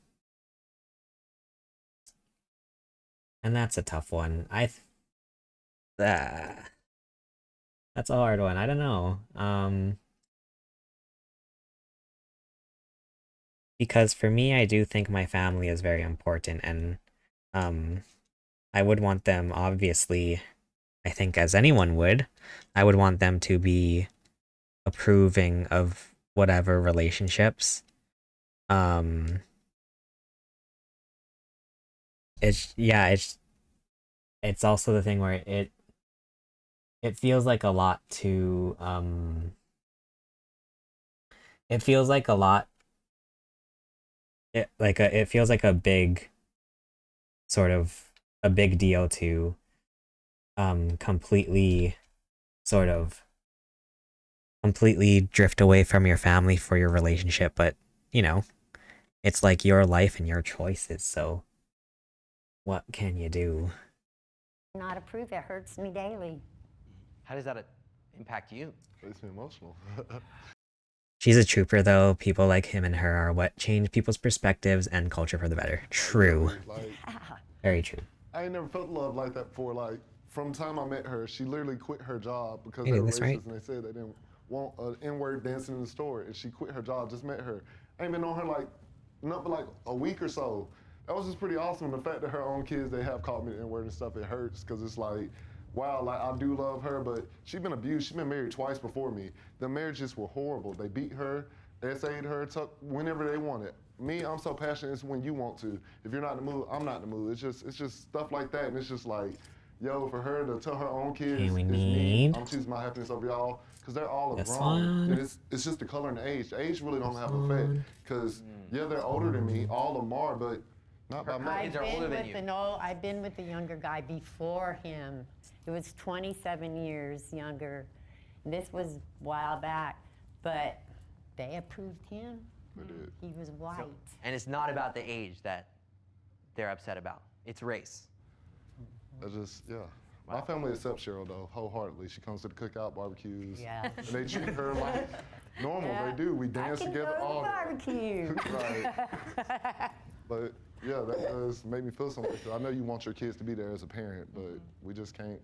that's a tough one. That's a hard one. I don't know. Because for me, I do think my family is very important, and I would want them, obviously, I think as anyone would, I would want them to be approving of whatever relationships. It's also the thing where it feels like a lot to it feels like a lot it feels like a big sort of a big deal to completely sort of completely drift away from your family for your relationship, but you know, it's like your life and your choices, so what can you do? Not approve, it hurts me daily. How does that impact you? Makes me emotional. She's a trooper though. People like him and her are what change people's perspectives and culture for the better. True. Like, Very true. I ain't never felt love like that before. Like, from the time I met her, she literally quit her job because You they do were this, racist right? and they said they didn't want an N-word dancing in the store. And she quit her job, just met her. I ain't been on her like, not but like a week or so. That was just pretty awesome. And the fact that her own kids, they have called me the N-word and stuff, it hurts because it's like, wow, like I do love her, but she's been abused. She's been married twice before me. The marriages were horrible. They beat her, essayed her, took whenever they wanted. Me, I'm so passionate, it's when you want to. If you're not in the mood, I'm not in the mood. It's just stuff like that, and it's just like, yo, for her to tell her own kids, Okay, we it's me, need I'm choosing my happiness over y'all, because they're all this grown. one. And it's just the color and the age. The age really don't have an effect, because yeah, they're older than me, all of them are, but not by much. I've been with the younger guy before him. It was 27 years younger. This was a while back, but they approved him. He was white. And it's not about the age that they're upset about. It's race. Yeah. My family accepts Cheryl, though, wholeheartedly. She comes to the cookout, barbecues. Yeah. And they treat her like normal. Yeah. They do. We dance together all barbecue. Right. But yeah, that does make me feel something. I know you want your kids to be there as a parent, but we just can't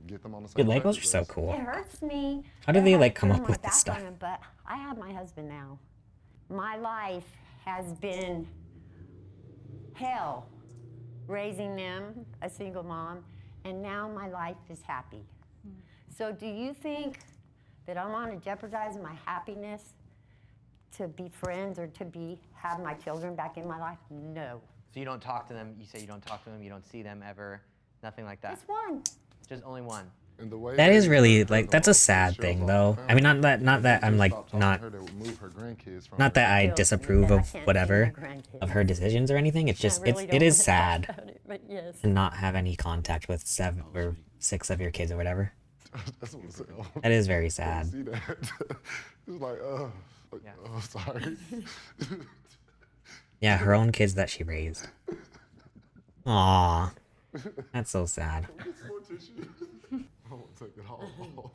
get them on the same Dude, Legos page are as so us. cool. It hurts me. How do that they, I like, have come to up turn my with this back stuff? on him, but I have my husband now. My life has been hell raising them, a single mom, and now my life is happy. So do you think that I want to jeopardize my happiness to be friends or to have my children back in my life? No. So you don't talk to them, you say you don't talk to them, you don't see them ever, nothing like that? Just one. Just only one. And the way That is really like that's a sad thing though. I mean, not that I'm like not that I disapprove of whatever of her decisions or anything. It's just it is sad to not have any contact with 7 or 6 of your kids or whatever. That's what I'm saying. That is very sad. See that? It's like, oh, sorry. Yeah, her own kids that she raised. Aww, that's so sad. I won't take it all off.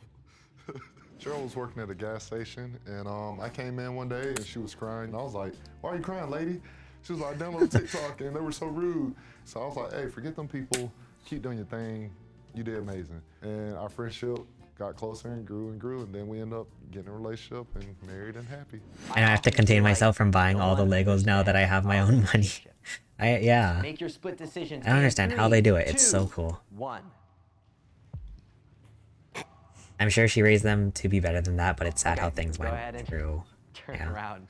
Cheryl was working at a gas station, and I came in one day, and she was crying. And I was like, why are you crying, lady? She was like, I downloaded TikTok, and they were so rude. So I was like, hey, forget them people. Keep doing your thing. You did amazing. And our friendship got closer and grew, and then we ended up getting a relationship and married and happy. And I have to contain myself from buying all the Legos now that I have my own money. Yeah. Make your split decisions. I don't understand how they do it. It's 3, so 2, cool. 1. I'm sure she raised them to be better than that, but it's sad how things Go went ahead and through. turn around.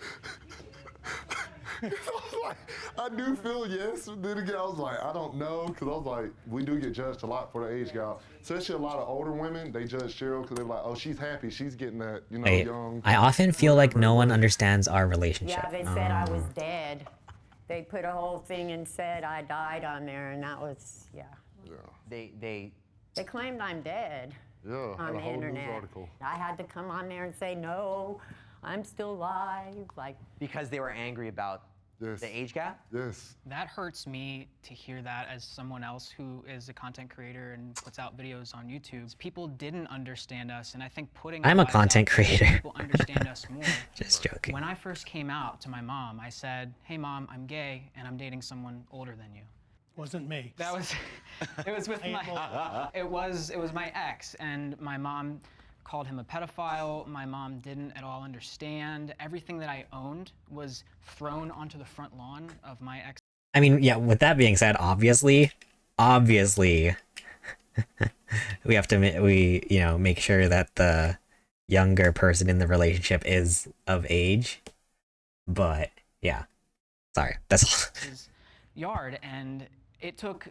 I do feel yes, but then again, I was like, I don't know, because I was like, we do get judged a lot for the age gap. Especially a lot of older women, they judge Cheryl because they're like, oh, she's happy, she's getting that, you know, Wait, young. I often feel like no one understands our relationship. Yeah, they said I was dead. They put a whole thing and said I died on there, and that was, yeah. They claimed I'm dead on a the whole news internet. article. I had to come on there and say, no, I'm still alive. Like, because they were angry about the age gap? Yes. That hurts me to hear that as someone else who is a content creator and puts out videos on YouTube. People didn't understand us, and I think putting I'm our a lives content out there so creator. people understand us more. Just joking. When I first came out to my mom, I said, "Hey mom, I'm gay and I'm dating someone older than you." Wasn't me. That was it was with my it was my ex, and my mom called him a pedophile. My mom didn't at all understand. Everything that I owned was thrown onto the front lawn of my ex. I mean, yeah, with that being said, obviously, we have to, make sure that the younger person in the relationship is of age. But, yeah. Sorry, that's all. His yard, and it took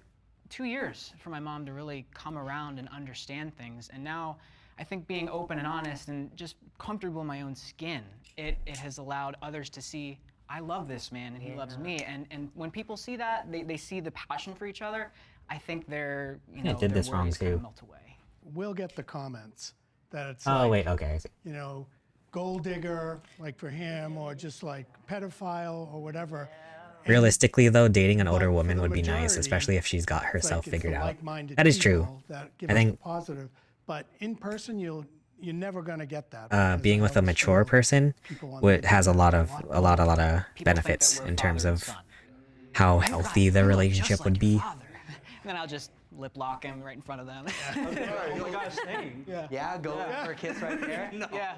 2 years for my mom to really come around and understand things. And now, I think being open and honest and just comfortable in my own skin, it has allowed others to see, I love this man and he loves me. And when people see that, they see the passion for each other, I think they're, I did their this wrong worries kind of too. melt away. We'll get the comments. that it's Oh, like, wait, okay, I see. you know, gold digger, like for him, or just like pedophile or whatever. Realistically, though, dating an older for woman the would be nice, majority, especially if she's got it's herself like it's figured the out. like-minded That is true. people that give I us think the positive, but in person, you're never gonna get that. being with a mature person has a lot of benefits in terms of how healthy the relationship would be. And then I'll just lip lock him right in front of them. Oh my gosh, dang. Yeah, go for a kiss right there. No. Yeah.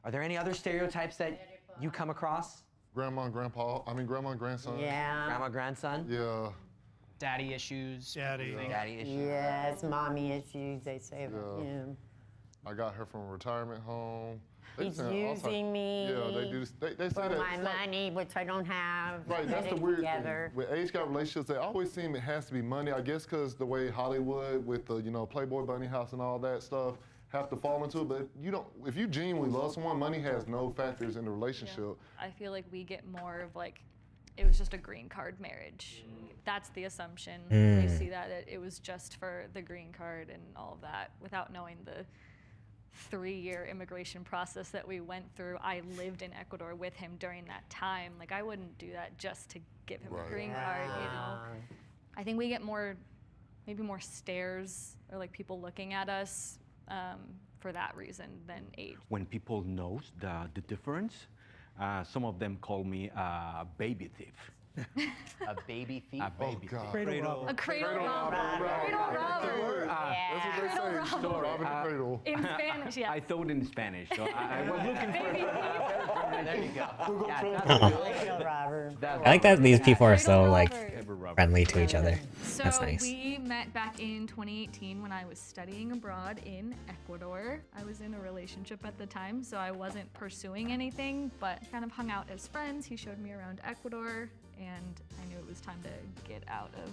Are there any other stereotypes that you come across? Grandma and grandpa. I mean, grandma and grandson. Yeah. Grandma, grandson? Yeah. Daddy issues. Daddy. Daddy issues. Yes, mommy issues, they say about him. I got her from a retirement home. He's using me Yeah, they do. They say for that. my money, which I don't have. Right, that's the Get it weird together. thing. With age gap relationships, they always seem it has to be money. I guess because the way Hollywood with the Playboy Bunny House and all that stuff have to fall into it. But you don't. If you genuinely love someone, money has no factors in the relationship. I feel like we get more of like, it was just a green card marriage. That's the assumption. We Mm. see that it was just for the green card and all of that without knowing the 3-year immigration process that we went through. I lived in Ecuador with him during that time. Like, I wouldn't do that just to give him a green card, you know? I think we get maybe more stares or like people looking at us for that reason than age. When people know the difference, some of them call me a baby thief. A baby thief? A baby thief. Cradle robber. A cradle robber. Cradle robber. That's what they say. Robbing the cradle. In Spanish, yeah. I thought in Spanish, so I was looking for There you go. I like that these people are so like friendly to each other. So That's nice. we met back in 2018 when I was studying abroad in Ecuador. I was in a relationship at the time, so I wasn't pursuing anything, but kind of hung out as friends. He showed me around Ecuador, and I knew it was time to get out of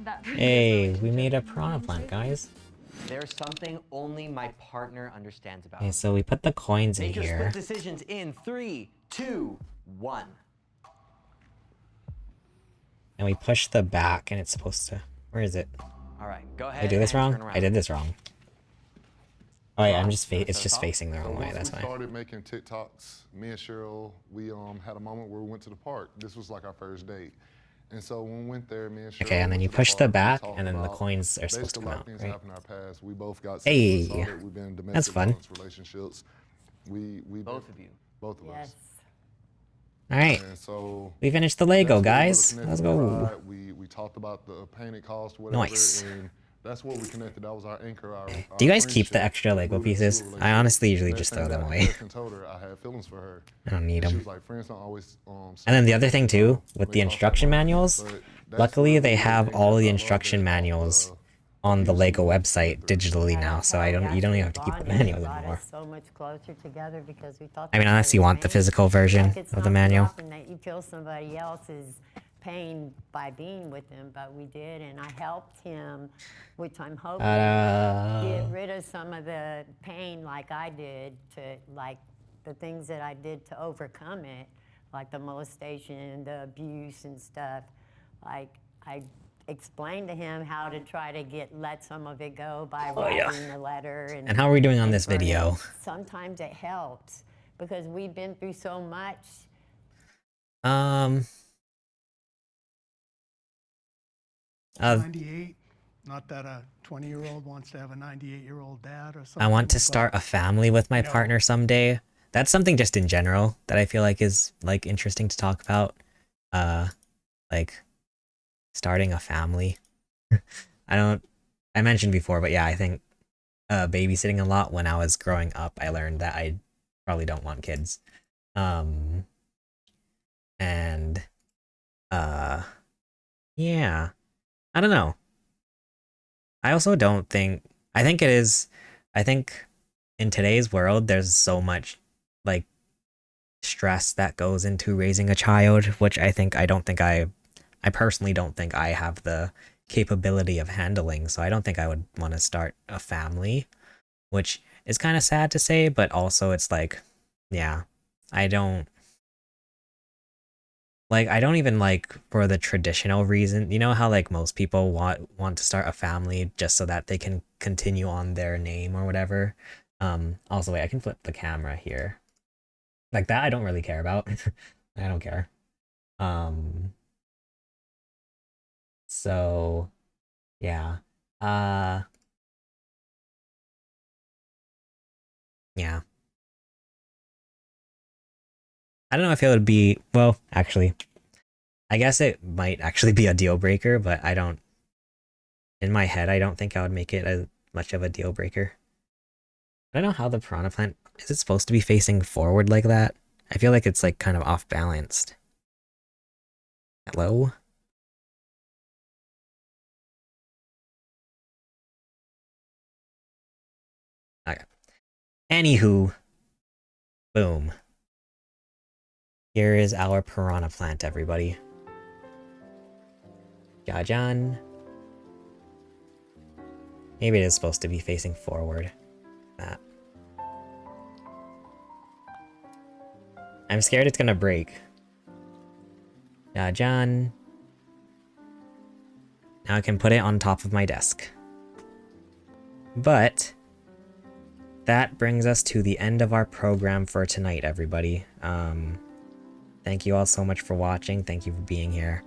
that. Hey, we made a piranha plant, guys. There's something only my partner understands about. Okay, so we put the coins in Make your here. split decisions in 3, 2, 1. And we push the back, and it's supposed to... Where is it? All right, go ahead. Did I do this and wrong? turn around. I did this wrong. Oh yeah, I'm just it's just facing the wrong way. Once That's we fine. started making TikToks, me and Cheryl, we had a moment where we went to the park. This was like our first date. And so when we went there, me and Cheryl Okay, and then went you to push the park, we back, talked and then the about coins are supposed to basically come a lot out, of things right? happened in our past. We both got Hey, assaulted. We've been in domestic that's fun. violence relationships. We Both of you. Both of us. All right, And so we finished the Lego, that's guys. what we Let's connected go. right. We talked about the painted cost, whatever. Nice. And that's what we connected. That was our anchor. Our Do you guys keep the friendship extra Lego rooted into a pieces? I relationship. honestly usually Next just thing throw them that I away. just told her I had feelings for her. I don't need And She them. was like, friends don't always. And then the other thing too, with the instruction manuals, luckily they have all the instruction manuals on the Lego website digitally now, so you don't even have to keep the manuals Brought anymore. us so much closer together because we thought. I mean, that unless you was want the pain. physical version Like, it's of the not manual. often that you feel somebody else's pain by being with them, but we did, and I helped him, which I'm hoping get rid of some of the pain like I did to like the things that I did to overcome it, like the molestation, the abuse and stuff. Like I explained to him how to try to let some of it go by Oh, yeah. writing a letter. And how are we doing on and this for him, video? Sometimes it helps because we've been through so much. Uh, 98. Not that a 20-year-old wants to have a 98-year-old dad or something. I want to but, start a family with my you know, partner someday. That's something just in general that I feel like is like interesting to talk about. Like starting a family. I mentioned before, but yeah, I think babysitting a lot when I was growing up, I learned that I probably don't want kids. Yeah. I don't know. I also don't think I think in today's world there's so much like stress that goes into raising a child, which I personally don't think I have the capability of handling. So I don't think I would want to start a family, which is kind of sad to say, but also it's like, yeah, I don't even like for the traditional reason, you know how like most people want to start a family just so that they can continue on their name or whatever. Also wait, I can flip the camera here. Like that I don't really care about. I don't care. So yeah. Yeah. I don't know if it would be, well, actually, I guess it might actually be a deal breaker, but I don't, in my head, I don't think I would make it as much of a deal breaker. I don't know how the piranha plant, is it supposed to be facing forward like that? I feel like it's like kind of off balanced. Hello? Okay. Anywho, boom. Here is our piranha plant, everybody. Jajan. Maybe it is supposed to be facing forward. That. I'm scared it's gonna break. Jajan. Now I can put it on top of my desk. But that brings us to the end of our program for tonight, everybody. Thank you all so much for watching. Thank you for being here.